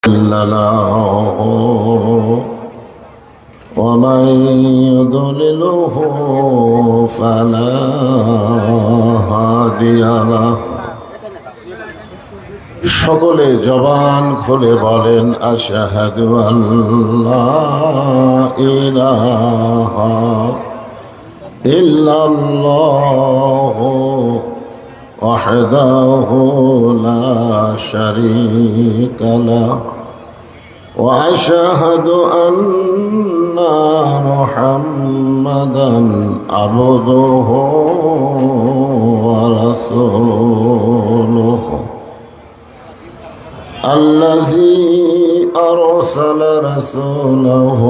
مضل له ومن يضلله فلا هادي له সকলে জবান খুলে বলেন আশহাদু আল্লা ইলাহা ইল্লাল্লাহু ওয়াহদাহু লা শারীকা লাহু ওয়া আশহাদু আন্না মুহাম্মাদান আবদুহু ওয়া রাসূলুহু الذي أرسل رسوله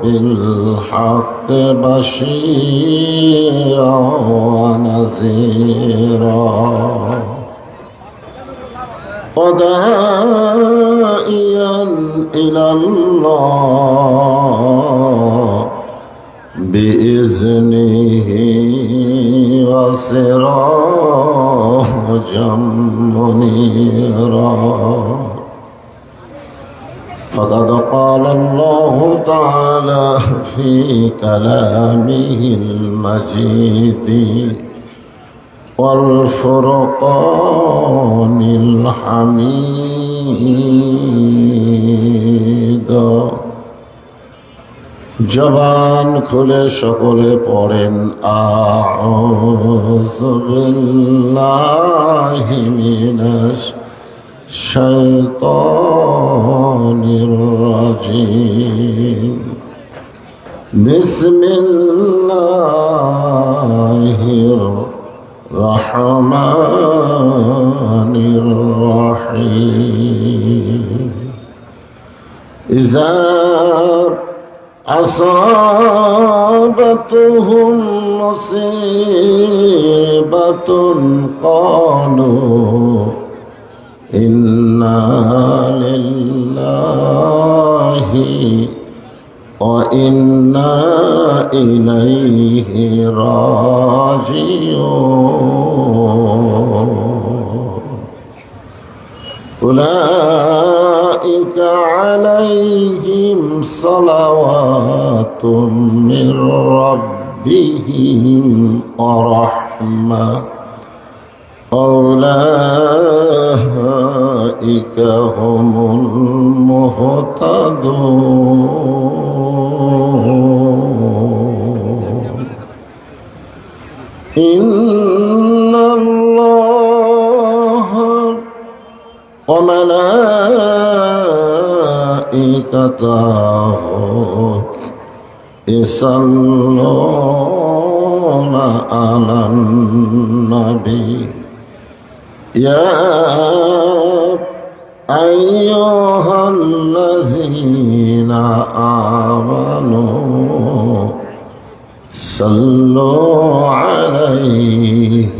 بالحق بشيرا ونذيرا وداعيا إلى الله بإذنه وسراجا منيرا فقد قال الله تعالى في كلامه المجيد والفرقان الحميد জবান খুলে সকলে পড়েন আউযু বিল্লাহি মিনাশ শাইতানির রাজিম বিসমিল্লাহির রহমানির রহিম ইযা أصابتهم مصيبة قالوا إنا لله وإنا إليه راجعون أولئك عليهم صلوات من ربهم ورحمة أولئك هم المهتدون إن الله وملائكته يصلون على النبي يا أيها الذين آمنوا صلوا عليه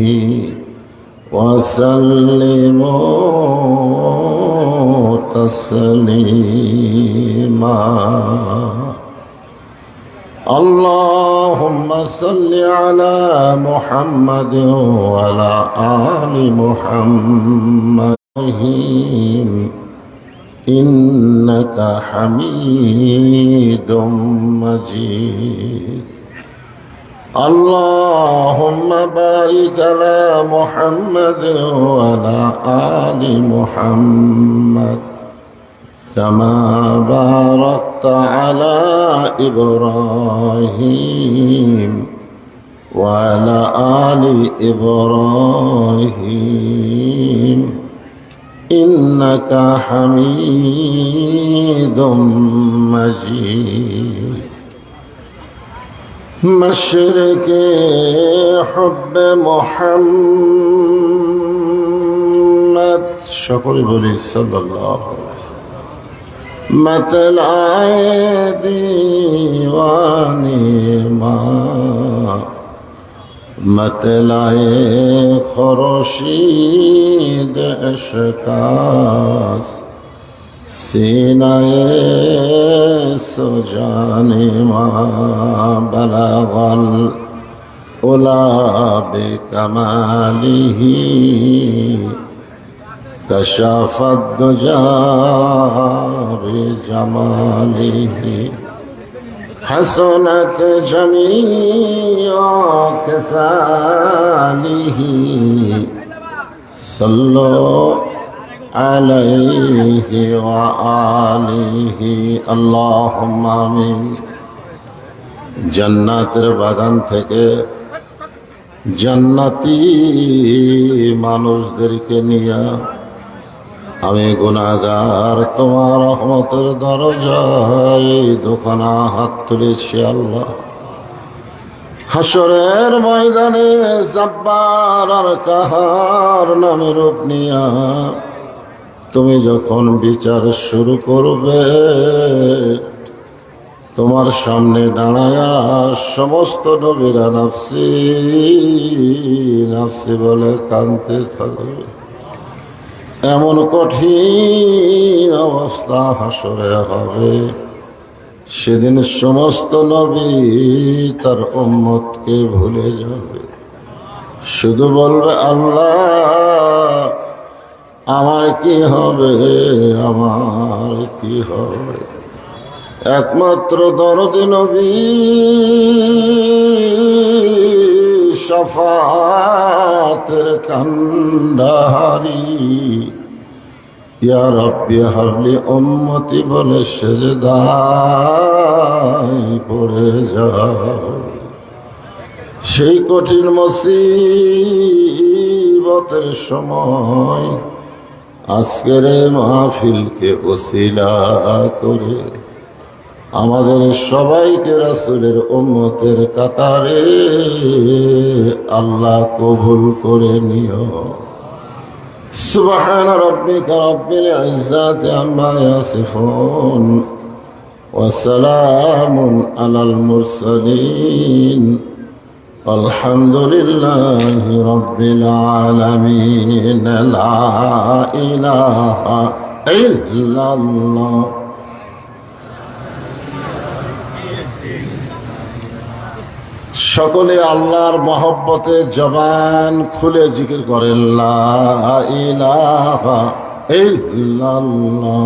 وسلموا تسليما اللهم صل على محمد وعلى آل محمد إنك حميد مجيد اللهم بارك على محمد وعلى آل محمد كما باركت على إبراهيم وعلى آل إبراهيم إنك حميد مجيد مشرق حب محمد شكر بولي صلى الله عليه وسلم مطلع دیوانی ما مطلع خورشید اشکاست سینه سجان ما بلغ العلا بکماله كشف الدجى بجماله حسنت جميع كفاله صلوا عليه وآله اللهم آمين জান্নাতের বাগান থেকে জান্নাতি মানুষদেরকে নিয়ে আমি গুনাহগার তোমার রহমতের দরজায় দোকানা হাত তুলেছি আল্লাহ। হাসরের ময়দানে জব্বার আর কাহার নামে রূপ নিয়া তুমি যখন বিচার শুরু করবে, তোমার সামনে দাঁড়ায়া সমস্ত নবীরা নাফসি নাফসি বলে কাঁদতে থাকবে। এমন কঠিন অবস্থা হাসরে হবে, সেদিন সমস্ত নবী তার উম্মতকে ভুলে যাবে, শুধু বলবে আল্লাহ আমার কি হবে, আমার কি হবে। একমাত্র দরদি নবী শাফাতের কান্ডারি ইয়া রাব্বি হাবলি উম্মতি বলে সেজদায় পড়ে যায়। সেই কঠিন মুসিবতের সময় আজকের মাহফিলকে ওসিলা করে আমাদের সবাইকে রাসূলের উম্মতের কাতারে আল্লাহ কবুল করে নিও। সুবহান রাব্বিকা রাব্বিল ইজ্জাতি আম্মা ইয়াসিফুন ওয়া সালামুন আলাল মুরসালিন আলহামদুলিল্লাহি রাব্বিল আলামিন। লা ইলাহা ইল্লাল্লাহ। সকলে আল্লাহর মহব্বতে জবান খুলে জিকির করেন লা ইলাহা ইল্লাল্লাহ।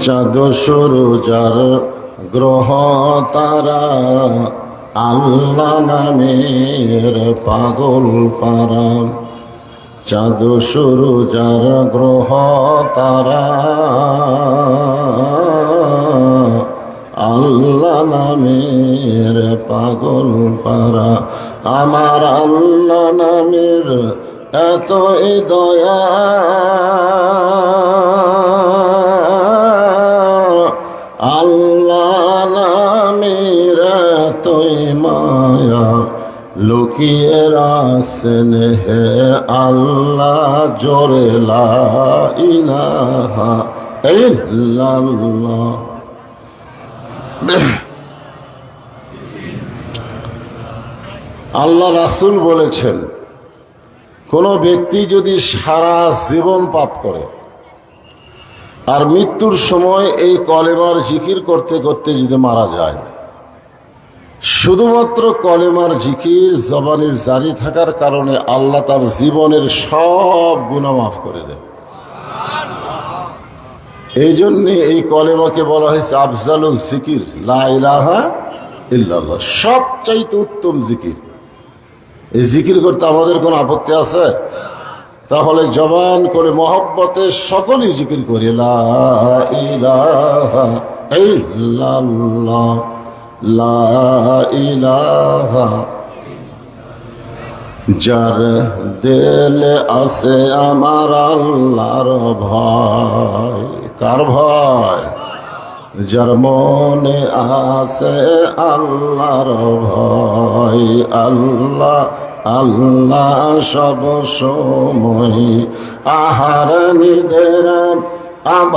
চাঁদ সূরজার গ্রহ তারা আল্লাহ নামের পাগল পারা। চাঁদ সূরজার গ্রহ তারা আল্লাহ নামের পাগল পারা। আমার আল্লাহ নামের এতই দয়া, আল্লাহ নামের এতই মায়া, লুকিয়ে রাখছেন হে আল্লাহ জোরে লা ইলাহা ইল্লাল্লাহ। আল্লাহ রাসূল বলেছেন, কোন ব্যক্তি যদি সারা জীবন পাপ করে আর মৃত্যুর সময় এই কলেমার জিকির করতে করতে যদি মারা যায়, শুধুমাত্র কলেমার জিকির জবানে জারি থাকার কারণে আল্লাহ তার জীবনের সব গুনাহ মাফ করে দেয়। এই জন্যে এই কলেমাকে বলা হয়েছে আফজালুল জিকির, লা ইলাহা ইল্লাল্লাহ, সবচাইতে উত্তম জিকির। এই জিকির করতে আমাদের কোনো আপত্তি আছে? তাহলে জবান করে মহব্বতে সকলেই জিকির করি লা ইলাহা ইল্লাল্লাহ, লা ইলাহা। যার দিলে আছে আমার আল্লাহর ভয়, কার ভয়? যার মনে আছে আল্লাহর ভয়, আল্লাহ আল্লাহ সব সময়। আহার নিদের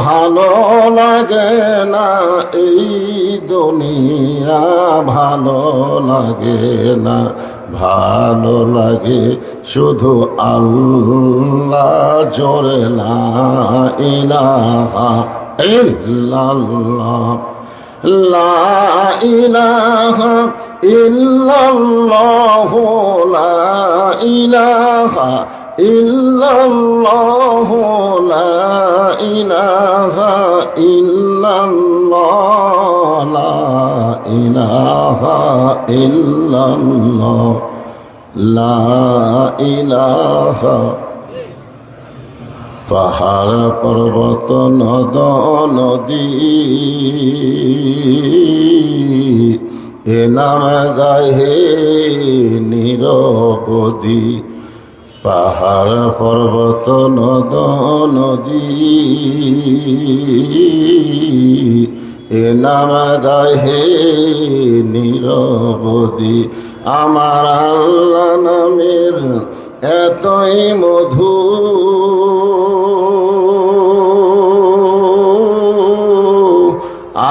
ভালো লাগে না এই দুনিয়া, ভালো লাগে না, ভালো লাগে শুধু আল্লাহ জোরে লা ইলাহা ইল্লাল্লাহ। লা ইলাহা ইল্লাল্লাহ লা ইলাহা ইল্লাল্লাহ লা ইলাহা ইল্লাল্লাহ লা ইলাহা ইল্লাল্লাহ লা ইলাহা। পাহাড় পর্বত নদ নদী এ নাম গাহে নিরবধি। পাহাড় পর্বত নদ নদী এ নাম গাহে নিরবধি। আমার আল্লাহ নামের এতই মধু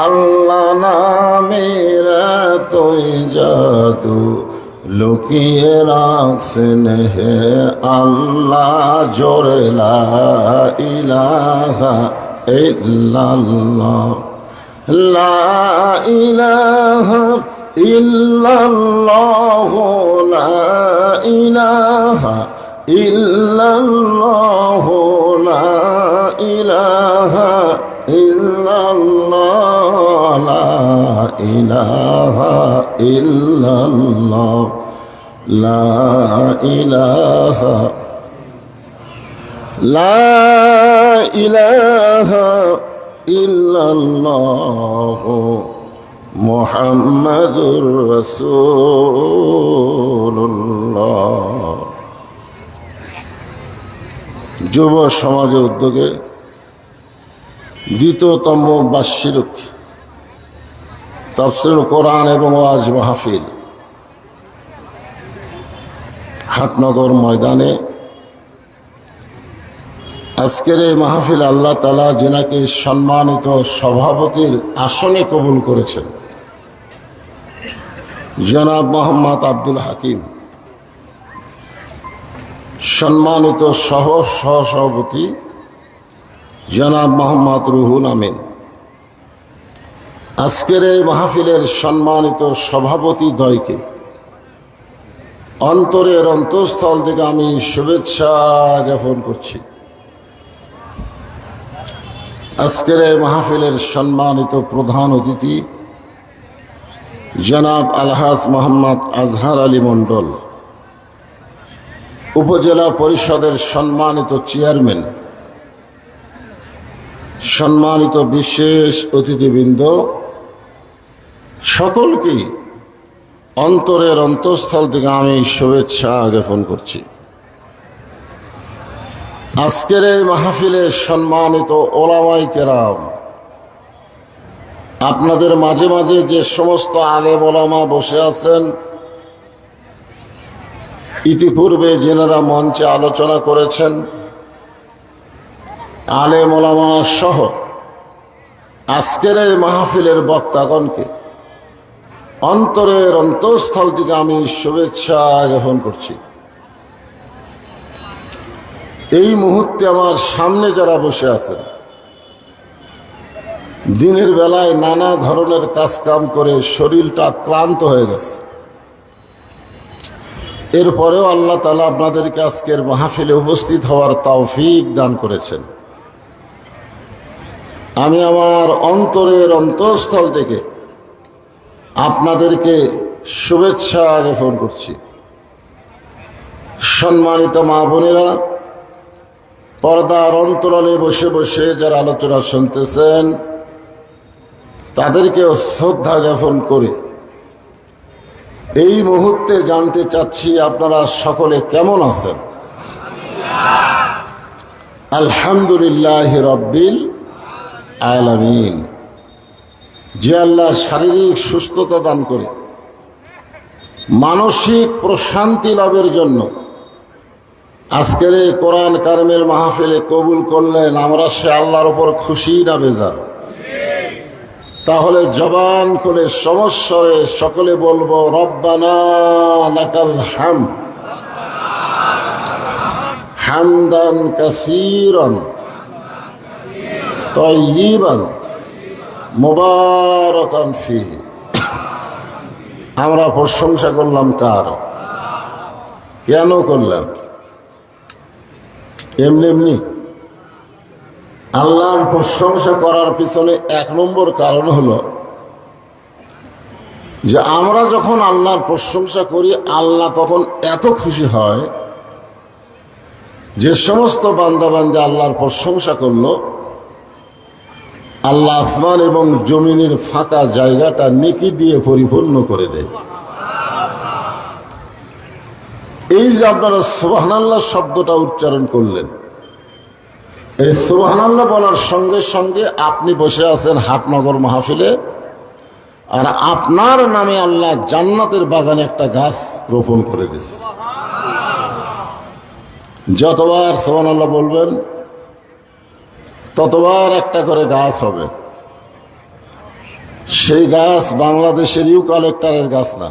আল্লাহ নামের এতই জাদু লুকিয়ে রাখছেন হে আল্লাহ জোরে লা ইলাহা ইল্লাল্লাহ লা ইলাহা ইল্লাল্লাহ লা ইলাহা ইল্লাল্লাহ লা ইলাহা ইল্লাল্লাহ লা ইলাহা ইল্লাল্লাহ লা ইলাহা লা ইলাহা ইল্লাল্লাহ মুহাম্মাদুর রাসূলুল্লাহ। যুব সমাজের উদ্যোগে দ্বিতীয়তম বার্ষিক তাফসীরুল কোরআন এবং ওয়াজ মাহফিল হাটনগর ময়দানে আজকের এই মাহফিল আল্লাহ তাআলা যিনাকে সম্মানিত সভাপতির আসনে কবুল করেছেন, জনাব মোহাম্মদ আব্দুল হাকিম, সম্মানিত সহসভাপতি জনাব মোহাম্মদ রুহুল আমিন, আজকের এই মাহফিলের সম্মানিত সভাপতি দ্বয়কে অন্তরের অন্তঃস্থল থেকে আমি শুভেচ্ছা জ্ঞাপন করছি। আজকের এই মাহফিলের সম্মানিত প্রধান অতিথি জনাব আলহাজ মোহাম্মদ আজহার আলী মণ্ডল, উপজেলা পরিষদের সম্মানিত চেয়ারম্যান, সম্মানিত বিশেষ অতিথিবৃন্দ, সকলকে অন্তরের অন্তঃস্থল থেকে আমি শুভেচ্ছা জ্ঞাপন করছি। আজকের এই মাহফিলে সম্মানিত ওলামায়ে কেরাম, আপনাদের মাঝে মাঝে যে সমস্ত আলেম ওলামা বসে আছেন, ইতিপূর্বে যেনারা মঞ্চে আলোচনা করেছেন, আলেম ওলামা সহ আজকের এই মাহফিলের বক্তাগণকে অন্তরের অন্তঃস্থল থেকে আমি শুভেচ্ছা জ্ঞাপন করছি। এই মুহূর্তে আমার সামনে যারা বসে আছেন, দিনের বেলায় নানা ধরনের কাজকাম করে শরীরটা ক্লান্ত হয়ে গেছে, এরপরেও আল্লাহ তাআলা আপনাদেরকে আজকের মাহফিলে উপস্থিত হওয়ার তৌফিক দান করেছেন। আমি আমার অন্তরের অন্তঃস্থল থেকে আপনাদেরকে শুভেচ্ছা জ্ঞাপন করছি। সম্মানিত মা বোনেরা, পর্দার অন্তরালে বসে বসে যারা আলোচনা শুনতেছেন, তাদেরকেও শ্রদ্ধা জ্ঞাপন করে এই মুহূর্তে জানতে চাচ্ছি আপনারা সকলে কেমন আছেন? আলহামদুলিল্লাহ রাব্বিল আলামিন। যে আল্লাহ শারীরিক সুস্থতা দান করে মানসিক প্রশান্তি লাভের জন্য আজকের এই কোরআন কারিমের মাহফিলে কবুল করলেন, আমরা সে আল্লাহর উপর খুশি না বেজার? তাহলে জবান করে সমস্বরে সকলে বলবো রব্বানা লাকাল হামদ হামদান কাসীরান তাইয়িবান মুবারাকান ফীহি। আমরা প্রশংসা করলাম কার? কেন করলাম? এমনি এমনি? আল্লাহর প্রশংসা করার পিছনে এক নম্বর কারণ হলো যে আমরা যখন আল্লাহর প্রশংসা করি, আল্লাহ তখন এত খুশি হয়, যে সমস্ত বান্দাবান্দি আল্লাহর প্রশংসা করলো, আল্লাহ আসমান এবং জমিনের ফাঁকা জায়গাটা নেকি দিয়ে পরিপূর্ণ করে দেয়। এই যে আপনারা সুবহানাল্লাহ শব্দটা উচ্চারণ করলেন, এই সুবহানাল্লাহ বলার সঙ্গে সঙ্গে আপনি বসে আছেন হাটনগর মাহফিলে, আর আপনার নামে আল্লাহ জান্নাতের বাগানে একটা গাছ রোপণ করে দিচ্ছে। যতবার সুবহানাল্লাহ বলবেন ততবার একটা করে গাছ হবে। সেই গাছ বাংলাদেশের ইউক্যালিপটাসের গাছ না,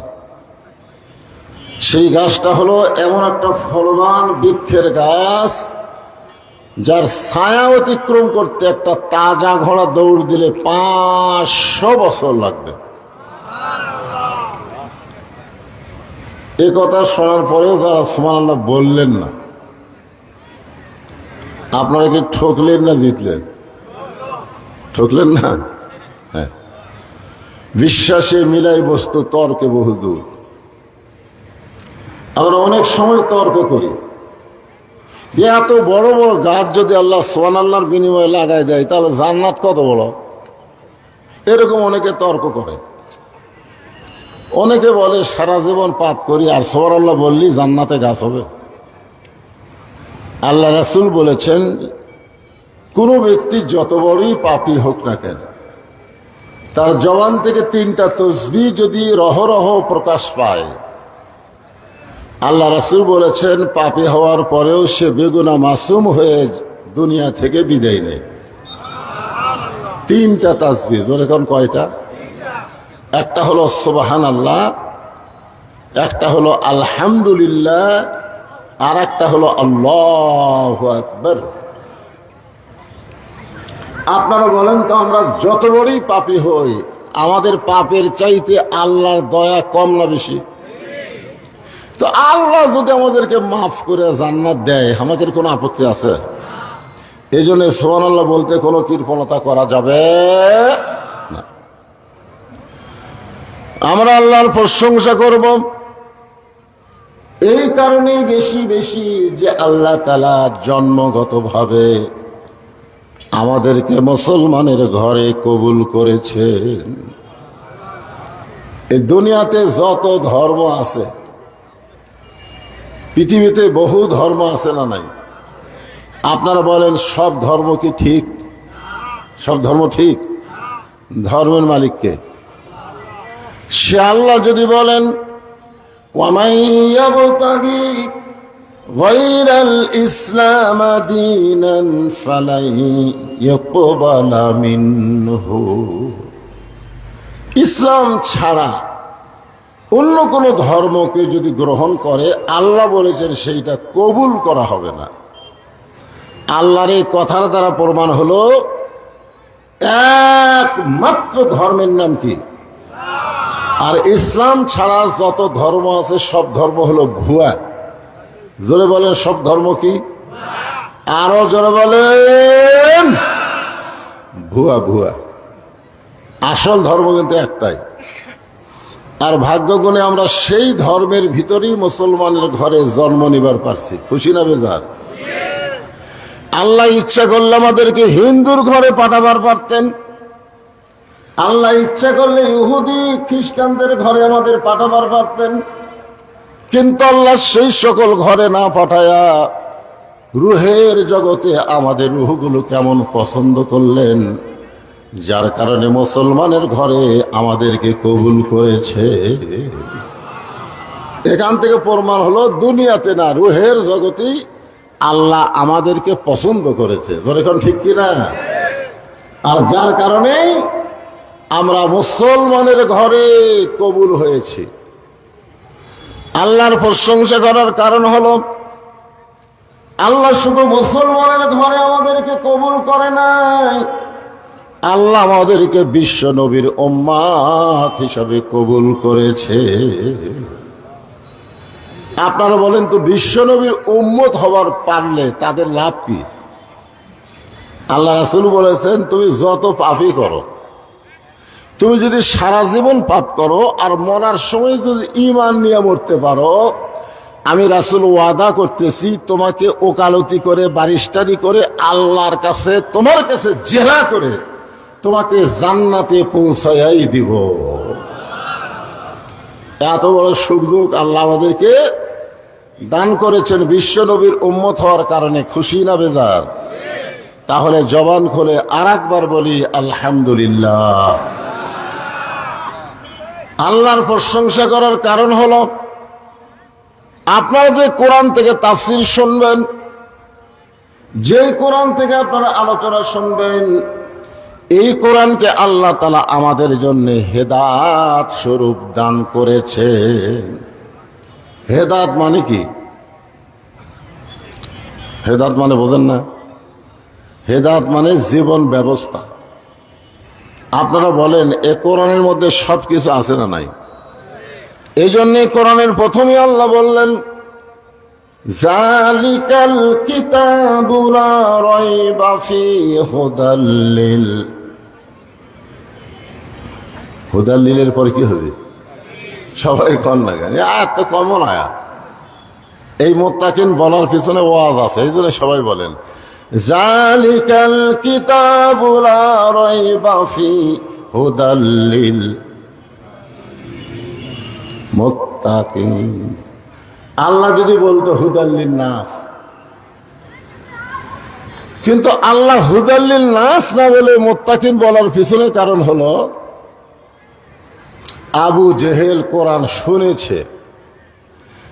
সেই গাছটা হলো এমন একটা ফলবান বৃক্ষের গাছ, যার ছায়া অতিক্রম করতে একটা তাজা ঘোড়া দৌড় দিলে 500 বছর লাগবে। এ কথা শোনার পরেও যারা সুবহানাল্লাহ বললেন না, আপনারা কি ঠকলেন না জিতলেন? ঠকলেন না? হ্যাঁ। বিশ্বাসে মিলাই বস্তু তর্কে বহুদূর। আমরা অনেক সময় তর্ক করি যে এত বড় বড় গাছ যদি আল্লাহ সুবহানাল্লাহর বিনিময়ে লাগাই দেয় তাহলে জান্নাত কত বড়, এরকম অনেকে তর্ক করে। অনেকে বলে সারা জীবন পাপ করি আর সুবহানাল্লাহ বললি জান্নাতে গাছ হবে। আল্লাহ রাসূল বলেছেন, কোন ব্যক্তি যত বড়ই পাপী হোক না কেন, তার জবান থেকে 3টা তাসবিহ যদি রহরহ প্রকাশ পায়, আল্লাহ রাসূল বলেছেন পাপী হওয়ার পরেও সে বেগুনাহ মাসুম হয়ে দুনিয়া থেকে বিদায় নেয়। 3টা তাসবিহ। এখন কয়টা? একটা হলো সুবহানাল্লাহ, একটা হলো আলহামদুলিল্লাহ, আর একটা হলো আল্লাহু আকবার। আপনারা বলেন তো, আমরা যত বড়ই পাপী হই, আমাদের পাপের চাইতে আল্লাহর দয়া কম না বেশি? তো আল্লাহ যদি আমাদেরকে মাফ করে জান্নাত দেয়, আমাদের কোনো আপত্তি আছে? এই জন্য সুবহানাল্লাহ বলতে কোনো কৃপণতা করা যাবে না। আমরা আল্লাহর প্রশংসা করব এই কারণেই বেশি বেশি যে আল্লাহ তাআলা জন্মগতভাবে আমাদেরকে মুসলমানের ঘরে কবুল করেছেন। এই দুনিয়াতে যত ধর্ম আছে, পৃথিবীতে বহু ধর্ম আছে না নাই? আপনারা বলেন সব ধর্ম কি ঠিক? সব ধর্ম ঠিক? ধর্মের মালিককে? সে আল্লাহ যদি বলেন ওয়ামান ইয়াবতাগি গায়রাল ইসলাম দীনান ফালাই ইয়াকবালা মিনহু, ইসলাম ছাড়া অন্য কোনো ধর্মকে যদি গ্রহণ করে, আল্লাহ বলেছেন সেইটা কবুল করা হবে না। আল্লাহর এই কথার দ্বারা প্রমাণ হলো একমাত্র ধর্মের নাম কি? আর ইসলাম ছাড়া যত ধর্ম আছে সব ধর্ম হলো ভুয়া। জোরে বলেন সব ধর্ম কি? আরো জোরে বলেন ভুয়া। ভুয়া। আসল ধর্ম কিন্তু একটাই। আর ভাগ্যগুণে আমরা সেই ধর্মের ভিতরেই মুসলমানের ঘরে জন্ম নিবার পারছি। খুশি না বেজার? আল্লাহ ইচ্ছা করলে আমাদেরকে হিন্দুর ঘরে পাঠাবার পারতেন, আল্লাহ ইচ্ছা করলে ইহুদি খ্রিস্টানদের ঘরে আমাদের পাঠাবার পারতেন, কিন্তু আল্লাহ সেই সকল ঘরে না পাঠায়া রুহের জগতে আমাদের রুহগুলো কেমন পছন্দ করলেন, যার কারণে মুসলমানের ঘরে আমাদেরকে কবুল করেছে। এখান থেকে প্রমাণ হলো দুনিয়াতে না, রুহের জগতেই আল্লাহ আমাদেরকে পছন্দ করেছে। এখন ঠিক কিনা? আর যার কারণে আমরা মুসলমানের ঘরে কবুল হয়েছি। আল্লাহর প্রশংসা করার কারণ হলো আল্লাহ শুধু মুসলমানের ঘরে আমাদেরকে কবুল করে নাই, আল্লাহ আমাদেরকে বিশ্ব নবীর উম্মাত হিসাবে কবুল করেছে। আপনারা বলেন তো, বিশ্ব নবীর উম্মত হবার পারলে তাদের লাভ কি? আল্লাহ রাসূল বলেছেন, তুমি যত পাপই করো, তুমি যদি সারা জীবন পাপ করো আর মরার সময় যদি ঈমান নিয়ে মরতে পারো, আমি রাসূল ওয়াদা করতেছি তোমাকে ওকালতি করে বারিশটারি করে আল্লাহর কাছে তোমার কাছে জেরা করে তোমাকে জান্নাতে পৌঁছাই দিব। এত বড় সুযোগ আল্লাহ আমাদেরকে দান করেছেন বিশ্ব নবীর উম্মত হওয়ার কারণে। খুশি না বেজার? তাহলে জবান খুলে আর একবার বলি আলহামদুলিল্লাহ। আল্লাহর প্রশংসা করার কারণ হলো, আপনারা যে কোরআন থেকে তাফসীর শুনবেন, যে কোরআন থেকে আপনারা আলোচনা শুনবেন, এই কোরআনকে আল্লাহ তাআলা আমাদের জন্য হেদায়েত স্বরূপ দান করেছে। হেদায়েত মানে কি? হেদায়েত মানে বোঝেন না? হেদায়েত মানে জীবন ব্যবস্থা। আপনারা বলেন, এ কোরআনের মধ্যে সব কিছু আছে না নাই? এই জন্যে কোরআনের প্রথমে আল্লাহ বললেন, জালিকাল কিতাবু লা রাইবা ফীহি হুদাল্লিল। হুদাল্লিলের পর কি হবে? সবাই কন না কেন? আয়াত তো কমন আয়াত। এই মুত্তাকিন বলার পিছনে ওয়াজ আছে, এই জন্য সবাই বলেন জালিকাল কিতাবু লা রাইবা ফীহি হুদাল্লিল মুত্তাকিন। আল্লাহ যদি বলতো হুদাল্লিন নাস, কিন্তু আল্লাহ হুদাল্লিন নাস না বলে মুত্তাকিন বলার পিছনে কারণ হলো, আবু জেহেল কোরআন শুনেছে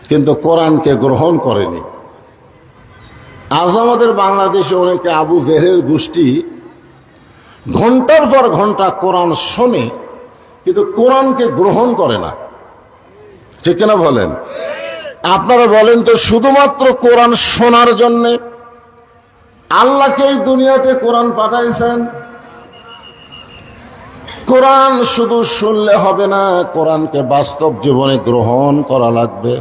কিন্তু কোরআনকে গ্রহণ করেনি। আজ আমাদের বাংলাদেশে অনেকে আবু জেহেলের গোষ্ঠী ঘন্টার পর ঘন্টা কোরআন শোনে কিন্তু কোরআনকে গ্রহণ করে না। ঠিক কিনা বলেন? আপনারা বলেন তো, শুধুমাত্র কোরআন শোনার জন্যে আল্লাহকে এই দুনিয়াতে কোরআন পাঠাইছেন। কোরআন শুধু শুনলে হবে না, কোরআনকে বাস্তব জীবনে গ্রহণ করা লাগবে।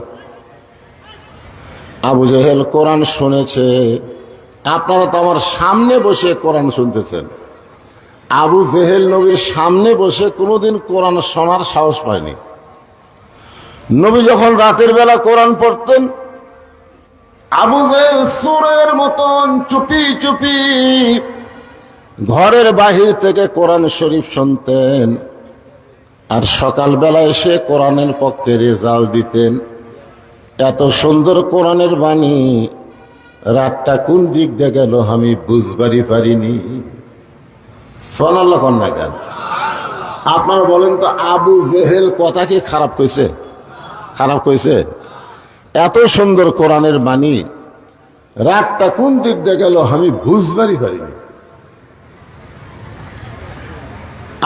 আবু জেহেল কোরআন শুনেছে, আপনারা তো আমার সামনে বসে কোরআন শুনতেছেন। আবু জেহেল নবীর সামনে বসে কোনোদিন কোরআন শোনার সাহস পায়নি। নবী যখন রাতের বেলা কোরআন পড়তেন, আবু জেহেল সুরের মতন চুপি চুপি ঘরের বাহির থেকে কোরআন শরীফ শুনতেন, আর সকালবেলা এসে কোরআনের পক্ষে রেজাল্ট দিতেন। এত সুন্দর কোরআনের বাণী, রাতটা কোন দিক দিয়ে গেল আমি বুঝবারই পারিনি। সুবহানাল্লাহ কন্যা গান। আপনারা বলেন তো, আবু জেহেল কথা কি খারাপ কইছে? খারাপ কইছে? এত সুন্দর কোরআনের বাণী, রাতটা কোন দিক দিয়ে গেল আমি বুঝবারই পারিনি।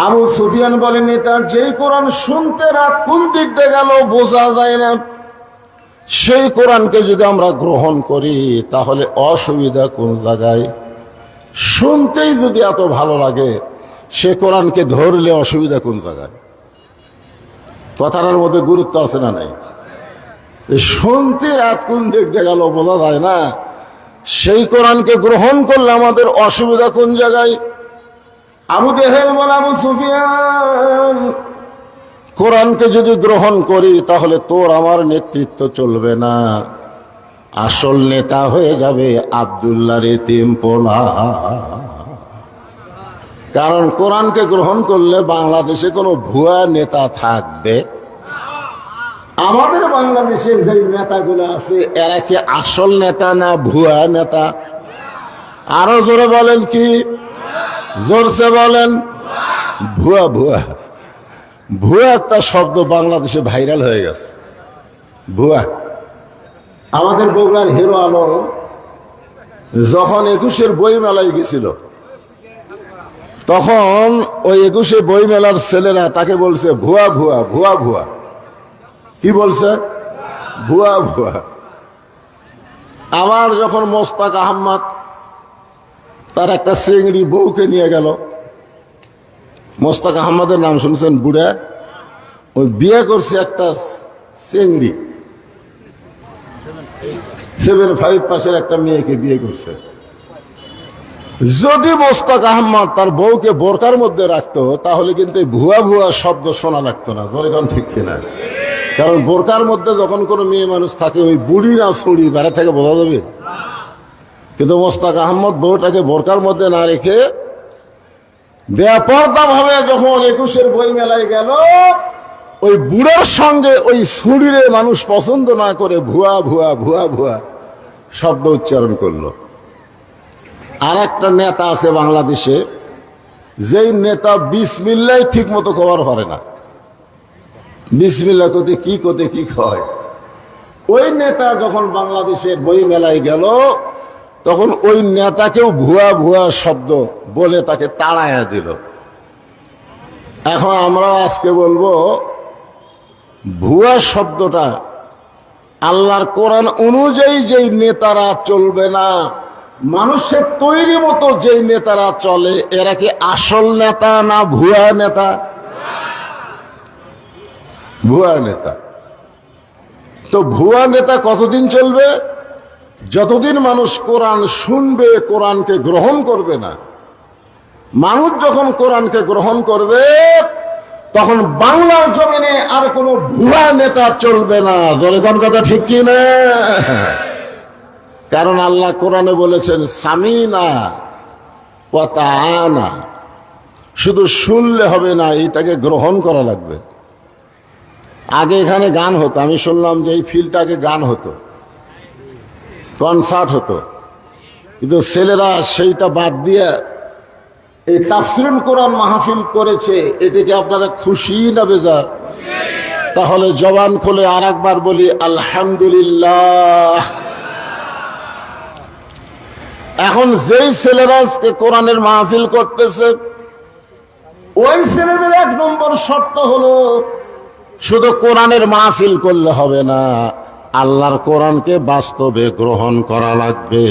আবু সুফিয়ান বলেন, এটা যে কোরআন শুনতে রাত কোন দিক দিয়ে গেল বোঝা যায় না, সেই কোরআনকে যদি আমরা গ্রহণ করি তাহলে অসুবিধা কোন জায়গায়? শুনতেই যদি এত ভালো লাগে, সে কোরআনকে ধরলে অসুবিধা কোন জায়গায়? কথাটার মধ্যে গুরুত্ব আছে না নাই? শুনতে রাত কোন দিক দিয়ে গেল বোঝা যায় না, সেই কোরআনকে গ্রহণ করলে আমাদের অসুবিধা কোন জায়গায়? আবু জেহেল বলে, আবু সুফিয়ান, কোরআনকে যদি গ্রহণ করি তাহলে তোর আমার নেতৃত্ব চলবে না, আসল নেতা হয়ে যাবে আব্দুল্লাহর এতিম পোলা। কারণ কোরআনকে গ্রহণ করলে বাংলাদেশে কোনো ভুয়া নেতা থাকবে? আমাদের বাংলাদেশে যে নেতাগুলো আছে, এরা কি আসল নেতা না ভুয়া নেতা? আরো জোরে বলেন, কি জোরসে বলেন? ভুয়া। ভুয়া ভুয়া একটা শব্দ বাংলাদেশে ভাইরাল হয়ে গেছে, ভুয়া। আমাদের বগুড়ার হিরো আলম যখন 21-এর বই মেলায় গেছিল, তখন ওই 21-এ বই মেলার ছেলেরা তাকে বলছে ভুয়া ভুয়া ভুয়া ভুয়া। কি বলছে? ভুয়া ভুয়া। আবার যখন মোস্তাক আহমদ তার একটা চিংড়ি বউকে নিয়ে গেল, মোস্তাক আহমদের নাম শুনছেন? বুড়া, ওই বিয়ে করছে একটা চেংড়ি, 7.5 পাশের একটা মেয়েকে বিয়ে করছে। যদি মোস্তাক আহমদ তার বউকে বোরকার মধ্যে রাখতো তাহলে কিন্তু ভুয়া ভুয়া শব্দ শোনা লাগতো না। জনগণ ঠিক কিনা? কারণ বোরকার মধ্যে যখন কোনো মেয়ে মানুষ থাকে, ওই বুড়ি না ছুড়ি বেড়া থেকে বোঝা যাবে। কিন্তু মোস্তাক আহমদ বউটাকে বোরকার মধ্যে না রেখে বেপরদা ভাবে যখন 21-এর বই মেলায় গেল, ওই বুড়ার সঙ্গে ওই ছুড়িরে মানুষ পছন্দ না করে ভুয়া ভুয়া ভুয়া ভুয়া শব্দ উচ্চারণ করলো। আর একটা নেতা আছে বাংলাদেশে, যেই নেতা বিসমিল্লাহ ঠিক মতো কবার পারে না। বিসমিল্লাহ কোতে কি কয়। ওই নেতা যখন বাংলাদেশের বই মেলায় গেল, তখন ওই নেতাকেও ভুয়া ভুয়া শব্দ বলে তাকে তাড়াইয়া দিল। এখন আমরা আজকে বলবো, ভুয়া শব্দটা আল্লাহর কোরআন অনুযায়ী যেই নেতারা চলবে না, মানুষের তৈরি মতো যেই নেতারা চলে, এরা কি আসল নেতা না ভুয়া নেতা? ভুয়া নেতা। তো ভুয়া নেতা কতদিন চলবে? যতদিন মানুষ কোরআন শুনবে, কোরআনকে গ্রহণ করবে না। মানুষ যখন কোরআনকে গ্রহণ করবে, তখন বাংলার জমিনে আর কোনো ভুয়া নেতা চলবে না। জনগণ কথা ঠিক কি না? কারণ আল্লাহ কোরআনে বলেছেন সামিনা ওয়া তাআনা। শুধু শুনলে হবে না, এটাকে গ্রহণ করা লাগবে। আগে এখানে গান হতো, আমি শুনলাম যে এই ফিল্ডটাকে গান হতো, কনসার্ট হতো, কিন্তু ছেলেরা সেইটা বাদ দিয়ে এই তাফসীরুল কোরআন মাহফিল করেছে। এতে কি আপনারা খুশি না বেজার? তাহলে জবান খুলে আর একবার বলি আলহামদুলিল্লাহ। এখন যেই ছেলেরা আজকে কোরআনের মাহফিল করতেছে, ওই ছেলেদের 1 নম্বর শর্ত হলো শুধু কোরআনের মাহফিল করলে হবে না, আল্লাহর কোরআনকে বাস্তবে গ্রহণ করা লাগবে।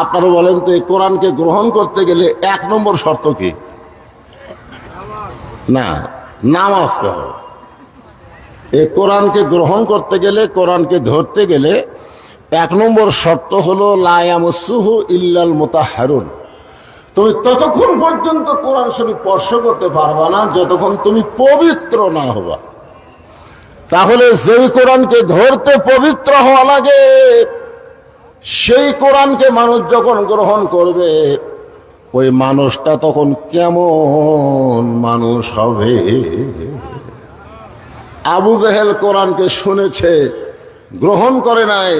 আপনারা বলেন তো, এই কোরআনকে গ্রহণ করতে গেলে 1 নম্বর শর্ত কি? না, নামাজ হবে। এই কোরআনকে গ্রহণ করতে গেলে, কোরআনকে ধরতে গেলে 1 নম্বর শর্ত হলো লা ইয়ামাসসুহু ইল্লাল মুতাহহারুন। তুমি ততক্ষণ পর্যন্ত কোরআন শরীফ স্পর্শ করতে পারবা না যতক্ষণ তুমি পবিত্র না হবা। তাহলে যেই কোরআনকে ধরতে পবিত্র হওয়া লাগে, সেই কোরআনকে মানুষ যখন গ্রহণ করবে, ওই মানুষটা তখন কেমন মানুষ হবে? আবু জেহেল কোরআনকে শুনেছে, গ্রহণ করে নাই,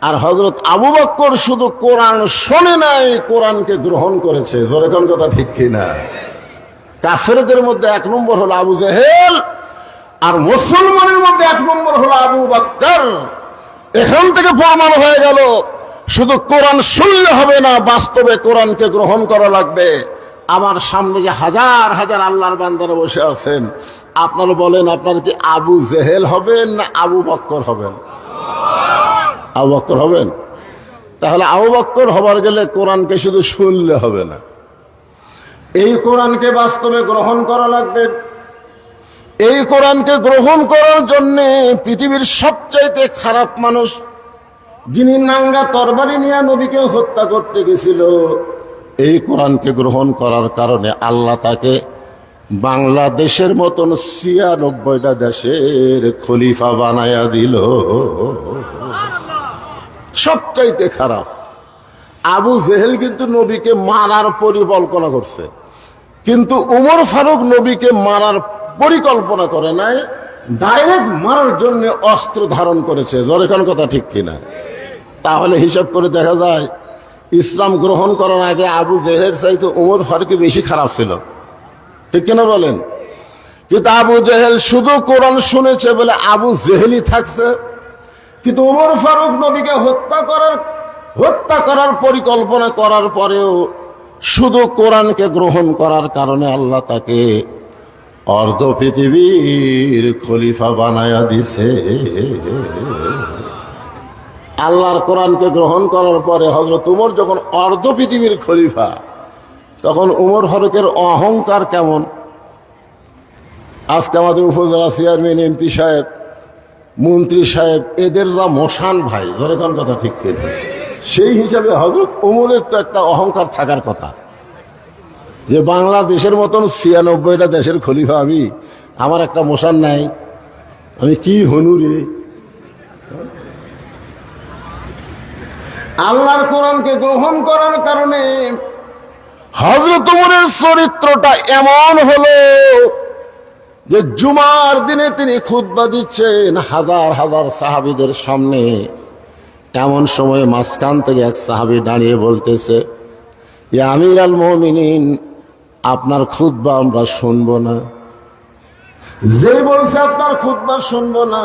আর হযরত আবু বকর শুধু কোরআন শোনে নাই, কোরআনকে গ্রহণ করেছে। জোরে কোন কথা ঠিক কিনা? কাফেরদের মধ্যে 1 নম্বর হলো আবু জেহেল, আর মুসলমানের মধ্যে 1 নম্বর হলো আবু বকর। এখান থেকে প্রমাণ হয়ে গেল শুধু কোরআন শুনলে হবে না, বাস্তবে কোরআনকে গ্রহণ করা লাগবে। আমার সামনে যে হাজার হাজার আল্লাহর বান্দারা বসে আছেন, আপনারা বলেন, আপনারা কি আবু জেহেল হবেন না আবু বকর হবেন? আবু বকর হবেন। তাহলে আবু বকর হবার গেলে কোরআনকে শুধু শুনলে হবে না, এই কোরআনকে বাস্তবে গ্রহণ করা লাগবে। এই কোরআনকে গ্রহণ করার জন্য পৃথিবীর সবচাইতে খারাপ মানুষ, যিনি নাঙ্গা তরবারি নিয়ে নবীকে হত্যা করতে গেছিল, এই কোরআনকে গ্রহণ করার কারণে আল্লাহ তাকে বাংলাদেশের মতন 96টা দেশের খলিফা বানায়া দিল। সবচাইতে খারাপ আবু জেহেল কিন্তু নবীকে মারার পরিকল্পনা করছে, কিন্তু উমর ফারুক নবীকে মারার পরিকল্পনা করে নাই, ডাইরেক্ট মারার জন্য অস্ত্র ধারণ করেছে। জোরে কোন কথা ঠিক কিনা? তাহলে হিসাব করে দেখা যায় ইসলাম গ্রহণ করার আগে আবু জেহেলের চাইতে উমর ফারুক বেশি খারাপ ছিল, ঠিক কিনা বলেন? কিন্তু আবু জেহেল শুধু কোরআন শুনেছে বলে আবু জেহেলই থাকছে, কিন্তু উমর ফারুক নবীকে হত্যা করার পরিকল্পনা করার পরেও শুধু কোরআনকে গ্রহণ করার কারণে আল্লাহ তাকে অর্ধ পৃথিবীর খলিফা বানায়া দিছে। আল্লাহর কোরআনকে গ্রহণ করার পরে হযরত উমর যখন অর্ধ পৃথিবীর খলিফা, তখন উমর ফারুকের অহংকার কেমন। আজকে আমাদের উপজেলা চেয়ারম্যান, এমপি সাহেব, মন্ত্রী সাহেব, এদের যা মশান ভাই, ধরে কোন কথা ঠিক কিনা, সেই হিসাবে হযরত উমরের তো একটা অহংকার থাকার কথা যে বাংলাদেশের মতন ৯৬টা দেশের খলিফা আমি, আমার একটা মশান নাই, আমি কি হনুরে। আল্লাহর কোরআনকে গ্রহণ করার কারণে হযরত উমরের চরিত্রটা এমন হলো যে জুমার দিনে তিনি খুতবা দিচ্ছেন হাজার হাজার সাহাবীদের সামনে। এমন সময় মাঝখান থেকে এক সাহাবী দাঁড়িয়ে বলতেছে, ইয়া আমিরুল মুমিনিন, আপনার খুতবা আমরা শুনবো না। যে বলছে আপনার খুতবা শুনবো না,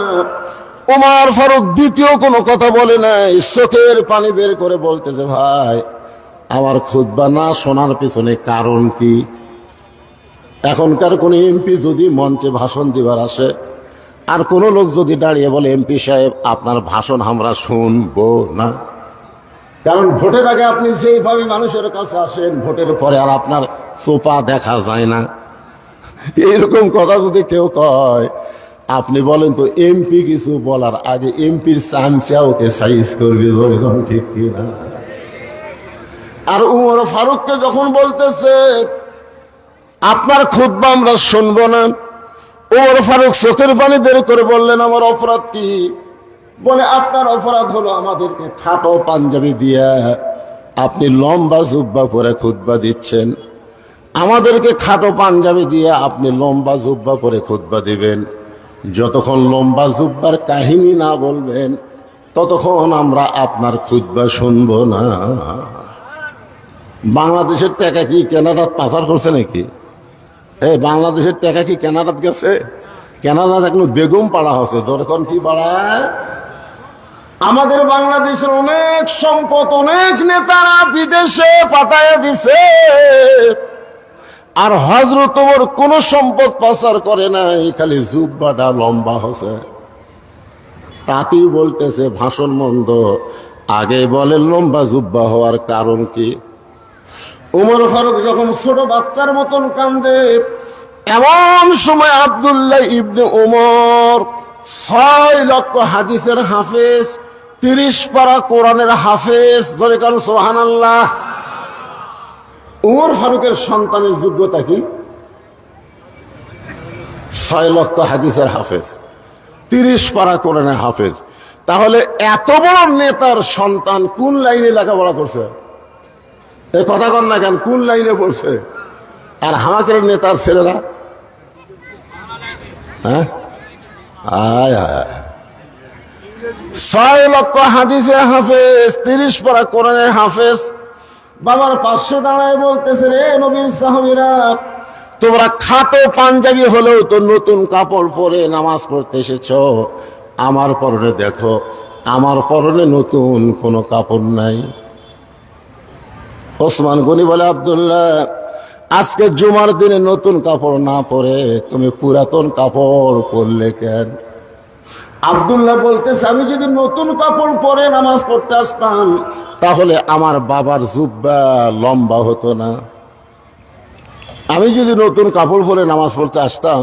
ওমর ফারুক দ্বিতীয় কোনো কথা বলে নাই, চোখের পানি বের করে বলতেছে, ভাই আমার খুতবা না শোনার পিছনে কারণ কি? এখনকার কোন এমপি যদি মঞ্চে ভাষণ দিবার আসে, আর কোন লোক যদি দাঁড়িয়ে বলে, এমপি সাহেব আপনার ভাষণ আমরা শুনবো না, কারণ ভোটের আগে আপনি যেভাবে মানুষের কাছে আসেন, ভোটের পরে আর আপনার চোপা দেখা যায় না। এরকম কথা যদি কেউ কয়, আপনি বলেন তো এমপি কিছু বলার আগে এমপির চামচা ওকে সাইজ করবে, ঠিক কিনা? আর উমর ফারুককে যখন বলতেছে আপনার খুতবা আমরা শুনবো না, ওমর ফারুক চোখের পানি বের করে বললেন, আমার অপরাধ কি? বলে, আপনার অপরাধ হলো আমাদেরকে খাটো পাঞ্জাবি দিয়া আপনি লম্বা জুব্বা পরে খুতবা দিচ্ছেন, আমাদেরকে খাটো পাঞ্জাবি দিয়ে আপনি লম্বা জুব্বা পরে খুতবা দিবেন। যতক্ষণ লম্বা জুব্বার কাহিনী না বলবেন ততক্ষণ আমরা আপনার খুতবা শুনবো না। বাংলাদেশের টাকা কি কানাডাত পাচার করছে নাকি? বাংলাদেশের টাকা কি কানাডাত গেছে? কানাডাত এখন বেগম পাড়া হচ্ছে, দরকার কি পাড়া? আমাদের বাংলাদেশের অনেক সম্পদ অনেক নেতারা বিদেশে পাঠায় দিছে, আর হযরত ওমর কোন সম্পদ পাচার করে নাই, খালি জুব্বাটা লম্বা হচ্ছে। তাতেই বলতেছে ভাষণ মন্দ, আগে বলে লম্বা জুব্বা হওয়ার কারণ কি? উমর ফারুক যখন ছোট বাচ্চার মতন কান্দে, এমন সময় আব্দুল্লাহ ইবনে উমর ৬ লক্ষ হাদিসের হাফেজ, ৩০ পারা কোরআনের হাফেজ, ধরে কারণ সুবহানাল্লাহ। উমর ফারুকের সন্তানের যোগ্যতা কি? ৬ লক্ষ হাদিসের হাফেজ, ৩০ পারা কোরআনের হাফেজ। তাহলে এত বড় নেতার সন্তান কোন লাইনে লেখাপড়া করছে? এই কথা কন না কেন, কোন লাইনে পড়ছে? আর হামাকের নেতার ছেলেরা, হ্যাঁ, ৬ লক্ষ হাদিসের হাফেজ, ৩০ পারা কোরআনের হাফেজ। বাবার পাশে দাঁড়ায় বলতেছে, রে নবীর সাহাবীরা, তোমরা খাটো পাঞ্জাবি হলেও তো নতুন কাপড় পরে নামাজ পড়তে এসেছ, আমার পরনে দেখো, আমার পরনে নতুন কোনো কাপড় নাই। ওসমান গনি বলে, আব্দুল্লাহ, আজকে জুমার দিনে নতুন কাপড় না পরে তুমি পুরাতন কাপড় পরলে কেন? আব্দুল্লাহ বলতেছে, আমি যদি নতুন কাপড় পরে নামাজ পড়তে আসতাম তাহলে আমার বাবার জুব্বা লম্বা হতো না। আমি যদি নতুন কাপড় পরে নামাজ পড়তে আসতাম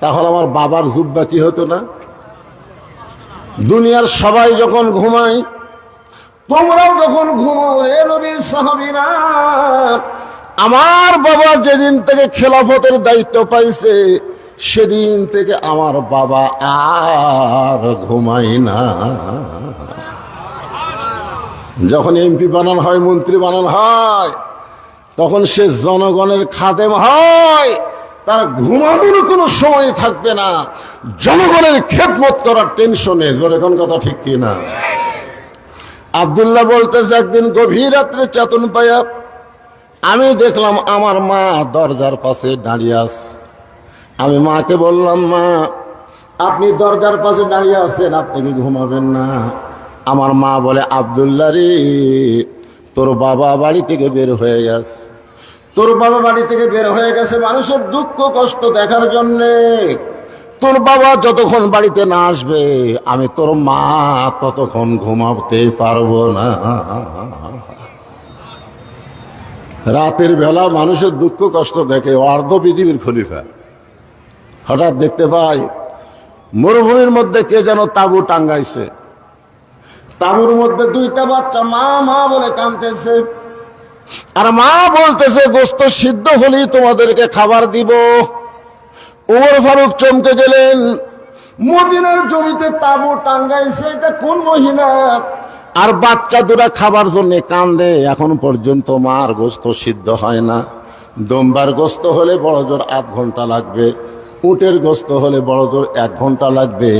তাহলে আমার বাবার জুব্বা কি হতো না? দুনিয়ার সবাই যখন ঘুমায়, তোমরাও যখন ঘুমাও রে নবীর সাহাবীরা, আমার বাবা যেদিন থেকে খেলাফতের দায়িত্ব পাইছে সেদিন থেকে আমার বাবা আর ঘুমায় না। যখন এমপি বানানো হয়, মন্ত্রী বানানো হয়, তখন সে জনগণের খাদেম হয়, তার ঘুমানোর কোনো সময় থাকবে না, জনগণের খেদমত করার টেনশনে। জোরে কোন কথা ঠিক কিনা? আব্দুল্লাহ বলতেছে, একদিন গভীর রাত্রে চেতন পাইয়া আমি দেখলাম আমার মা দরজার পাশে দাঁড়িয়ে আছে। আমি মাকে বললাম, মা আপনি দরজার পাশে দাঁড়িয়ে আছেন, আপনি কি ঘুমাবেন না? আমার মা বলে, আব্দুল্লাহ রে, তোর বাবা বাড়ি থেকে বের হয়ে গেছে, তোর বাবা বাড়ি থেকে বের হয়ে গেছে মানুষের দুঃখ কষ্ট দেখার জন্যে। তোর বাবা যতক্ষণ বাড়িতে না আসবে আমি তোর মা ততক্ষণ ঘুমাতে পারবো না। রাতের বেলা মানুষের দুঃখ কষ্ট দেখে, অর্ধ পৃথিবীর খলিফা। হঠাৎ দেখতে পাই মরুভূমির মধ্যে কে যেন তাঁবু টাঙ্গাইছে, তাঁবুর মধ্যে দুইটা বাচ্চা মা মা বলে কাঁদতেছে, আর মা বলতেছে গোস্ত সিদ্ধ হলেই তোমাদেরকে খাবার দিব। ওমর ফারুক চমকে গেলেন, মদিনার জমিতে তাঁবু টাঙ্গাইছে, এটা কোন মহিলা? আর বাচ্চা দুরা খাবার জন্য কান্দে, এখন পর্যন্ত মার গোস্ত সিদ্ধ হয় না। দম্বার গোস্ত হলে বড় জোর 8 ঘন্টা লাগবে, উটের গোস্ত হলে বড় জোর 1 ঘন্টা লাগবে।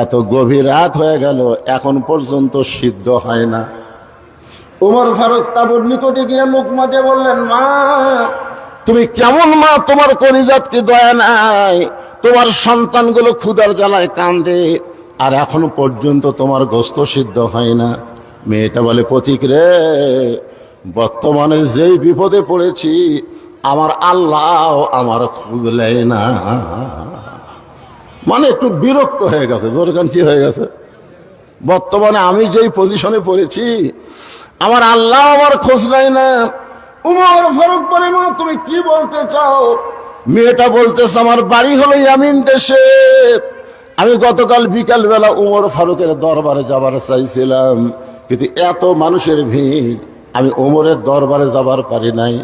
এত গভীর রাত হয়ে গেল, এখন পর্যন্ত সিদ্ধ হয় না। ওমর ফারুক তাঁবুর নিকটে গিয়ে লোকমা দিয়ে বললেন, মা তুমি কেমন মা, তোমার কলিজাত কি দয়া নাই? তোমার সন্তানগুলো ক্ষুধার জ্বালায় কান্দে, আর এখনো পর্যন্ত তোমার গোস্ত সিদ্ধ হয় না। মেয়েটা বলে, পথিক রে, বর্তমানে যেই বিপদে পড়েছি আমার আল্লাহ আমার খুঁজলেই না। মানে একটু বিরক্ত হয়ে গেছে। দরকার কি হয়ে গেছে? বর্তমানে আমি যেই পজিশনে পড়েছি আমার আল্লাহ আমার খোঁজ নেয় না। উমর ফারুক বলে, মা তুমি কি বলতে চাও? মেয়েটা বলতেছে, আমার বাড়ি হলো ইয়ামিন দেশে। আমি গতকাল বিকাল বেলা উমর ফারুকের দরবারে যাবার চাইছিলাম, কিন্তু এত মানুষের ভিড়, আমি উমরের দরবারে যাবার পারি নাই।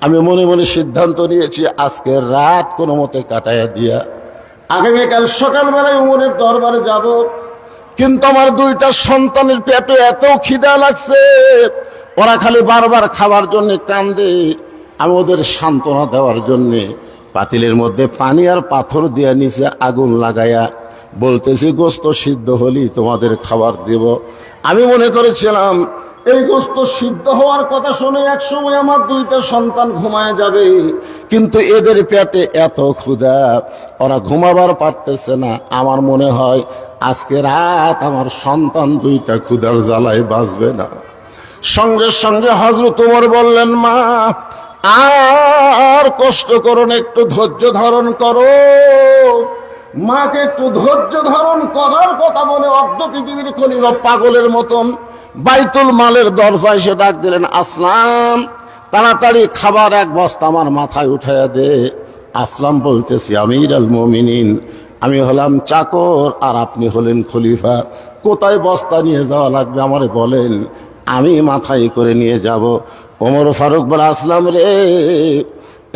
আমি মনে মনে সিদ্ধান্ত নিয়েছি আজকে রাত কোনো মতে কাটাইয়া দিয়া আগামীকাল সকালবেলায় উমরের দরবারে যাব। কিন্তু আমার দুইটা সন্তানের পেটে এত খিদা লাগছে, ওরা খালি বারবার খাবার জন্য কান্দে। আমি ওদের সান্ত্বনা দেওয়ার জন্যে পাতিলের মধ্যে পানি আর পাথর দিয়ে নিচে আগুন লাগাইয়া বলতেছি, গোস্ত সিদ্ধ হলেই তোমাদের খাবার দেব। আমি মনে করেছিলাম এই গোস্ত সিদ্ধ হওয়ার কথা শুনে এক সময় আমার দুইটা সন্তান ঘুমায় যাবে, কিন্তু এদের পেটে এত ক্ষুধা, ওরা ঘুমাবার পারতেছে না। আমার মনে হয় আজকে রাত আমার সন্তান দুইটা ক্ষুধার জ্বালায় বাঁচবে না। সঙ্গে সঙ্গে হযরত ওমর বললেন, মা আর কষ্ট করো না, একটু ধৈর্য ধারণ করো। মাকে একটু ধৈর্য ধারণ করার কথা বলে অর্ধ পৃথিবীর খলিফা পাগলের মতন বাইতুল মালের দরজায় এসে ডাক দিলেন, আসলাম তাড়াতাড়ি খাবার 1 বস্তা আমার মাথায় উঠাইয়া দে। আসলাম বলতেছি, আমির আল মুমিনিন, আমি হলাম চাকর আর আপনি হলেন খলিফা, কোথায় বস্তা নিয়ে যাওয়া লাগবে আমারে বলেন, আমি মাথায় করে নিয়ে যাব। ওমর ফারুক বলে, আসলাম রে,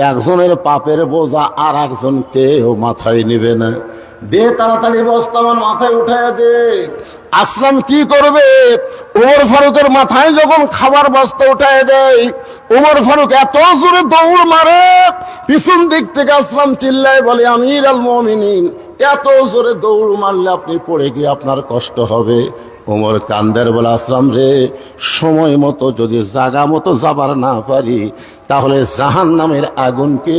একজনের পাপের বোঝা আর একজন কেউ মাথায় নিবে না, দে তাড়াতাড়ি বস্তা আমার মাথায় উঠাইয়া দে। আসলাম কি করবে? ওমর ফারুকের মাথায় যখন খাবার বস্তা উঠাইয়া দেয়, ওমর ফারুক এত জোরে দৌড় মারে, পিছন দিক থেকে আসলাম চিল্লায় বলে, আমির আল মুমিনিন, এত জোরে দৌড় মারলে আপনি পড়ে গিয়ে আপনার কষ্ট হবে। ওমর কান্দের বলে, আসলাম রে, সময় মতো যদি জাগা মতো যাবার না পারি তাহলে জাহান্নামের আগুনকে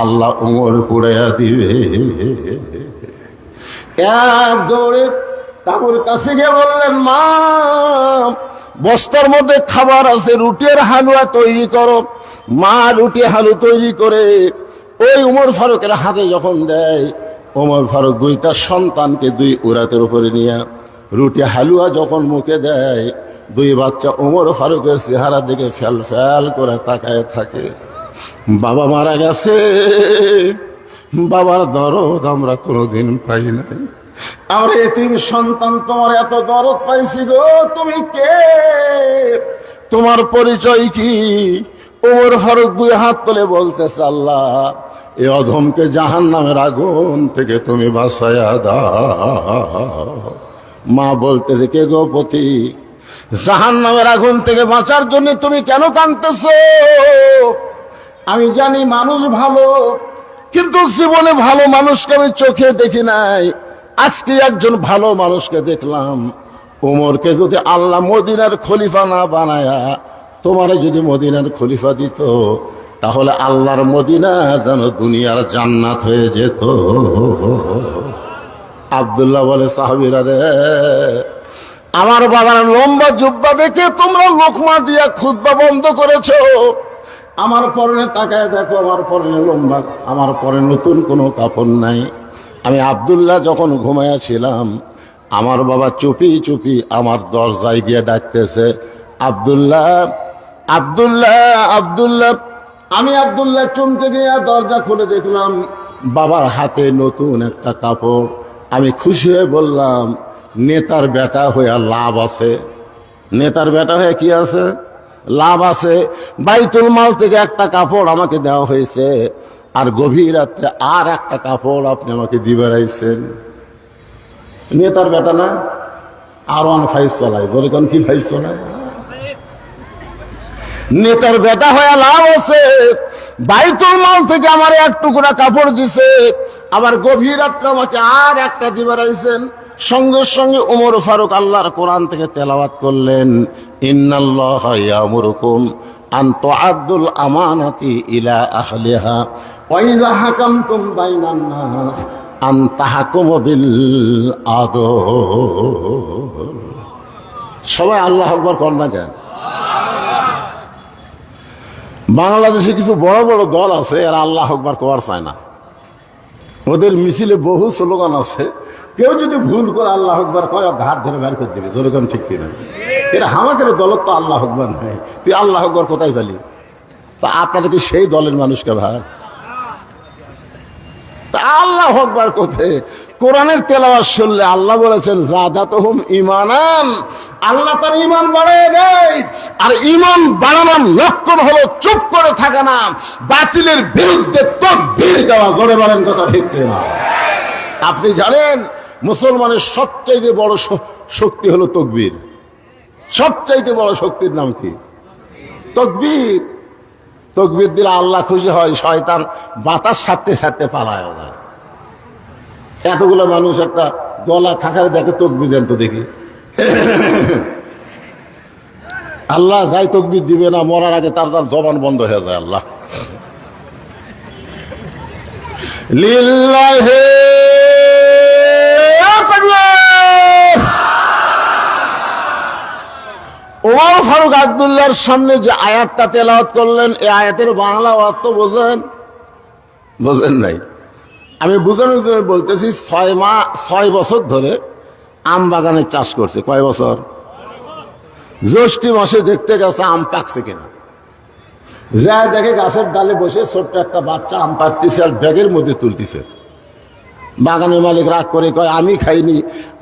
আল্লাহ ওমর পুড়াইয়া দিবে। এক দৌড়ে তাঁবুর কাছে গিয়ে বললেন, মা বস্তার মধ্যে খাবার আছে, রুটি আর হালুয়া তৈরি করো। মা রুটি হালু তৈরি করে ওই উমর ফারুকের হাতে যখন দেয়, ওমর ফারুক দুইটা সন্তানকে 2 উরাতের উপরে নিয়ে রুটি হালুয়া যখন মুখে দেয়, 2 বাচ্চা ওমর ফারুকের চেহারা দিকে ফ্যাল ফ্যাল করে তাকায় থাকে। বাবা মারা গেছে, বাবার দরদ আমরা কোনোদিন পাই নাই, আমরা এতিম সন্তান তোমার এত দরদ পাইছি গো, তুমি কে, তোমার পরিচয় কি? ওমর ফারুক 2 হাত তুলে বলতেছে, আল্লাহ এ অধমকে জাহান্নামের আগুন থেকে তুমি বাঁচাইয়া দাও। মা বলতেছে, কে গো পতি, জাহান্নামের আগুন থেকে বাঁচার জন্য তুমি কেন কাঁদতেছো? আমি জানি মানুষ ভালো, কিন্তু জীবনে ভালো মানুষকে আমি চোখে দেখি নাই। আজকে একজন ভালো মানুষকে দেখলাম। ওমরকে যদি আল্লাহ মদিনার খলিফা না বানায়া তোমারে যদি মদিনার খলিফা দিত, তাহলে আল্লাহর মদিনা যেন দুনিয়ার জান্নাত হয়ে যেত। আব্দুল্লাহ বলে, সাহাবীরা রে, আমার বাবার লম্বা জুব্বা দেখে তোমরা লোকমা দিয়া খুতবা বন্ধ করেছো। আমার পরনে তাকায় দেখো, আমার পরনে লম্বা, আমার পরে নতুন কোনো কাপড় নাই। আমি আব্দুল্লাহ যখন ঘুমাইয়াছিলাম, আমার বাবা চুপি চুপি আমার দরজায় গিয়ে ডাকতেছে, আব্দুল্লাহ আব্দুল্লাহ আমি আব্দুল্লাহ চমকে গিয়ে দরজা খুলে দেখলাম বাবার হাতে নতুন একটা কাপড়। আমি খুশি হয়ে বললাম, নেতার বেটা হয়ে লাভ আছে? নেতার বেটা হয়ে কি আছে? লাভ আছে। বাইতুল মাল থেকে একটা কাপড় আমাকে দেওয়া হয়েছে, আর গভীর রাত্রে আর একটা কাপড় আপনি আমাকে দিবার আইছেন। নেতার বেটা না? আর 15 চালায়, বলে কোন কি 5 চালায়? নেতার বেটা হয়ে লাভ আছে। বাইতুল মাল থেকে আমার এক টুকরা কাপড় দিছে, আবার গভীর রাত্রে আমাকে আর একটা দিবার আইছেন। সঙ্গে সঙ্গে ওমর ফারুক আল্লাহর কোরআন থেকে তেলাওয়াত করলেন, ইন্নাল্লাহা ইয়ামুরুকুম আন তুআদ্দুল আমানাতি ইলা আহলিহা ওয়া ইযা হাকামতুম বাইনান নাস আন তাহকুমু বিল আদল। সবাই আল্লাহু আকবার কর না কেন? বাংলাদেশে কিছু বড় বড় দল আছে, এরা আল্লাহু আকবার করার চায় না। ওদের মিছিলে বহু স্লোগান আছে, কেউ যদি ভুল করে আল্লাহু আকবার কয়, ঘাট ধরে বের করে দেবে। যেরকম ঠিক কিনা? এটা আমাদের দলত তো আল্লাহু আকবার নাই, তুই আল্লাহু আকবার কোথায় পেলি? তা আপনাদের কি সেই দলের মানুষকে ভাই? তা আল্লাহু আকবার কোথায়? কোরআনের তেলাওয়াত শুনলে আল্লাহ বলেছেন যাদাতুহুম ঈমানান, আল্লাহ তার ঈমান বাড়ায় দেয়। আর ঈমান বাড়ানোর লক্ষণ হলো চুপ করে থাকা না, বাতিলের বিরুদ্ধে তাকবীর দেওয়া। জোরে বলেন কথা ঠিক কিনা? আপনি জানেন মুসলমানের সবচাইতে বড় শক্তি হলো তাকবীর। সবচাইতে বড় শক্তির নাম কি? তাকবীর। তাকবীর দিলে আল্লাহ খুশি হয়, শয়তান বাতাস ছাড়তে ছাড়তে পালায় যায়। এতগুলো মানুষ একটা গলা খাকারে দেখে, তাকবীর দেন তো দেখি। আল্লাহ যাই তাকবীর দিবে না, মরার আগে তার জবান বন্ধ হয়ে যায়। আল্লাহ লিল্লাহি তাকবীর। ওমর ফারুক আব্দুল্লাহর সামনে যে আয়াতটা তেলাওয়াত করলেন, এই আয়াতের বাংলা অর্থ বোঝেন নাই? আমি বোঝানোর জন্য বলতেছি, 6 বছর ধরে আম বাগানের চাষ করছে। কয় বছর? জ্যৈষ্ঠ মাসে দেখতে গেছে আম পাকছে কিনা। যা দেখে গাছের ডালে বসে ছোট্ট একটা বাচ্চা আম পাকতেছে আর ব্যাগের মধ্যে তুলতেছে। বাগানের মালিক রাগ করে কয়, আমি খাইনি,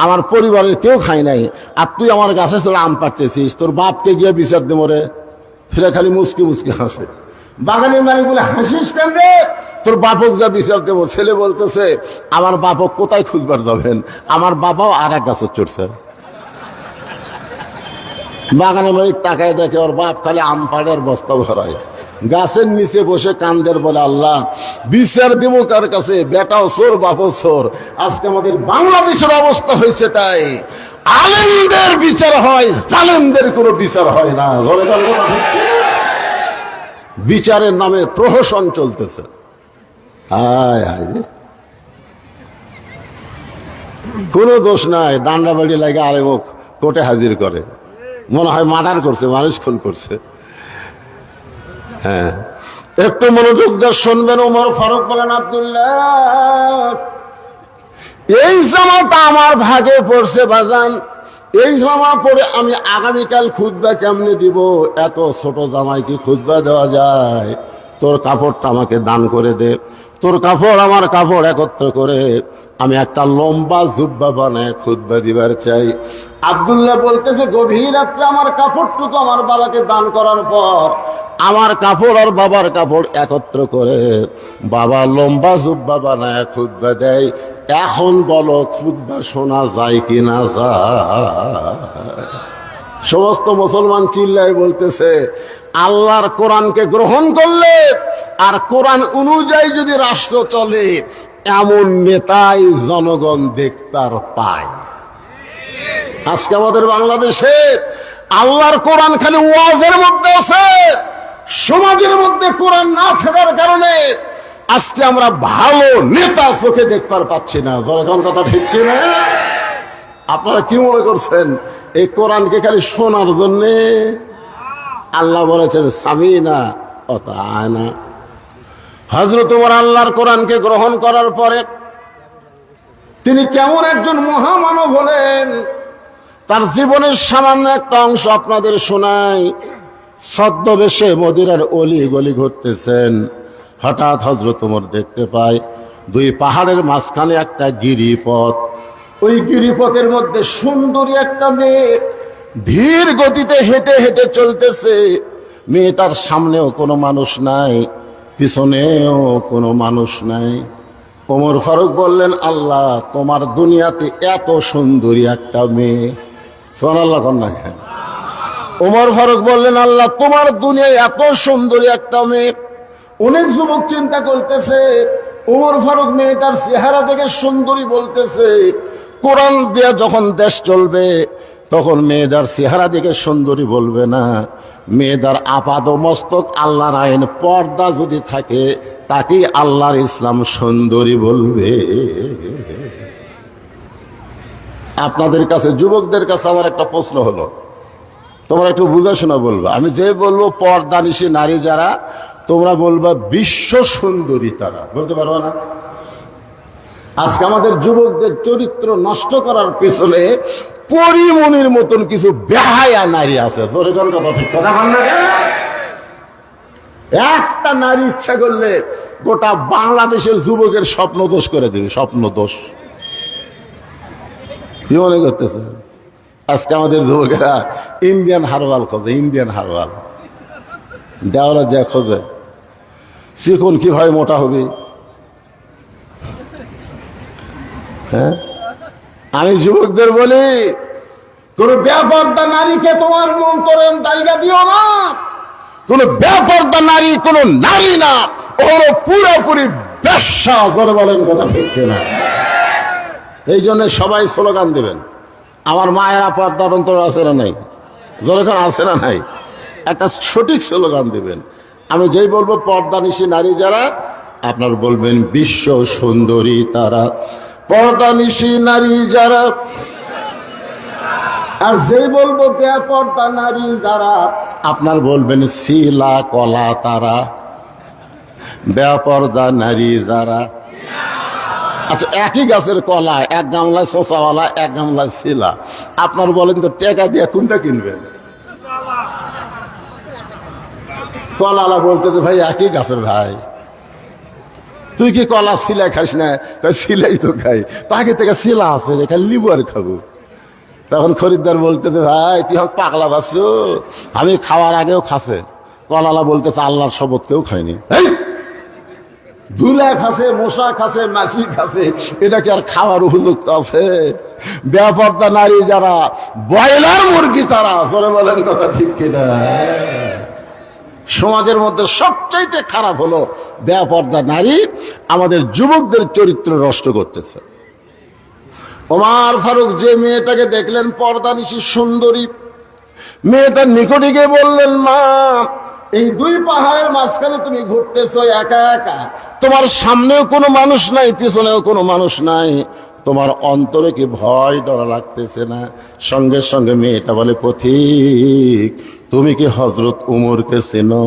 আমার পরিবারের কেউ খাই নাই, আর তুই আমার গাছে চলে আম পাড়তেছিস, তোর বাপকে গিয়ে বিচার দে মরে। ফিরে খালি মুসকি মুসকি হাসে। বাগানের মালিক বলে, হাসিস কেন রে? তোর বাপক যা বিচার দেবো। ছেলে বলতেছে, আমার বাপক কোথায় খুঁজবার যাবেন, আমার বাবাও আর এক গাছে চড়ছে। বাগানের মালিক তাকায় দেখে ওর বাপ খালি আম পাড়ের বস্তা ভরায়, গাছের নিচে বসে কান্দের, বলে আল্লাহ বিচার দেব কার কাছে? বেটাও চোর, বাপও চোর। আজকে আমাদের বাংলাদেশের অবস্থা হয়েছে তাই, আলেমদের বিচার হয়, জালেমদের কোনো বিচার হয় না। বিচারের নামে প্রহসন চলতেছে। হায় হায়, কোনো দোষ নাই, ডান্ডা বাড়ি লাগে আলেম কোর্টে হাজির করে, মনে হয় মার্ডার করছে, মানুষ খুন করছে। হ্যাঁ, একটু মনোযোগ দিয়ে শুনবেন। ওমর ফারুক বলেন, আব্দুল্লাহ এই জামাটা আমার ভাগে পড়ছে বাজান, এই জামা পরে আমি আগামীকাল খুতবা কেমনে দিব? এত ছোট জামাই কি খুতবা দেওয়া যায়? তোর কাপড়টা আমাকে দান করে দে। তোর কাপড় আমার কাপড় একত্র করে আমি একটা লম্বা জুব্বা বানায় খুতবা দিবার চাই। আব্দুল্লাহ বলতেছে, গভীর রাত্রে আমার কাপড়টুকু আমার বাবাকে দান করার পর আমার কাপড় আর বাবার কাপড় একত্র করে বাবা লম্বা জুব্বা বানায় খুতবা দেয়। এখন বলো খুতবা শোনা যায় কি না যায়? সমস্ত মুসলমান চিল্লায় বলতেছে, আল্লাহর কোরআনকে গ্রহণ করলে আর কোরআন অনুযায়ী যদি রাষ্ট্র চলে, এমন নেতাই জনগণ দেখতার পায়। আজকে আমাদের বাংলাদেশে আল্লাহর কোরআন খালি ওয়াজের মধ্যে আছে, সমাজের মধ্যে কোরআন না থাকার কারণে আজকে আমরা ভালো নেতা চোখে দেখতে পাচ্ছি না। জনগণ কথা ঠিক কিনা? আপনারা কি মনে করছেন এই কোরআনকে খালি শোনার জন্যে? আল্লাহ বলেছেন সামিনা ও তাআনা। হযরত ওমর আল্লাহর কোরআনকে গ্রহণ করার পরে তিনি কেমন একজন মহামানব হলেন, তার জীবনের সামান্য একটা অংশ আপনাদের শোনাই। ছদ্মবেশে মদিনার অলি গলি ঘুরতেছেন। হঠাৎ হযরত ওমর দেখতে পায় দুই পাহাড়ের মাঝখানে একটা গিরিপথ। ওই গিরিপথের মধ্যে সুন্দরী একটা মেয়ে ধীর গতিতে হেঁটে হেঁটে চলতেছে। মেয়েটার সামনেও কোনো মানুষ নাই, পিছনেও কোনো মানুষ নাই। ওমর ফারুক বললেন, আল্লাহ, তোমার দুনিয়াতে এত সুন্দরী একটা মেয়ে। সুবহানাল্লাহ কন্যা। ওমর ফারুক বললেন, আল্লাহ, তোমার দুনিয়ায় এত সুন্দরী একটা মেয়ে। অনেক যুবক চিন্তা করতেছে, ওমর ফারুক মেয়েটার চেহারা দেখে সুন্দরী বলতেছে, কোরআন দিয়ে যখন দেশ চলবে তখন মেয়েদার চেহারা দেখে সুন্দরী বলবে না, মেয়েদার আপাদ মস্তক আল্লাহর আইন পর্দা যদি থাকে তাকেই আল্লাহর ইসলাম সুন্দরী বলবে। আপনাদের কাছে, যুবকদের কাছে আমার একটা প্রশ্ন হলো, তোমরা একটু বুঝাশোনা বলবা। আমি যে বলবো পর্দানিশী নারী যারা, তোমরা বলবা বিশ্ব সুন্দরী তারা। বলতে পারবো না? আজকে আমাদের যুবকদের চরিত্র নষ্ট করার পিছনে পরিমণির মতন কিছু বেহায়া নারী আছে। তোর কথা ঠিক কথা বল না। একটা নারী ইচ্ছা করলে গোটা বাংলাদেশের যুবকের স্বপ্ন দোষ করে দেবে। স্বপ্ন দোষ কি মনে করতেছে? আজকে আমাদের যুবকেরা ইন্ডিয়ান হারবাল খোঁজে, ইন্ডিয়ান হারবাল। দেওয়ালা যা খোঁজে, চিকন কিভাবে মোটা হবে। হ্যাঁ, আমি যুবকদের বলি, কোন বেপরদা নারীকে তোমার মন্তরের জায়গা দিও না। কোন বেপরদা নারী কোন নারী না, ও পুরোপুরি বেশ্যা। করে বলেন কথা ঠিক না? এই জন্য সবাই স্লোগান দেবেন, আমার মায়েরা পর্দার অন্তর আছে না নাই? যখন আছে না নাই, একটা সঠিক স্লোগান দিবেন। আমি যেই বলবো পর্দানিশী নারী যারা, আপনার বলবেন বিশ্ব সুন্দরী তারা। পর্দানিশী নারী যারা, আর যেই বলবো বেপর্দা নারী যারা, আপনার বলবেন শিলা কলা তারা। বেপর্দা নারী যারা, আচ্ছা একই গাছের কলা, এক গামলায় শোষাওয়ালা, এক গামলায় শিলা। আপনার বলেন তো টাকা দিয়ে কোনটা কিনবেন? কলালা বলতেছে, ভাই একই গাছের ভাই, তুই কি কলা শিলা খাস না? শিলাই তো খাই, তাকে থেকে শিলা আছে, এখানে লিবু আর খাবো। তখন খরিদ্দার বলতেছে, ভাই তুই হোক পাগলা ভাবছো, আমি খাওয়ার আগেও খাসে। কলালা বলতেছে, আল্লাহর শপথ কেউ খায়নি। ধুলা খাসে, মশা খাসে, মাছি খাসে, এটা কি আর খাওয়ার উপযুক্ত আছে? বেপর্দা নারী যারা, ব্রয়লার মুরগি তারা। জোরে বলেন কথা ঠিক কিনা? সমাজের মধ্যে সবচাইতে খারাপ হলো বেপর্দা নারী, আমাদের যুবকদের চরিত্র নষ্ট করতেছে। ওমর ফারুক যে মেয়েটাকে দেখলেন পর্দানিশী সুন্দরী, মেয়েটার নিকটে গিয়ে বললেন, মা, এই দুই পাহাড়ের মাঝখানে তুমি ঘুরতেছো একা একা, তোমার সামনেও কোনো মানুষ নাই, পিছনেও কোনো মানুষ নাই, তোমার অন্তরে কি ভয় ডর লাগতেছে না? সঙ্গে সঙ্গে মেয়েটা বলে, পথিক, তুমি কি হযরত উমরকে চেনো?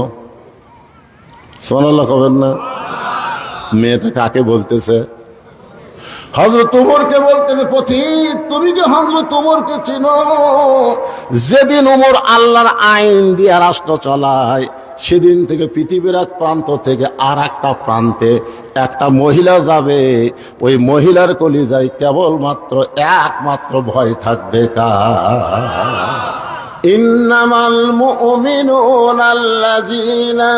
সুবহানাল্লাহ কবেন না? মেয়েটা কাকে বলতেছে? হযরত উমরকে বলতেছে। পথিক, তুমি কি হযরত উমরকে চেনো? যেদিন উমর আল্লাহর আইন দিয়ে রাষ্ট্র চালায়, সেদিন থেকে পৃথিবীর এক প্রান্ত থেকে আর একটা প্রান্তে একটা মহিলা যাবে, ওই মহিলার কলিজায় কেবলমাত্র একমাত্র ভয় থাকবে কার? ইন্নামাল মুমিনুনা আল্লাযীনা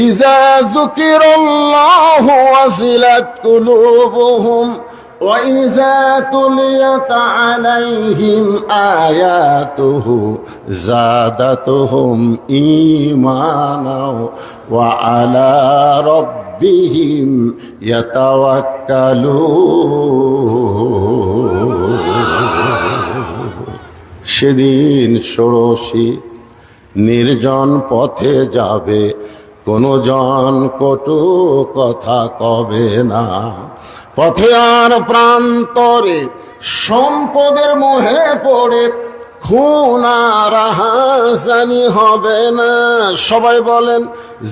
ইযা যুকিরাল্লাহু ওয়াজিলাত কুলুবুহুম ওয়া ইযা তুলিয়াত আলাইহিম আয়াতুহু যাদাতুহুম ঈমানাও ওয়া আলা রাব্বিহিম ইয়াতাওয়াক্কালুন। সেদিন ষোড়শী নির্জন পথে যাবে, কোনো জন কটু কথা কবে না। পথে আর প্রান্তরে সম্পদের মোহে পড়ে খুন আর হাসানি হবে না। সবাই বলেন,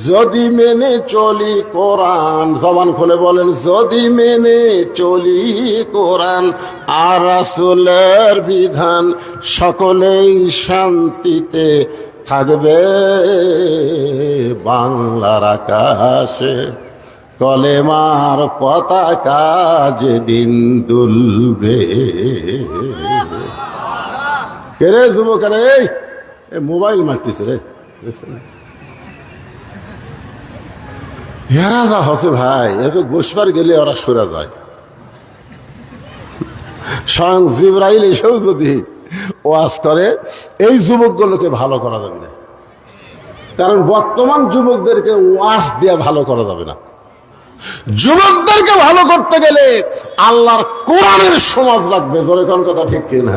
যদি মেনে চলি কোরআন। জবান খুলে বলেন, যদি মেনে চলি কোরআন আর রাসূলের বিধান, সকলেই শান্তিতে থাকবে বাংলার আকাশে, কলেমার পতাকা যেদিন দুলবে। কে রে যুবক, রে মোবাইল মারতেছে রে, এরা যা হসে ভাই, এরকম বসবার গেলে ওরা সরে যায়। স্বয়ং জিবরাইল এসেও যদি ওয়াজ করে, এই যুবকগুলোকে ভালো করা যাবে না, কারণ বর্তমান যুবকদেরকে ওয়াজ দিয়ে ভালো করা যাবে না। যুবকদেরকে ভালো করতে গেলে আল্লাহর কোরআনের সমাজ লাগবে। জোরে কোন কথা ঠিক কিনা?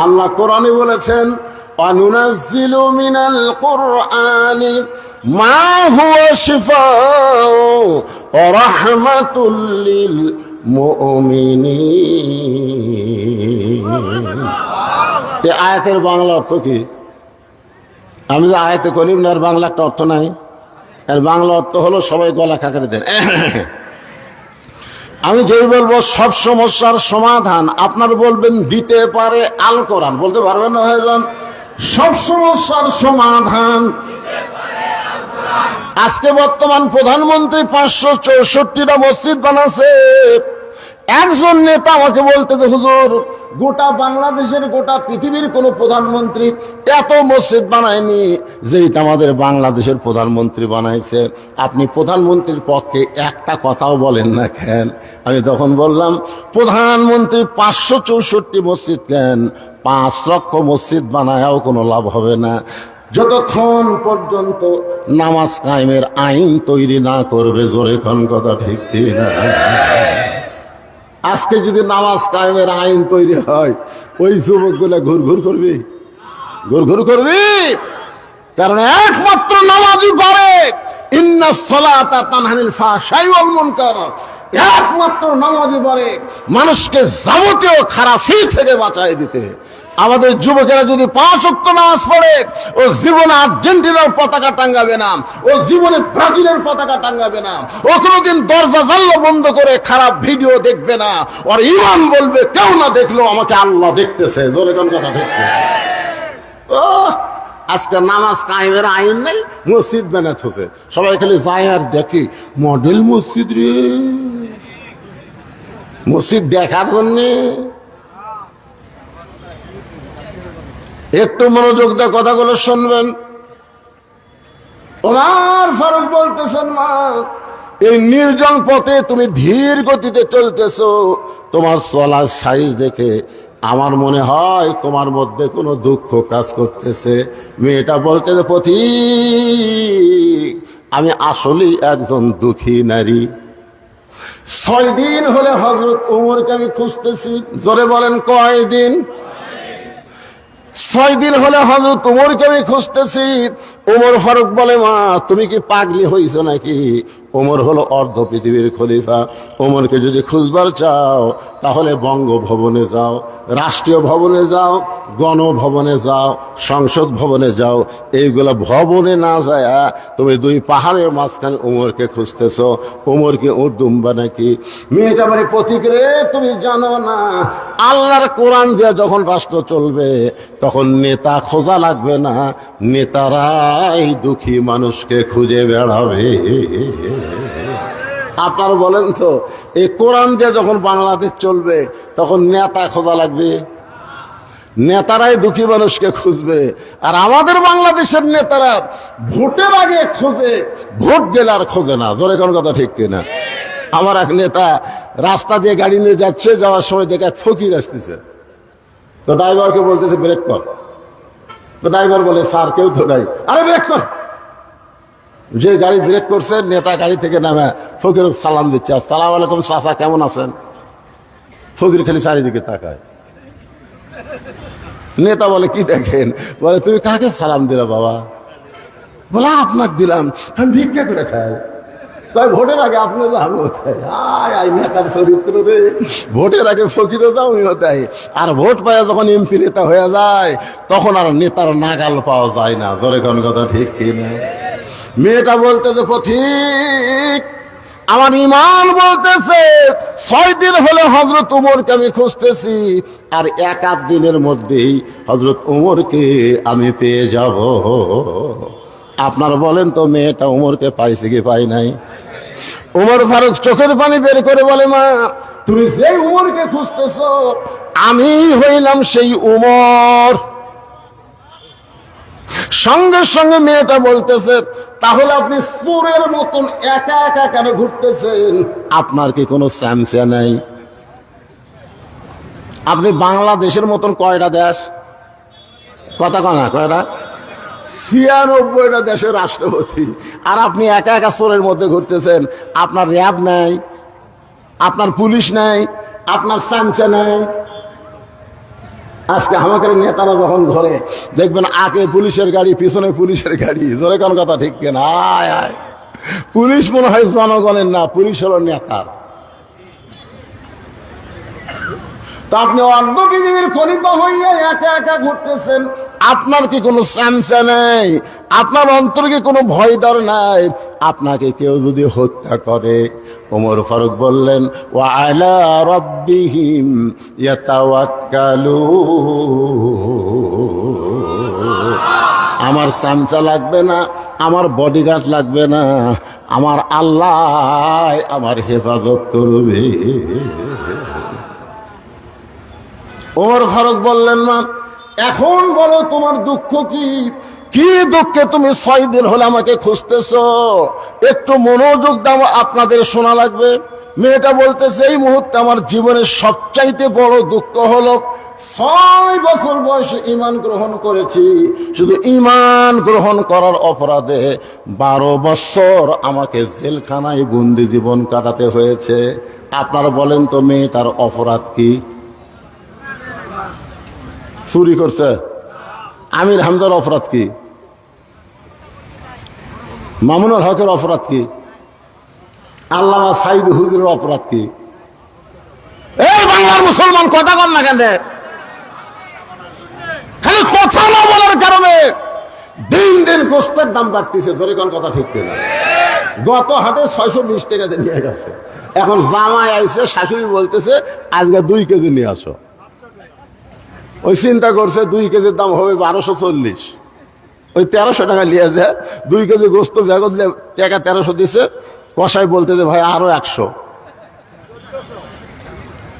আল্লাহ কোরআনে বলেছেন, অনুনাজ্জিলু মিনাল কুরআনি মা হুয়া শিফাউ ওয়া রাহমাতুল লিল মুমিনিন। এই আয়াতের বাংলা অর্থ কি? আমি যে আয়াতে করিম না, এর বাংলা একটা অর্থ নাই। এর বাংলা অর্থ হলো সবাই গলা খাকারে দেন। আমি যেই বলবো সব সমস্যার সমাধান, আপনার বলবেন দিতে পারে আল কোরআন, বলতে পারবেন না হয়ে যান সব সমস্যার সমাধান। আজকে বর্তমান প্রধানমন্ত্রী 564টা মসজিদ বানাচ্ছে। একজন নেতা আমাকে বলতে, হুজুর গোটা বাংলাদেশের, গোটা পৃথিবীর কোন প্রধানমন্ত্রী এত মসজিদ বানায়নি যেটা আমাদের বাংলাদেশের প্রধানমন্ত্রী বানাইছে। আপনি প্রধানমন্ত্রীর পক্ষে একটা কথাও বলেন না কেন? আমি তখন বললাম, প্রধানমন্ত্রী 564 মসজিদ কেন, 5 লক্ষ মসজিদ বানায়ও কোনো লাভ হবে না যতক্ষণ পর্যন্ত নামাজ কায়েমের আইন তৈরি না করবে। জোরে কোন কথা ঠিক না? আজকে যদি নামাজ কায়েমের আইন তৈরি হয়, ওই যুবকগুলা ঘুরঘুর করবি, ঘুরঘুর করবি। কারণ একমাত্র নামাজই পারে ইন্নাস সালাতা তানহানিল ফাহশাই ওয়াল মুনকার, একমাত্র নামাজই পারে মানুষকে যাবতীয় খারাপি থেকে বাঁচায় দিতে। আমাদের যুবকেরা যদি 5 ওয়াক্ত নামাজ পড়ে, ও জীবনে আর্জেন্টিনার পতাকা টাঙ্গাবে না, ও জীবনে ব্রাজিলের পতাকা টাঙ্গাবে না, ও কোনোদিন দরজা জানলা বন্ধ করে খারাপ ভিডিও দেখবে না। ওর ইমান বলবে, কেউ না দেখলো আমাকে আল্লাহ দেখতেছে। জোরে কোন কথা দেখতে? ও আজকে নামাজ কায়েমের আইন নেই, মসজিদ বানাতে হচ্ছে। সবাই খালি যায় আর দেখি মডেল মসজিদ রে, মসজিদ দেখার জন্যে। একটু মনোযোগ দিয়ে কথাগুলো শুনবেন। ওমর ফারুক বলতেছেন, মা এই নির্জন পথে তুমি ধীর গতিতে চলতেছো, তোমার চলার সাইজ দেখে আমার মনে হয় তোমার মধ্যে কোনো দুঃখ কাজ করতেছে। মেয়েটা বলতেছে, পথিক আমি আসলেই একজন দুঃখী নারী। 6 দিন হলে হযরত ওমরকে আমি খুঁজতেছি। জোরে বলেন, কয়দিন? 6 দিন হলে হযরত ওমরকে আমি খুঁজতেছি। ওমর ফারুক বলে, মা তুমি কি পাগলি হইছো নাকি? ওমর হলো অর্ধ পৃথিবীর খলিফা। ওমরকে যদি খুঁজবার চাও তাহলে বঙ্গভবনে যাও, রাষ্ট্রীয় ভবনে যাও, গণভবনে যাও, সংসদ ভবনে যাও। এইগুলা ভবনে না যায় তুমি 2 পাহাড়ের মাঝখানে ওমরকে খুঁজতেছ। ওমর কি উর্দুম্বা নাকি? মেয়েটা বলে, পথিক রে তুমি জানো না, আল্লাহর কোরআন দিয়ে যখন রাষ্ট্র চলবে তখন নেতা খোঁজা লাগবে না, নেতারাই দুঃখী মানুষকে খুঁজে বেড়াবে। আপনারা বলেন তো, এই কোরআন দিয়ে যখন বাংলাদেশ চলবে তখন নেতা খোঁজা লাগবে? নেতারাই দুঃখী মানুষকে খুঁজবে। আর আমাদের বাংলাদেশের নেতারা ভোটের আগে খোঁজে, ভোট গেলে আর খোঁজে না। জোরে কোন কথা ঠিক কিনা? আমার এক নেতা রাস্তা দিয়ে গাড়ি নিয়ে যাচ্ছে, যাওয়ার সময় দেখে এক ফকির আসতেছে, তো ড্রাইভারকে বলতেছে ব্রেক কর। তো ড্রাইভার বলে, স্যার কেউ তো নাই। আরে ব্রেক কর। যে গাড়ি ব্রেক করছে, নেতা গাড়ি থেকে নামে ফকির সালাম দিচ্ছে, আসসালামু আলাইকুম চাচা, কেমন আছেন? ফকির খালি চারিদিকে তাকায়। নেতা বলে, কি দেখেন? বলে, তুমি কাকে সালাম দিলা বাবা? বলে, আপনাকে দিলাম, আমি ভিক্ষা করে খাই। ভোটের আগে আপনি নেতার চরিত্র রে, ভোটের আগে ফকিরও যাও তাই। আর ভোট পাওয়া যখন এমপি নেতা হয়ে যায় তখন আর নেতার নাগাল পাওয়া যায় না। জোরে কোন কথা ঠিক কিনা? মেয়েটা বলতে যে, পথিক আমার ইমান বলতেছে 6 দিন হলে হযরত উমরকে আমি খুঁজতেছি, আর 1-8 দিনের মধ্যেই হযরত উমরকে আমি পেয়ে যাব। আপনার বলেন তো মেয়েটা উমরকে পাইছে কি পাই নাই? উমর ফারুক চোখের পানি বের করে বলে, মা তুমি যে উমরকে খুঁজতেছো আমি হইলাম সেই উমর। সঙ্গে সঙ্গে মেয়েটা বলতেছে, তাহলে আপনি চোরের মতন একা একা কেন ঘুরতেছেন? আপনার কি কোনো স্যামসা নাই? আপনি বাংলাদেশের মতন কয়টা দেশ, কথা কনা কয়টা, 96টা দেশের রাষ্ট্রপতি, আর আপনি একা একা চোরের মধ্যে ঘুরতেছেন। আপনার র্যাব নাই, আপনার পুলিশ নাই, আপনার স্যামসা নাই। আজকে আমাদের নেতারা যখন ঘরে দেখবেন আগে পুলিশের গাড়ি, পিছনে পুলিশের গাড়ি, জোরে কোন কথা ঠিক কিনা? আয় আয়, পুলিশ মনে হয় জনগণের না, পুলিশ হলো নেতার। তা আপনি অর্ধ পৃথিবীর খলিফা হইয়া একা একা ঘুরতেছেন, আপনার কি কোনো স্যামসা নেই? আপনার অন্তরে কি কোনো ভয় ডর নাই? আপনাকে কেউ যদি হত্যা করে, ওমর ফারুক বললেন, ওয়া আলা রাব্বিহিম ইয়াতাওয়াক্কালুন, আমার স্যামসা লাগবে না, আমার বডিগার্ড লাগবে না, আমার আল্লাহ আমার হেফাজত করবে। ওমর ফারুক বললেন, মা এখন বলো তোমার দুঃখ কি? কি দুঃখে তুমি 6 দিন হলে আমাকে খুঁজতেছো? একটু মনোযোগ দাও, আপনাদের শোনা লাগবে। মেয়েটা বলতেছে, এই মুহূর্তে আমার জীবনের সবচাইতে বড় দুঃখ হলো 6 বছর বয়সে ঈমান গ্রহণ করেছি, শুধু ঈমান গ্রহণ করার অপরাধে 12 বছর আমাকে জেলখানায় বন্দি জীবন কাটাতে হয়েছে। আপনারা বলেন তো মেয়েটার অপরাধ কি? চুরি করছে? আমির হামজার অপরাধ কি? মামুনুল হকের অপরাধ কি? আল্লামা সাইদ হুজুরের অপরাধ কি? এই বাংলার মুসলমান কথা কন না কেন? খালি কথা না বলার কারণে দিন দিন গোস্তের দাম বাড়তেছে। ধরে কোন কথা ঠিক কিনা? গত হাটে 620 টাকা দিয়ে নিয়ে গেছে, এখন জামাই আইছে, শাশুড়ি বলতেছে আজকে 2 কেজি নিয়ে আসো। ওই চিন্তা করছে 2 কেজির দাম হবে 1240, ওই 1300 টাকা নিয়ে যায়। 2 কেজি গোস্ত বেগত টাকা 1300 দিছে। কষাই বলতেছে ভাই আরো 100।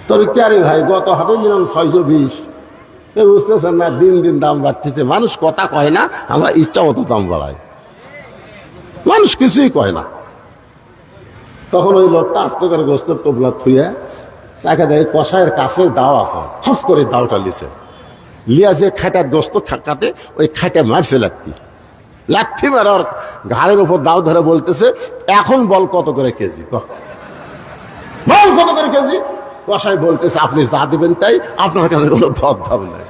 তোর ক্যারি ভাই গত হাটে নিলাম 620। বুঝতেছেন না, দিন দিন দাম বাড়তেছে। মানুষ কথা কয় না, আমরা ইচ্ছা মতো দাম বাড়াই, মানুষ কিছুই কয় না। তখন ওই লোকটা আস্তে করে গোস্তের টোপলা থুয়ে চাকে দেখে কষাইয়ের কাছে দাও আছে, খপ করে দাওটা লিছে, লিয়া যে খাটার গোস্ত কাটে, ওই খাটা মারছে লাথি মারে ওর ঘাড়ের উপর দাও ধরে বলতেছে, এখন বল কত করে কেজি, বল কত করে কেজি। কষাই বলতেছে আপনি যা দিবেন তাই, আপনার কাছে কোনো দরদাম নাই।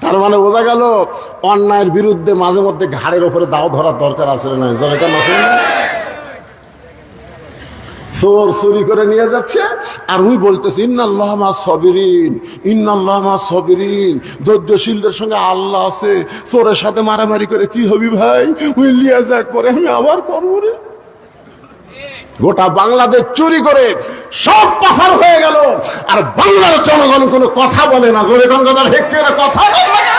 তার মানে বোঝা গেল অন্যায়ের বিরুদ্ধে মাঝে মধ্যে ঘাড়ের উপরে দাও ধরার দরকার আছে না? যেরকম আছে না, চোর চুরি করে নিয়ে যাচ্ছে, আর উনি বলতেছে ইন্নাল্লাহ মা সবিরিন, ইন্নাল্লাহ মা সবিরিন, ধৈর্যশীলদের সঙ্গে আল্লাহ আছে। চোরের সাথে মারামারি করে কি হবি ভাই, ওই লিয়া যাক পরে আমি আবার করবো রে। গোটা বাংলাদেশ চুরি করে সব পাচার হয়ে গেল, আর বাংলার জনগণ কোনো কথা বলে না। জোরে কোন কথা হেক্টরে কথা বলে না।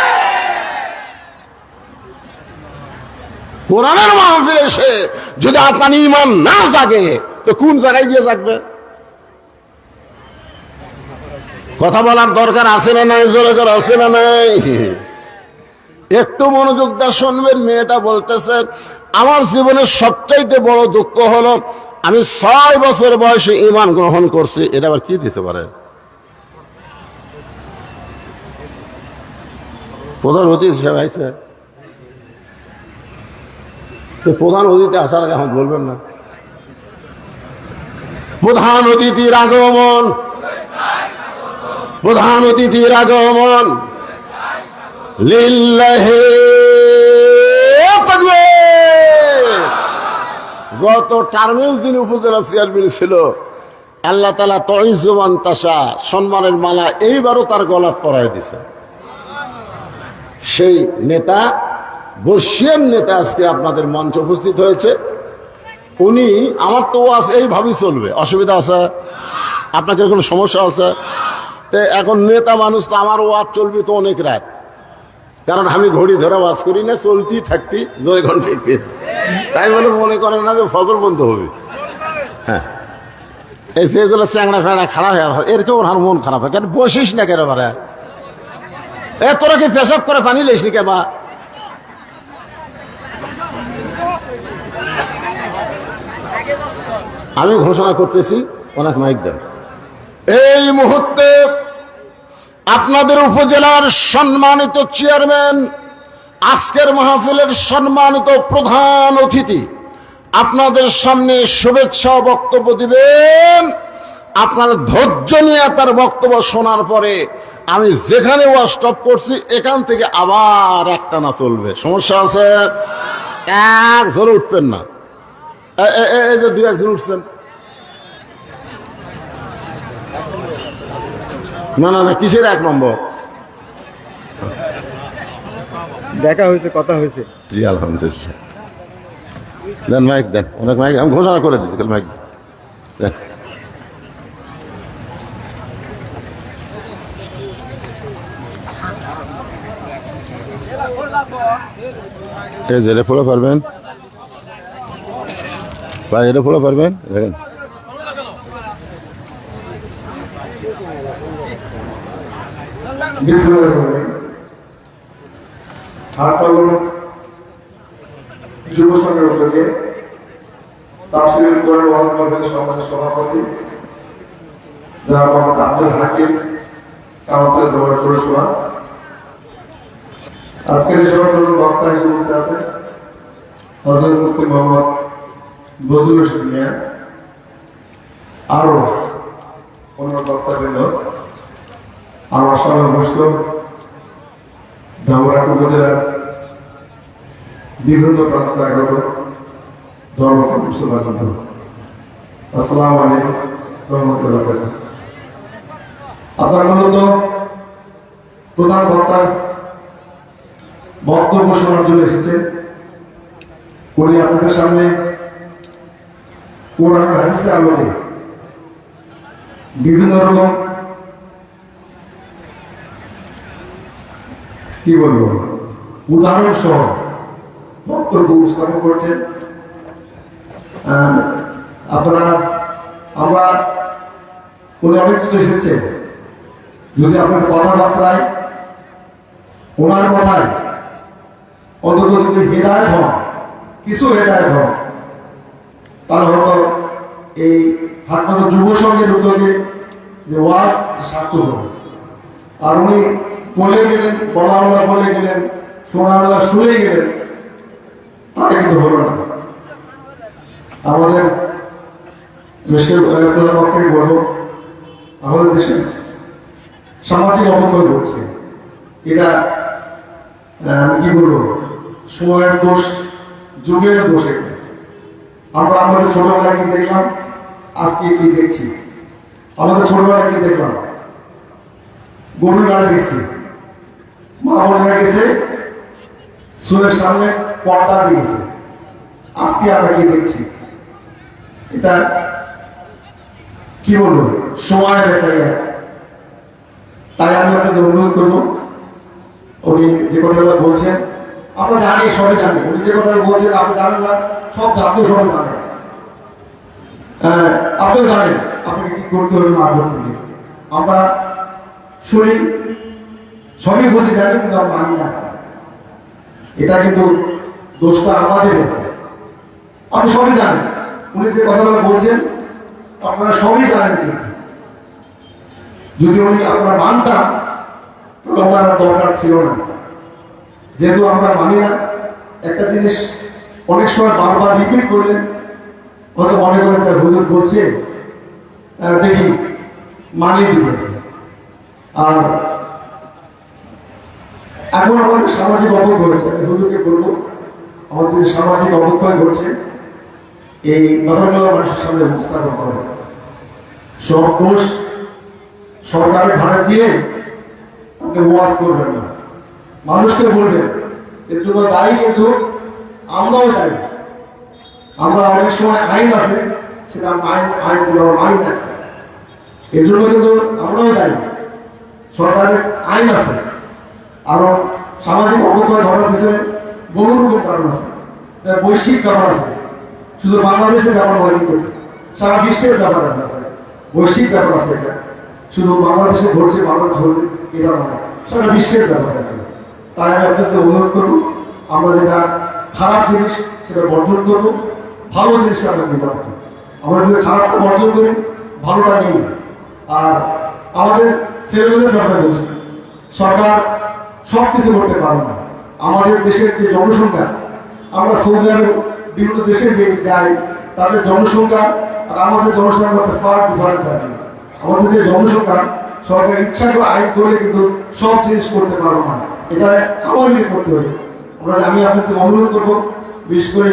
কোরআনের মাহফিলে এসে যদি আপনার ঈমান না জাগে, তো কোন জায়গায় গিয়ে জাগবে? কথা বলার দরকার আছে না নাই? জোরে করে আছে না নাই? একটু মনোযোগ দিয়ে শুনবেন। মেয়েটা বলতেছে আমার জীবনের সবচাইতে বড় দুঃখ হলো আমি 6 বছর বয়সে ঈমান গ্রহণ করছি। এটা আবার কি দিতে পারে? প্রধান অতিথি হিসেবে আইছে, প্রধান অতিথি আসার আগে এখন বলবেন না প্রধান অতিথির আগমন, প্রধান অতিথির আগমন লিল্লাহি তাকবীর। গত টার্মেও যিনি উপজেলা চেয়ারম্যান ছিল, আল্লাহ তাআলা তুইজ্জু মান তাশা, সম্মানের মালা এইবারও তার গলায় পরায় দিছে। সেই নেতা, বর্ষিয়ান নেতা আজকে আপনাদের মঞ্চে উপস্থিত হয়েছে। উনি আমার তো আছে এইভাবেই চলবে, অসুবিধা আছে? আপনাকে কোনো সমস্যা আছে? তো এখন নেতা মানুষ তো আমার ওয়াজ চলবে তো অনেক রাত, কারণ আমি ঘড়ি ধরে ওয়াজ করি না, চলতেই থাকবি জোরে ঘন্টা, তাই বলে মনে করেন না যে ফজর বন্ধ হবে। হ্যাঁ, এই যেগুলো চ্যাংড়া ফ্যাংড়া খারাপ হয়ে এর কেউ ওর মন খারাপ হয়, কেন বসিস না কেন বারে? এ তোরা কি পেশাব করে পানি লেস নি কেবা? আমি ঘোষণা করতেছি, অনেক মাইক দেন। এই মুহূর্তে আপনাদের উপজেলার সম্মানিত চেয়ারম্যান, আজকের মাহফিলের সম্মানিত প্রধান অতিথি আপনাদের সামনে শুভেচ্ছা বক্তব্য দিবেন। আপনার ধৈর্য নিয়ে তার বক্তব্য শোনার পরে আমি যেখানে ওয়াজ স্টপ করছি এখান থেকে আবার একটা না চলবে। সমস্যা আছে? এক ধরে উঠবেন না। এই যে দুই একজন উঠছেন, না না না, কিসের এক নম্বর? দেখা হয়েছে, কথা হয়েছে। জি আলহামদুলিল্লাহ। দেন মাইক দেন, অনেক মাইক আমি ঘোষণা করে দিচ্ছি, মাইক দেন। এই যে ফলো পারবেন ভাই, এটা ফলো পারবেন দেখেন। যুব সংঘের উদ্যোগে তাফসীরুল কোরআন ওয়াজ মাহফিলের সমাজের সভাপতি জনাব মোহাম্মদ আব্দুল হাকিম, কাউন্সিলর দরবার পৌরসভা, আজকের এই সভার প্রধান বক্তা হিসেবে উপস্থিত আছেন হযরত মুফতি মোহাম্মদ বজলুর রশিদ মিয়া, আরো অন্য বক্তাবৃন্দ, আমার সামনে উপস্থিত ধামরাট উপজেলার বিভিন্ন প্রান্ত আগত ধর্মপ্রাণ মুসলমান, আসসালামু আলাইকুম রহমতুল্লাহ। আপনার মূলত প্রধান বক্তার বক্তব্য শোনার জন্য এসেছেন। উনি আপনাদের সামনে কোরআন হাদিসের আলোকে বিভিন্ন রকম কি বলবো উদাহরণ সহ বক্তব্য উপস্থাপন করছেন। আপনারা আমরা উনি অনেক কিছু এসেছে, যদি আপনার কথাবার্তায় ওনার কথায় অন্তত যদি হেদায়েত হন, কিছু হেদায়েত হন, তাহলে হয়তো এই হাটনার যুব সংঘের উদ্যোগে যে ওয়াজ সার্থক হবে। আর উনি বলে গেলেন, বলা বলে গেলেন, শোনা শুনে গেলেন, তারা কিন্তু হলো না। আমাদের দেশের প্রধান বক্তাকে বলবো, আমাদের দেশে সামাজিক অবক্ষয় ঘটছে। এটা কি বলবো, সময়ের দোষ, যুগের দোষ। আমরা আমাদের ছোটবেলায় কি দেখলাম, আজকে কি দেখছি? আমাদের ছোটবেলায় কি দেখলাম, গরুর গাড়ি দেখছি, মা বোনেরা গেছে সুরের সামনে পর্দা দিয়েছে। আজকে আমরা কি দেখছি? এটা কি বলবো, সময়ের একটা ইয়ে। তাই আমি আপনাদের অনুরোধ করবো, উনি যে কথাগুলো বলছেন আমরা জানি, সবাই জানি। উনি যে কথা বলছেন আপনি জানেন না, সব আপনিও সবাই জানেন। আপনিও জানেন আপনাকে কি করতে হবে না করতে হবে। আমরা শুনি, সবই বুঝে জানি, কিন্তু আমরা মানি না। এটা কিন্তু দোষটা আমাদের। আপনি সবই জানেন, উনি যে কথাগুলো বলছেন আপনারা সবই জানেন, কিন্তু যদি উনি আপনারা মানতাম তাহলে ওনার দরকার ছিল না। যেহেতু আমরা মানি না, একটা জিনিস অনেক সময় বারবার রিপিট করলেন, হয়তো মনে করেন তার হুজুর বলছে দেখি মানিয়ে দিবেন। আর এখন আমাদের সামাজিক অবক্ষয় ঘটছে, আমি হুজুরকে বলবো আমাদের সামাজিক অবক্ষয় ঘটছে, এই কথাগুলো মানুষের সামনে উপস্থাপন করে। সব দোষ সরকারের ভাড়া দিয়ে আপনি ওয়াজ করবেন না, মানুষকে বলবেন। এর জন্য দায়ী কিন্তু আমরাও দায়ী। আমরা অনেক সময় আইন আছে, সেটা আইন মানি না। এর জন্য কিন্তু আমরাও জানি সরকারের আইন আছে, আরো সামাজিক অবক্ষয় ঘটার পিছনে বহু রকম কারণ আছে, বৈশ্বিক ব্যাপার আছে, শুধু বাংলাদেশের ব্যাপার নয়, কিন্তু সারা বিশ্বের ব্যাপার আছে, বৈশ্বিক ব্যাপার আছে। এটা শুধু বাংলাদেশে ঘটছে, বাংলাদেশ ঘটছে এটা নয়, সারা বিশ্বের ব্যাপার। তাই আমি আপনাদের অনুরোধ করব, আমরা যেটা খারাপ জিনিস সেটা বর্জন করবো, ভালো জিনিসটা আমরা নিতে পারবো। আমরা যদি খারাপটা বর্জন করি, ভালোটা নিই। আর আমাদের ছেলেমেয়েদের ব্যাপারে বলছি, সরকার সব কিছু করতে পারে না। আমাদের দেশের যে জনসংখ্যা, আমরা সৌদি আরব বিভিন্ন দেশে যাই, তাদের জনসংখ্যা আর আমাদের জনসংখ্যার মধ্যে ফার ডিফারেন্স থাকে। আমাদের যে জনসংখ্যা, সরকার ইচ্ছা করে আইন করলে কিন্তু সব জিনিস করতে পারবো না, এটা আমাদেরকে করতে হবে। আমি আপনাদের অনুরোধ করবো, বিশেষ করে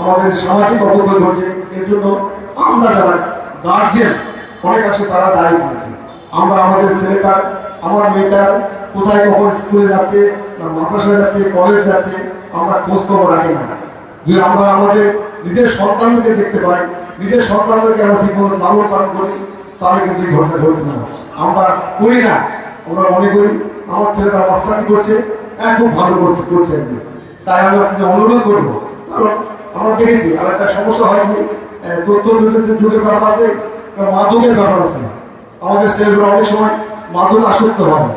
আমাদের সামাজিক অবক্ষয় হচ্ছে, এর জন্য আমরা যারা গার্জিয়ান অনেক আছে তারা দায়ী থাকবে। আমরা আমাদের ছেলেটার, আমার মেয়েটার কোথায় কখন স্কুলে যাচ্ছে, মাদ্রাসায় যাচ্ছে, কলেজ যাচ্ছে, আমরা খোঁজ খবর রাখি না। যে আমরা আমাদের নিজের সন্তানদেরকে দেখতে পাই, নিজের সন্তানদেরকে আমরা ঠিকমতো লালন পালন করি, তাহলে কিন্তু এই ঘটনা ঘটবে না। আমরা করি না, আমরা মনে করি আমার ছেলেটা মাস্টারি করছে, খুব ভালো করছে একদিন। তাই আমি আপনাকে অনুরোধ করবো, কারণ আমরা দেখেছি আর একটা সমস্যা হয়েছে, তথ্য প্রযুক্তির যুগের ব্যাপার আছে, মাদকের ব্যাপার আছে। আমাদের ছেলেগুলো অনেক সময় মাদক আসক্ত হয়।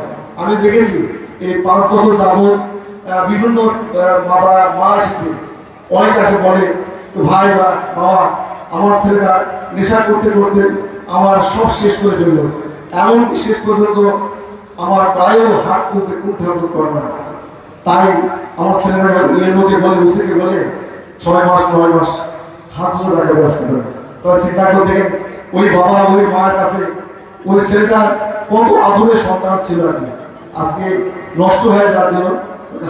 আমি দেখেছি এই 5 বছর যাবত বিভিন্ন বাবা মা এসেছে, অনেক আছে বলে ভাই বা বাবা আমার ছেলেটা নেশা করতে করতে আমার সব শেষ করে চলল, এমনকি শেষ পর্যন্ত আমার প্রায়ও হাত তুলতে কুণ্ঠাবোধ করে না। তাই আমার ছেলেরা লোকে বলে, উসেকে বলে 6 মাস 9 মাস হাত ধরে রাখে বয়স করে। তবে চিন্তা করে দেখেন, ওই বাবা ওই মায়ের কাছে ওই ছেলেটা কত আদরের সন্তান ছিল আর কি, আজকে নষ্ট হয়ে যাওয়ার জন্য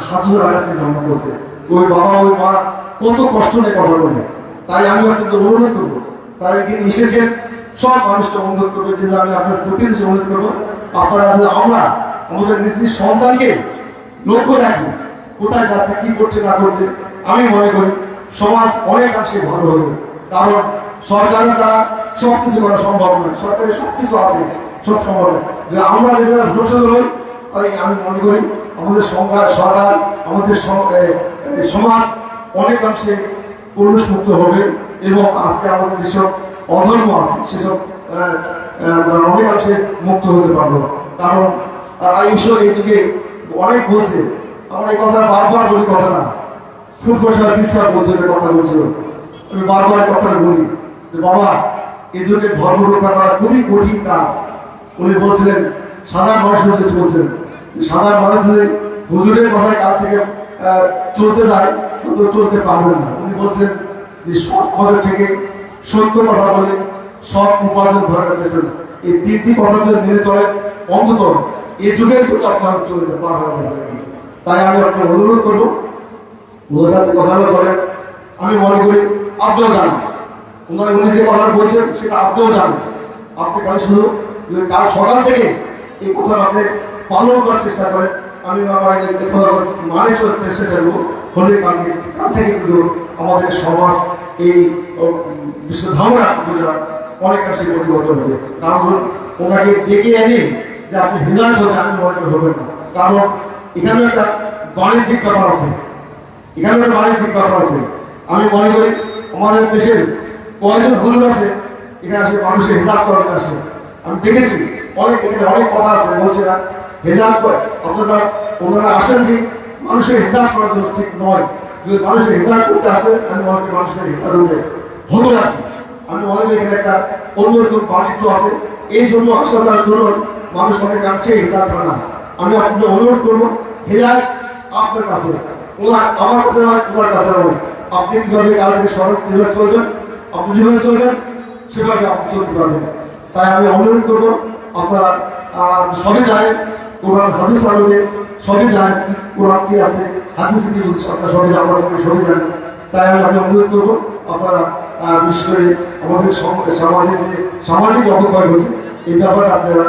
হাত ধরে রাখার চিন্তা ভাবনা করছে। ওই বাবা ওই মা কত কষ্ট নিয়ে কথা বলে। তাই আমি আপনাদের অনুরোধ করবো, তাই এখানে এসেছেন সব মানুষকে অনুরোধ করবো, যে আমি আপনার প্রতিনিধি অনুরোধ করবো, আপনারা আমরা আমাদের নিজের সন্তানকে লক্ষ্য রাখি, কোথায় যাচ্ছে, কি করছে না করছে। আমি মনে করি সমাজ অনেকাংশে ভালো হবে, কারণ সরকারের দ্বারা সবকিছু করা সম্ভব নয়, সরকারের সবকিছু আছে, সব সম্ভব নয়। যদি আমরা নিজেরা সচেতন হই, তাই আমি মনে করি আমাদের সরকার, আমাদের সমাজ অনেকাংশে কলুষমুক্ত হবে, এবং আজকে আমাদের যেসব অধর্ম আছে সেসব অনেকাংশে মুক্ত হতে পারবো। কারণ ঈশ্বর এইদিকে অনেক বলছে, আমরা এই কথা বারবার বলি, কথা না ফুটফসার বিশ্বাস বলছে, কথা বলছিল, আমি বারবার কথাটা বলি যে বাবা এই জন্য ধর্ম রক্ষা করা খুবই কঠিন কাজ। উনি বলছিলেন সাধারণ মানুষের মধ্যে চলছেন, সাধারণ মানুষ যদি হুজুরের কথায় কাছ থেকে চলতে যায় কিন্তু চলতে পারবেন না। উনি বলছেন যে সৎ পথে থেকে সত্য কথা বলে সৎ উপার্জন করার চেষ্টা, এই 3টি কথা যদি মেনে চলে অন্তত এই যুগের জন্য আপনারা চলে পার হওয়া যাবে। তাই আমি আপনাকে অনুরোধ করবো, ওদের কাছে কথা বলে আমি মনে করি আপনিও জানেন, উনি যে কথা বলছেন সেটা আপনিও জানেন। আপনি কাল শুধু কাল সকাল থেকে এই কথা আপনি পালন করার চেষ্টা করেন, আমি মানে চলার চেষ্টা করবো, হলে কাল থেকে কিন্তু আমাদের সমাজ এই বিশ্ব ধারণা অনেক কাছে পরিবর্তন হবে। কারণ ওনাকে ডেকে এনে যে আপনি হৃদয় হবে, আমি মনে করি হবেন না। কারণ এখানে একটা বাণিজ্যিক ব্যাপার আছে, এখানে একটা বাণিজ্যিক ব্যাপার আছে। আমি মনে করি আমাদের দেশের কয়েকজন হুজুর আছে এখানে আসে মানুষের হিদাত করার আসে, আমি দেখেছি অনেক, এখানে অনেক কথা আছে, বলছে না হিদাত করে আপনারা ওনারা আসেন যে মানুষের হিদাত করার জন্য, ঠিক নয়। যদি মানুষের হিদাত করতে আসে, আমি মনে করি মানুষের হিদাত হতো না। আমি মনে করি এখানে একটা অন্যরকম বাণিজ্য আছে, এই জন্য আসা তার জন্য মানুষ অনেক আসছে হিদাত করে না। আমি আপনাদের অনুরোধ করবো, হিদাত আপনার কাছে, আমার কাছে নয়, তোমার কাছে নয়। আপনি কিভাবে কালকে সড়ক যেভাবে চলবেন, আপনি যেভাবে চলবেন সেভাবে আপনি চলতে পারবেন। তাই আমি অনুরোধ করবো, আপনারা সবই জানেন কোরআন হাদিস আলোকে, সবই জানেন কোরআন কি আছে, হাদিস কি বলছে, আপনারা সবই জানেন, সবই জানেন। তাই আমি আপনাকে অনুরোধ করবো, আপনারা বিশেষ করে আমাদের সমাজে যে সামাজিক অপকর্ম হচ্ছে এই ব্যাপারে আপনারা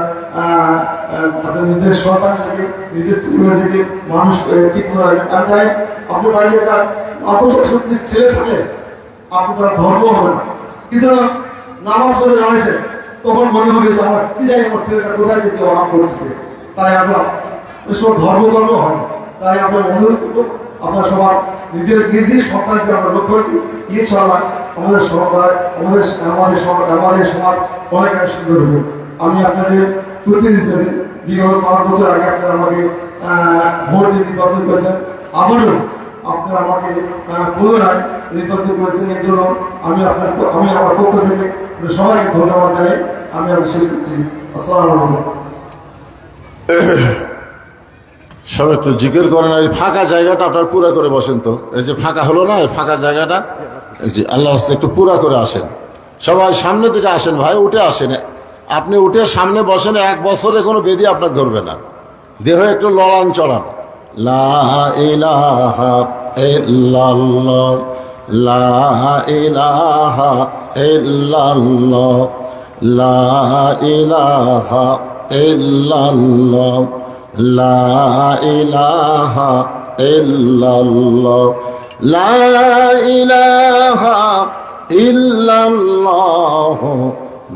আপনার নিজের সন্তান থেকে, নিজের ছেলে থেকে মানুষ ঠিক করে। আমি চাই আপনার বাড়িতে তার 5-6 ছেলে থাকে, আপনার ধর্ম হবে না। কিন্তু নামাজ পড়ে জানাইছেন, তখন মনে হবে যে আমার কি জায়গায় আমার ছেলেটা কোথায় যেতে অভাব করছে। তাই আমরা এসব ধর্মকর্ম হয়। তাই আমরা অনুরোধ করবো আপনার সবার নিজের সন্তানকে আমরা লক্ষ্য করি। ইনশাআল্লাহ আমাদের সরকার আমাদের সমাজ অনেক সুন্দর হবে। আমি আপনাদের প্রতিনিধি হিসেবে বিগত 5 বছর আগে আপনারা আমাকে ভোট দিয়ে নির্বাচন করেছেন, আবারও আপনারা আমাকে পুনরায় নির্বাচন করেছেন। এর জন্য আমি আমার পক্ষ থেকে সবাইকে ধন্যবাদ জানাই। আমি শেষ করছি। আসসালামু আলাইকুম। সব একটু জিকির করেন। এই ফাঁকা জায়গাটা আপনার পুরা করে বসেন তো। এই যে ফাঁকা হলো না, এই ফাঁকা জায়গাটা এই যে আল্লাহ রাস্তায় একটু পুরা করে আসেন। সবাই সামনে থেকে আসেন ভাই, উঠে আসেন। আপনি উঠে সামনে বসেন, 1 বছরে কোনো বেদি আপনার ধরবে না। দেহ একটু লড়ান চড়ান। লা ইলাহা ইল্লাল্লাহ, লা ইলাহা ইল্লাল্লাহ, লা ইলাহা ইল্লাল্লাহ, লা ইলাহা ইল্লাল্লাহ, লা ইলাহা ইল্লাল্লাহ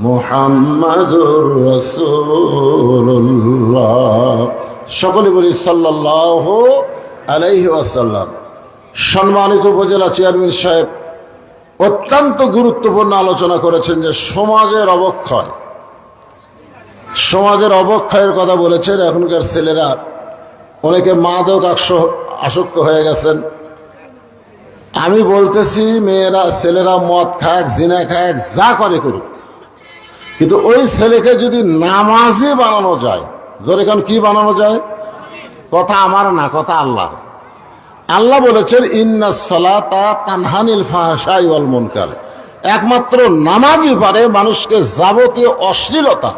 মুহাম্মাদুর রাসূলুল্লাহ। সকলে বলি সাল্লাল্লাহু আলাইহি ওয়াসাল্লাম। সম্মানিত উপজেলা চেয়ারম্যান সাহেব অত্যন্ত গুরুত্বপূর্ণ আলোচনা করেছেন যে সমাজের অবক্ষয়ের কথা বলেছেন। এখনকার ছেলেরা অনেকে মাদক আসক্ত হয়ে গেছেন। আমি বলতেছি ছেলেরা মদ খাক, জিনা খাক, যা করে করুক, কিন্তু ওই ছেলেকে যদি নামাজি বানানো যায়, ধরে এখন কি বানানো যায়? কথা আমার না, কথা আল্লাহ। আল্লাহ বলেছেন ইন্নাস সালাতা তানহানিল ফাহশাই ওয়াল মুনকার। একমাত্র নামাজই পারে মানুষকে যাবতীয় অশ্লীলতা,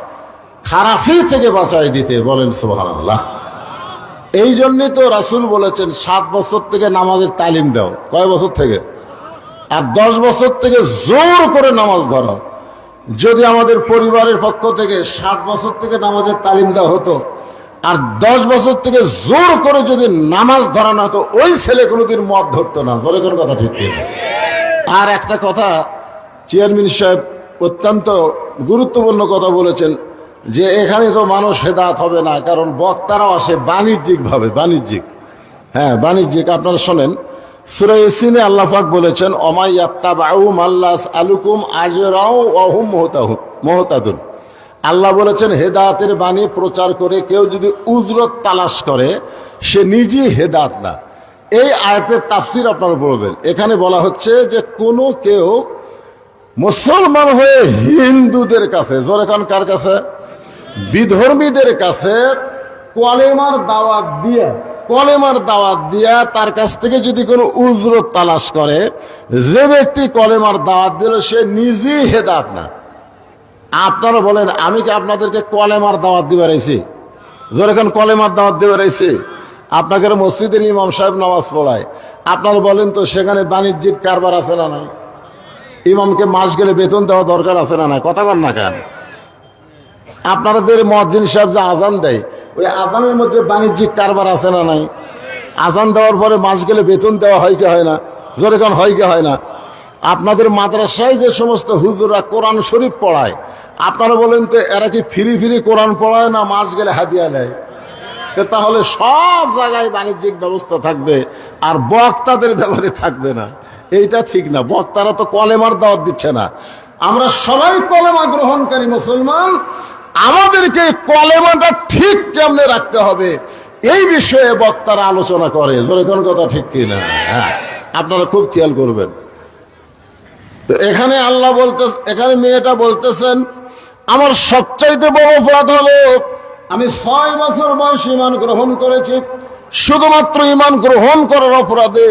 খারাপি থেকে বাঁচাই দিতে। বলেন সুবহানাল্লাহ। এই জন্যই তো রাসূল বলেছেন 7 বছর থেকে নামাজের তালিম দাও। কয় বছর থেকে? আর 10 বছর থেকে জোর করে নামাজ ধরো। যদি আমাদের পরিবারের পক্ষ থেকে 7 বছর থেকে নামাজের তালিম দেওয়া হতো, আর 10 বছর থেকে জোর করে যদি নামাজ ধরানো হতো, ওই ছেলে কোনোদিন মদ ধরতো না। ধরে কোন কথা ঠিক কিনা? আর একটা কথা, চেয়ারম্যান সাহেব অত্যন্ত গুরুত্বপূর্ণ কথা বলেছেন যে এখানে তো মানুষ হেদায়েত হবে না, কারণ বক্তারাও আসে বাণিজ্যিকভাবে। বাণিজ্যিক। আপনারা শোনেন, সূরা ইয়াসিনে আল্লাহ পাক বলেছেন অমাইয়াত্তাবাউ মাল্লাস আলুকুম আজরাও ওয়া হুম মুহতাদুন। আল্লাহ বলেছেন হেদায়েতের বাণী প্রচার করে কেউ যদি উজরত তালাশ করে, সে নিজেই হেদায়েত না। এই আয়াতের তাফসীর আপনারা পড়বেন। এখানে বলা হচ্ছে যে কোনো কেউ মুসলমান হয়ে হিন্দুদের কাছে, জোরে কান কার কাছে? বিধর্মীদের কাছে কলেমার দাওয়াত দিয়া তার কাছ থেকে যদি কোনো উজরত তালাশ করে, যে ব্যক্তি কলেমার দাওয়াত দিল সে নিজেই হেদায়েত না। আপনারা বলেন, আমি কি আপনাদেরকে কলেমার দাওয়াত দিবার আইছি? যেরকম কলেমার দাওয়াত দিবার আইছি, আপনাকে মসজিদের ইমাম সাহেব নামাজ পড়ায়, আপনারা বলেন তো সেখানে বাণিজ্যিক কারবার আছে না নাই? ইমামকে মাস গেলে বেতন দেওয়া দরকার আছে না নাই? কথা বল না কেন? আপনাদের মুয়াজ্জিন সাহেব যে আজান দেয়, ওই আজানের মধ্যে বাণিজ্যিক কারবার আছে না নাই? আজান দেওয়ার পরে মাস গেলে বেতন দেওয়া হয় কি হয় না? যেরকম হয় কি হয় না? আপনাদের মাদ্রাসায় যে সমস্ত হুজুররা কোরআন শরীফ পড়ায়, আপনারা বলেন তো এরা কি ফ্রি কোরআন পড়ায় না মাস গেলে হাদিয়া দেয়? তাহলে সব জায়গায় বাণিজ্যিক ব্যবস্থা থাকবে আর বক্তাদের ব্যাপারে থাকবে না। এইটা ঠিক না। বক্তারা তো কলেমার দাওয়াত দিচ্ছে না। আমরা সবাই কলেমা গ্রহণকারী মুসলমান, আমাদেরকে কলেমাটা ঠিক কেমনে রাখতে হবে এই বিষয়ে বক্তারা আলোচনা করে। যেরকম কথা ঠিক কিনা? হ্যাঁ, আপনারা খুব খেয়াল করবেন। তো এখানে এখানে মেয়েটা বলতেছেন আমার সবচাইতে বড় অপরাধ হলো আমি 6 বছর বয়স ঈমান গ্রহণ করেছি। শুধুমাত্র ঈমান গ্রহণ করার অপরাধে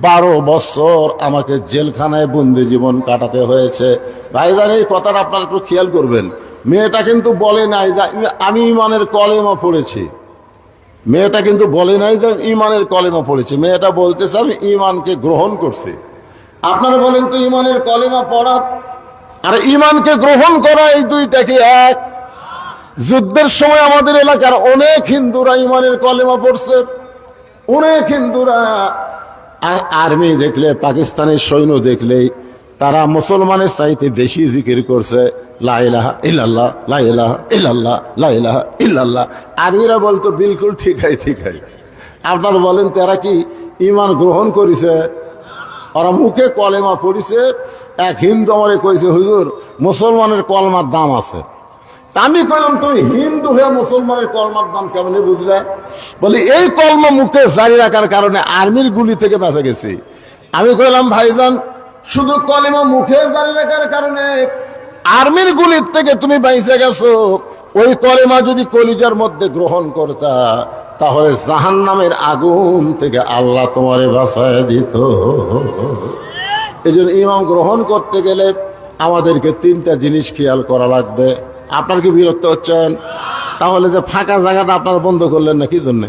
12 বছর আমাকে জেলখানায় বন্দি জীবন কাটাতে হয়েছে। ভাইজান, এই কথাটা আপনারা একটু খেয়াল করবেন। মেয়েটা কিন্তু বলে নাই যে আমি ঈমানের কলেমা পড়েছি। মেয়েটা কিন্তু বলে নাই যে ঈমানের কলেমা পড়েছি। মেয়েটা বলতেছে আমি ঈমানকে গ্রহণ করছি। আপনারা বলেন তো ঈমানের কলেমা পড়া আর ঈমানকে গ্রহণ করা এই দুইটা কি এক? যুদ্ধের সময় আমাদের এলাকার অনেক হিন্দুরা ঈমানের কলেমা পড়ছে। অনেক হিন্দুরা আর্মি দেখলে, পাকিস্তানের সৈন্য দেখলেই তারা মুসলমানের চাইতে বেশি জিকির করছে লা ইলাহা ইল্লাল্লাহ, লা ইলাহা ইল্লাল্লাহ, লা ইলাহা ইল্লাল্লাহ। আরবিরা বলতো বিলকুল ঠিক হয়। আপনারা বলেন তারা কি ঈমান গ্রহণ করেছে? ওরা মুখে কলেমা পড়িছে। এক হিন্দু আমারে কইছে, হুজুর মুসলমানের কলমার দাম আছে। তা আমি কইলাম, তুমি হিন্দু হয়ে মুসলমানের কলমার দাম কেমনে বুঝলে? বলি এই কলমা মুখে জারি রাখার কারণে আর্মির গুলি থেকে বেঁচে গেছি। আমি কইলাম, ভাইজান শুধু কলেমা মুখে জারি রাখার কারণে আর্মির গুলির থেকে তুমি বেঁচে গেছো, ওই কলেমা যদি কলিজার মধ্যে গ্রহণ করতা তাহলে জাহান্নামের আগুন থেকে আল্লাহ তোমারে বাঁচায় দিত। এই জন্য ইমাম গ্রহণ করতে গেলে আমাদেরকে 3টা জিনিস খেয়াল করা লাগবে। আপনার কি বিরক্ত হচ্ছেন? তাহলে যে ফাঁকা জায়গাটা আপনারা বন্ধ করলেন না কি জন্যে?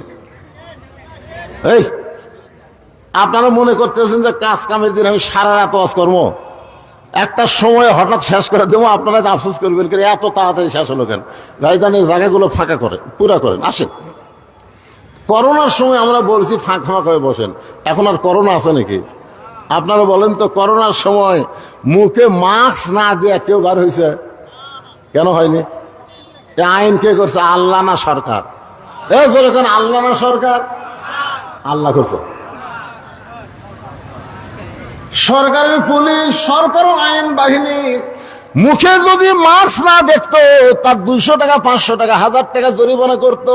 এই আপনারা মনে করতেছেন যে কাজ কামের দিন আমি সারা রাত ওয়াজ করবো, একটা সময় হঠাৎ শেষ করে দেবো, আপনারা আফসোস করবেন করে এত তাড়াতাড়ি শেষ হলো কেন? ভাইজান এই জায়গাগুলো ফাঁকা করেন, পুরা করেন। আসেন, করোনার সময় আমরা বলছি ফাঁকা হয়ে বসেন, এখন আর করোনা আছে নাকি? আপনারা বলেন তো, করোনার সময় মুখে মাস্ক না দিয়ে কেউ বার হয়েছে? কেন হয়নি? আইন কে করছে? আল্লাহ না সরকার? যখন আল্লাহ না সরকার? আল্লাহ করছে। সরকারের পুলিশ, সরকার আইন বাহিনী মুখে যদি মাস্ক না দেখতো তার 200 টাকা, 500 টাকা, 1000 টাকা জরিমানা করতো।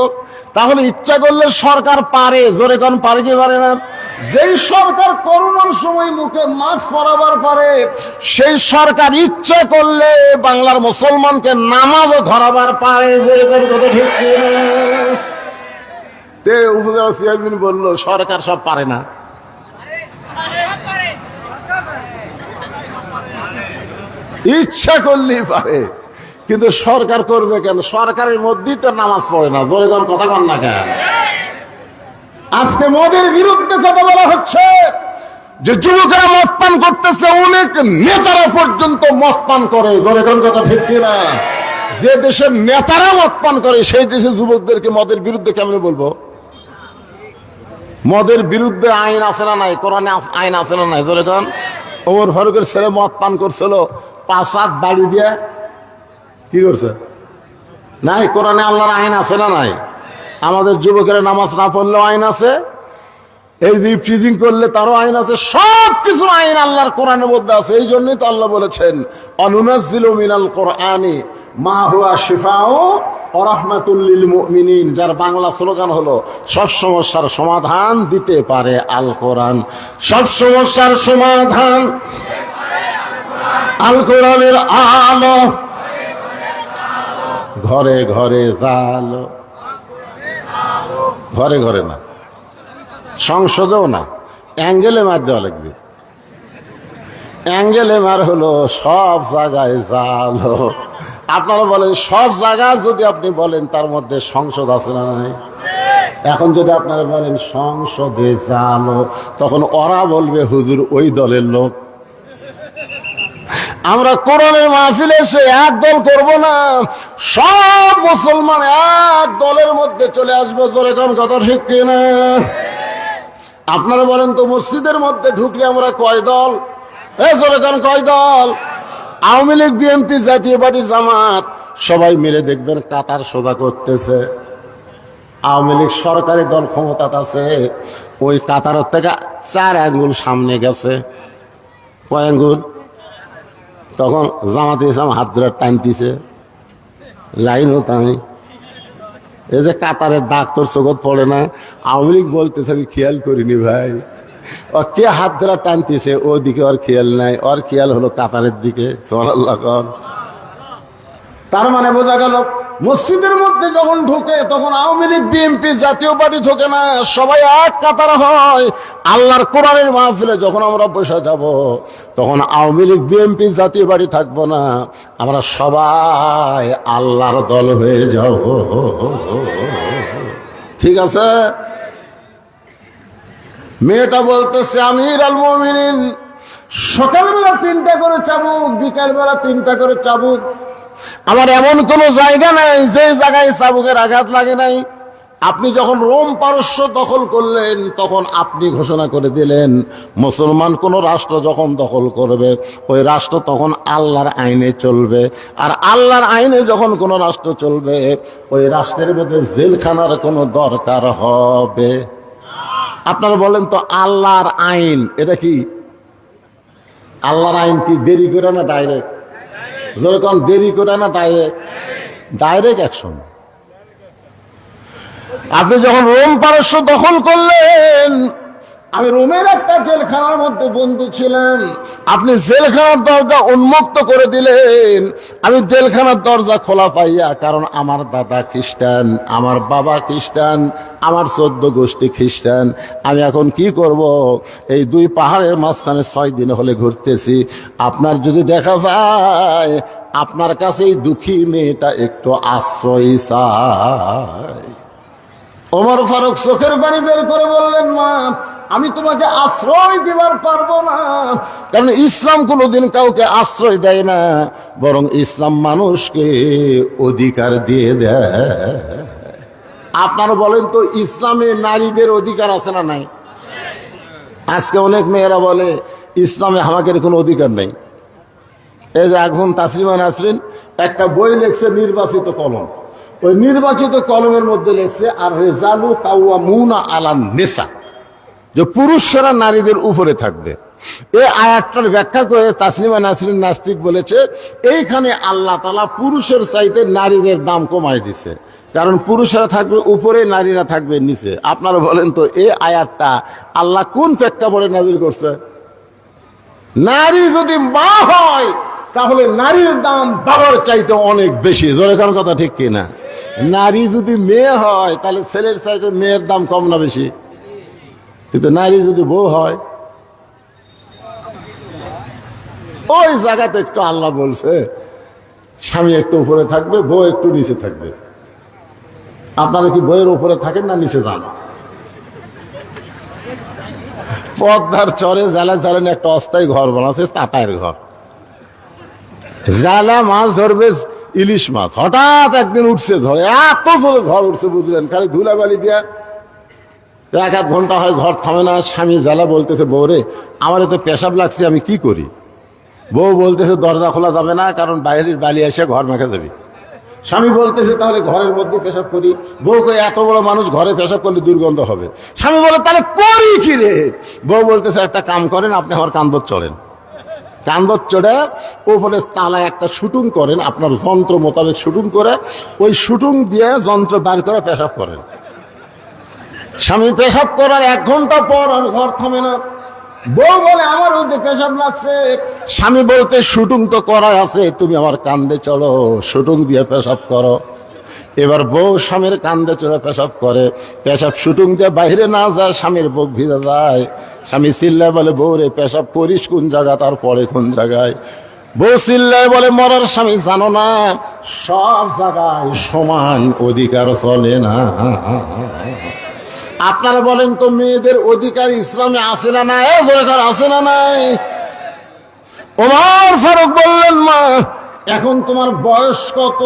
তাহলে ইচ্ছা করলে সরকার পারে, জোরে কোন পারে কি পারে না? যেই সরকার করোনার সময় মুখে মাস্ক পরাবার পারে, সেই সরকার ইচ্ছা করলে বাংলার মুসলমানকে নামাজও ধরাবার পারে। জোরে কোন কথা ঠিক তে উপজেলা চেয়ারম্যান বলল সরকার সব পারে না। ইচ্ছা করলেই পারে, কিন্তু সরকার করবে কেন? সরকারের মধ্যেই তো নামাজ পড়ে না। জোরে কোন কথা কন না কেন? আজকে মদের বিরুদ্ধে কথা বলা হচ্ছে যে যুবকেরা মদ পান করতেছে, অনেক নেতারা পর্যন্ত মদ পান করে। জোরে কোন কথা ঠিক কিনা? যে দেশের নেতারা মদ পান করে সেই দেশের যুবকদেরকে মদের বিরুদ্ধে কেমনে বলবো? মদের বিরুদ্ধে আইন আছে না নাই? কোরআনে আইন আছে না নাই? জোরে কোন। ওমর ফারুকের ছেলে মদ পান করছিল, 5 হাত বাড়ি দিয়ে কি করছে? নাই, কোরআনে আল্লাহর আইন আছে না নাই? আমাদের যুবকেরা নামাজ না পড়লেও আইন আছে, এই যে ফ্রিজিং করলে তারও আইন আছে। সব কিছু আইন আল্লাহর কোরআনের মধ্যে আছে। এই জন্যই তো আল্লাহ বলেছেন, অনুনাজ্জিলু মিনাল কোরআনি মা হুয়া শিফাউ ওয়া রাহমাতুল লিল মুমিনিন। যার বাংলা স্লোগান হলো সব সমস্যার সমাধান দিতে পারে আল কোরআন। সব সমস্যার সমাধান আল কোরআনের আলো, ঘরে ঘরে জালো। ঘরে ঘরে না, সংসদেও না, অ্যাঙ্গেলে মার দেওয়া লাগবে। অ্যাঙ্গেলে মার হলো সব জায়গায় জালো। আপনারা বলেন সব জায়গায় যদি আপনি বলেন তার মধ্যে সংসদ আছে না নাই? এখন যদি আপনারা বলেন সংসদে জালো, তখন ওরা বলবে হুজুর ওই দলের লোক। আমরা কোরআনের মাহফিলে এসে এক দল করব না, সব মুসলমান এক দলের মধ্যে চলে আসবো। জোরে কোন কথা ঠিক কিনা? আপনারা বলেন তো, মসজিদের মধ্যে ঢুকলে আমরা কয় দল? জোরে কোন কয় দল? আওয়ামী লীগ, বিএনপি, জাতীয় পার্টি, জামাত সবাই মিলে দেখবেন কাতার সোজা করতেছে। আওয়ামী লীগ সরকারি দল, ক্ষমতাতে আছে, ওই কাতারের থেকে 4 আঙ্গুল সামনে গেছে। কয় আঙ্গুল? তখন জামাতে ইসলাম হাত ধরে টানতেছে, লাইনও তাই। এই যে কাতারের দাগ তোর চোখত পড়ে না? আওয়ামী লীগ বলতেছে আমি খেয়াল করিনি ভাই। ও কে হাত ধরে টানতেছে ওদিকে ওর খেয়াল নাই, ওর খেয়াল হলো কাতারের দিকে। সুবহানাল্লাহ। তার মানে বোঝা গেল মসজিদের মধ্যে যখন ঢুকে তখন আওয়ামী লীগ, বিএনপি, জাতীয় পার্টি ঢোকে না, সবাই এক কাতার হয়। আল্লাহর কোরআনের মাহফিলে যখন আমরা বসে যাব তখন আওয়ামী লীগ, বিএনপি, জাতীয় পার্টি থাকবো না, আমরা সবাই আল্লাহর দল হয়ে যাব। ঠিক আছে? মেয়েটা বলতেছে আমির আল মুমিনিন সকালবেলা 3টা করে চাবুক, বিকালবেলা 3টা করে চাবুক। আমার এমন কোন জায়গা নাই যে জায়গায় চাবুকের আঘাত লাগে নাই। আপনি যখন রোম পারস্য দখল করলেন তখন আপনি ঘোষণা করে দিলেন মুসলমান কোন রাষ্ট্র যখন দখল করবে ওই রাষ্ট্র তখন আল্লাহর আইনে চলবে, আর আল্লাহর আইনে যখন কোন রাষ্ট্র চলবে ওই রাষ্ট্রের মধ্যে জেলখানার কোনো দরকার হবে। আপনারা বলেন তো আল্লাহর আইন এটা কি? আল্লাহর আইন কি দেরি করে না ডাইরেক্ট? যেরকম দেরি করে না ডাইরেক্ট? Direct action. আপনি যখন রোম পারস্য দখল করলেন, আমি রোমের একটা জেলখানার মধ্যে বন্দী ছিলাম, আপনি জেলখানার দরজা উন্মুক্ত করে দিলেন। আমি জেলখানার দরজা খোলা পাইয়া, কারণ আমার দাদা খ্রিস্টান, আমার বাবা খ্রিস্টান, আমার 14 গোষ্ঠী খ্রিস্টান, আমি এখন কি করব? এই দুই পাহাড়ের মাঝখানে 6 দিন হলে ঘুরতেছি। আপনার যদি দেখা যায় আপনার কাছে এই দুঃখী মেয়েটা একটু আশ্রয় চায়। ওমর ফারুক চোখের পানি বের করে বললেন, মা আমি তোমাকে আশ্রয় দিবার পারবো না, কারণ ইসলাম কোনোদিন কাউকে আশ্রয় দেয় না, বরং ইসলাম মানুষকে অধিকার দিয়ে দেয়। আপনারা বলেন তো ইসলামে নারীদের অধিকার আছে না নাই? আজকে অনেক মেয়েরা বলে ইসলামে আমাকে কোনো অধিকার নেই। এই যে এখন তাসলিমা নাসরিন একটা বই লিখছে নির্বাচিত কলম, ওই নির্বাচিত কলমের মধ্যে লেখছে আর রেজালু কাওয়ামুনা আলান নিসা, যে পুরুষরা নারীদের উপরে থাকবে। এই আয়াতটার ব্যাখ্যা করে তাসলিমা নাসরিন নাস্তিক বলেছে এইখানে আল্লাহ তাআলা পুরুষের চাইতে নারীদের দাম কমায় দিছে, কারণ পুরুষরা থাকবে উপরে, নারীরা থাকবে নিচে। আপনারা বলেন তো এই আয়াতটা আল্লাহ কোন প্রেক্ষাপটে নাযিল করছে? নারী যদি মা হয় তাহলে নারীর দাম বাবার চাইতে অনেক বেশি। জোরে কারণ কথা ঠিক কিনা? নারী যদি মেয়ে হয় তাহলে ছেলের চাইতে মেয়ের দাম কম না বেশি? কিন্তু নারী যদি বউ হয়, ওই জায়গাতে একটু আল্লাহ বলছে স্বামী একটু উপরে থাকবে, বউ একটু নিচে থাকবে। আপনারা কি বইয়ের উপরে থাকেন না নিচে যান? পদ্মার চরে জালা জালেন একটা অস্থায়ী ঘর বানাচ্ছে, টাটায়ের ঘর। জালা মাছ ধরবে, ইলিশ মাছ, হঠাৎ একদিন উঠছে ঝড়ে, এত জোরে ঝড় উঠছে বুঝলেন, খালি ধুলাবালি দিয়া 1-1 ঘন্টা হয় ঝড় থামে না। স্বামী জালা বলতেছে, বউ রে আমার তো পেশাব লাগছে, আমি কি করি? বউ বলতেছে দরজা খোলা যাবে না, কারণ বাইরের বালি এসে ঘর মেখে যাবে। স্বামী বলতেছে তাহলে ঘরের মধ্যে পেশাব করি। বউ কই এত বড় মানুষ ঘরে পেশাব করলে দুর্গন্ধ হবে। স্বামী বলে তাহলে করি কি রে? বউ বলতেছে একটা কাম করেন, আপনি আমার কান্দর চড়েন, কান্দর চড়ে ওপরে তালায় একটা শুটুং করেন, আপনার যন্ত্র মোতাবেক শুটুং করে ওই শুটুং দিয়ে যন্ত্র বার করে পেশাব করেন। স্বামী পেশাব করার 1 ঘন্টা পর আর ঘর থামে না। বউ বলে আমার ওই যে পেশাব লাগছে। স্বামী বলতে শুটুং তো করা আছে, তুমি আমার কান্দে চলো, শুটুং দিয়ে পেশাব করো। এবার বউ স্বামীর কান্দে চড়ে পেশাব করে, পেশাব শুটুং দিয়ে বাইরে না যায়, স্বামীর বুক ভিজে যায়। স্বামী চিল্লায় বলে, বউ রে পেশাব করিস কোন জায়গা, তারপরে কোন জায়গায়? বউ চিল্লায় বলে, মরার স্বামী জানো না সব জায়গায় সমান অধিকার চলে না। আপনারা বলেন তো মেয়েদের অধিকার ইসলামে আছে না নাই? আছে না নাই? ওমর ফারুক বললেন, মা এখন তোমার বয়স কত?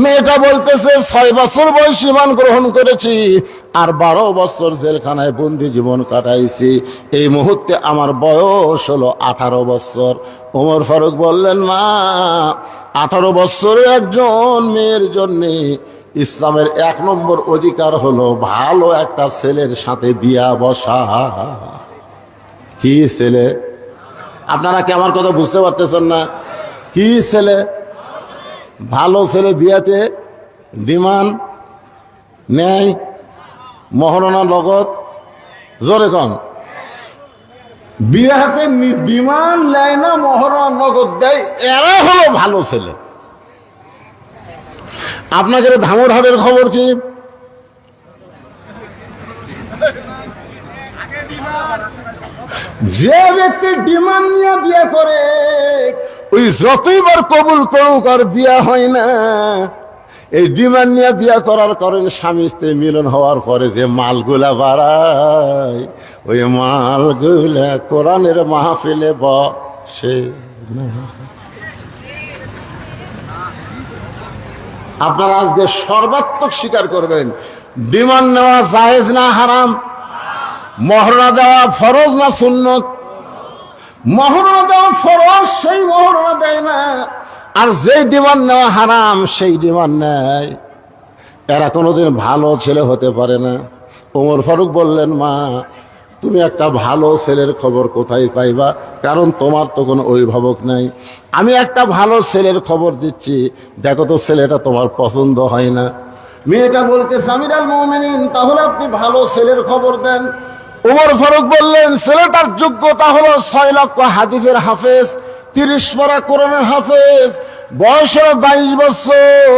মেয়েটা বলতেছে 6 বছর বয়সে ঈমান গ্রহণ করেছি আর 12 বছর জেলখানায় বন্দি জীবন কাটাইছি, এই মুহূর্তে আমার বয়স হলো 18 বছর। ওমর ফারুক বললেন, মা 18 বছরে একজন মেয়ের জন্যে ইসলামের 1 নম্বর অধিকার হলো ভালো একটা ছেলের সাথে বিয়া বসা। কি ছেলে? আপনারা কি আমার কথা বুঝতে পারতেছেন না? কি ছেলে? ভালো ছেলে। বিয়াতে ডিমান্ড নেয়, মহারণা লগত। জোরে কন। বিয়াতে ডিমান্ড নেয় না, মহারণা নগদ দেয়, এরা হলো ভালো ছেলে। আপনাদের ধামরহাটের খবর কি? যে ব্যক্তি ডিমান্ড নিয়ে বিয়ে করে ওই যতইবার কবুল করুক আর বিয়া হয় না। এই ডিমান্ড নিয়ে বিয়া করার কারণে স্বামী স্ত্রী মিলন হওয়ার পরে যে মালগুলা বাড়ায়, ওই মালগুলা কোরআনের মাহফিলে বসে না। আপনারা আজকে সর্বাত্মক স্বীকার করবেন বিমান নেওয়া জায়েজ না হারাম, মহরনা দেওয়া ফরজ না সুন্নত? মহরনা দেওয়া ফরজ, সেই মহরনা দেয় না, আর যেই ডিমান্ড নেওয়া হারাম সেই ডিমান্ড নেয়। এরা কোনোদিন ভালো ছেলে হতে পারে না। ওমর ফারুক বললেন, মা তুমি একটা ভালো ছেলের খবর কোথায় পাইবা, কারণ তোমার তো কোনো অভিভাবক নাই। আমি একটা ভালো ছেলের খবর দিচ্ছি, দেখো তো ছেলেটা তোমার পছন্দ হয় না। মেয়েটা বলতে আমিরুল মুমিনিন, তাহলে আপনি ভালো ছেলের খবর দেন। ওমর ফারুক বললেন, ছেলেটার যোগ্যতা হলো 6 লক্ষ হাদিসের হাফেজ, 30 পারা কোরআনের হাফেজ, বয়স হলো 22 বছর,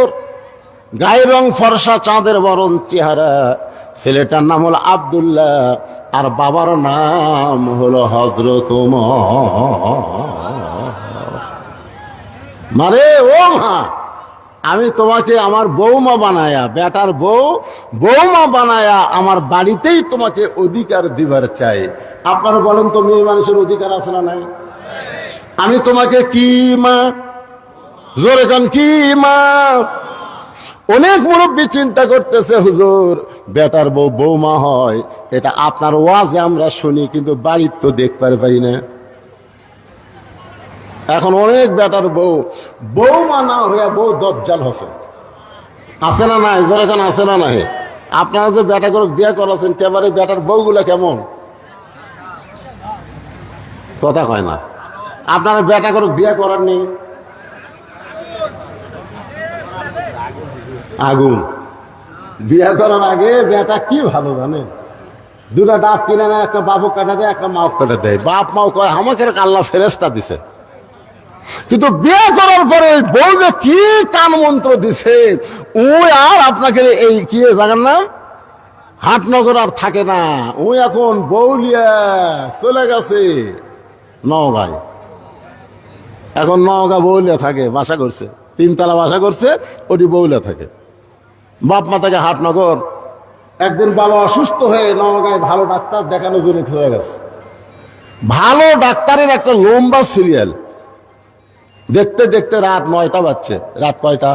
গায়ের রং ফর্সা, চাঁদের বরণ চেহারা। ছেলেটার নাম হলো আব্দুল্লাহ, আর বাবার নাম হলো হযরত মারে ও মা, আমি তোমাকে আমার বৌমা বানায়া, বেটার বৌমা বানায়া আমার বাড়িতেই তোমাকে অধিকার দিবার চাই। আপনারা বলেন তো, মেয়ে মানুষের অধিকার আছে না নাই? আমি তোমাকে কি মা, জোরে কান কি মা? অনেক মুরব্বী চিন্তা করতেছে, হুজুর বেটার বৌমা হয়, এটা আপনার ওয়াজে আমরা শুনি, কিন্তু বাড়ির তো দেখতে পাই না। এখন অনেক বেটার বৌমা না হইয়া বউ দজ্জাল হচ্ছে, আছে না নাই? জোরে কান আছে না নাই? আপনারা যে বেটা করে বিয়ে করাছেন, কেবারে বেটার বউগুলা কেমন? কথা কয় না। আপনারা বেটা করে বিয়ে করাননি? আগুন। বিয়ে করার আগে বেটা কি ভালো জানেন, দুটা ডাব কিনে নেয়, একটা বাবু কাটা দেয়, একটা মাও কাটা দেয়। বাপ মাও কয় আমাকে আল্লাহ ফেরেস্তা দিছে, কিন্তু বিয়ে করার পরে বউ যে কি কান মন্ত্র দিছে, ওই আর আপনাকে এই কি জানেন না, হাটনগর আর থাকে না। ওই এখন বউলিয়া চলে গেছে নওগাঁয়, এখন নওগাঁ বউলিয়া থাকে, বাসা করছে, 3 তলা বাসা করছে, ওটি বউলিয়া থাকে। বাপ মা থাকে হাটনগর। একদিন বাবা অসুস্থ হয়ে নওগাঁয় ভালো ডাক্তার দেখানোর জন্য হয়ে গেছে। ভালো ডাক্তারের একটা লম্বা সিরিয়াল, দেখতে দেখতে রাত 9টা বাজছে। রাত কয়টা?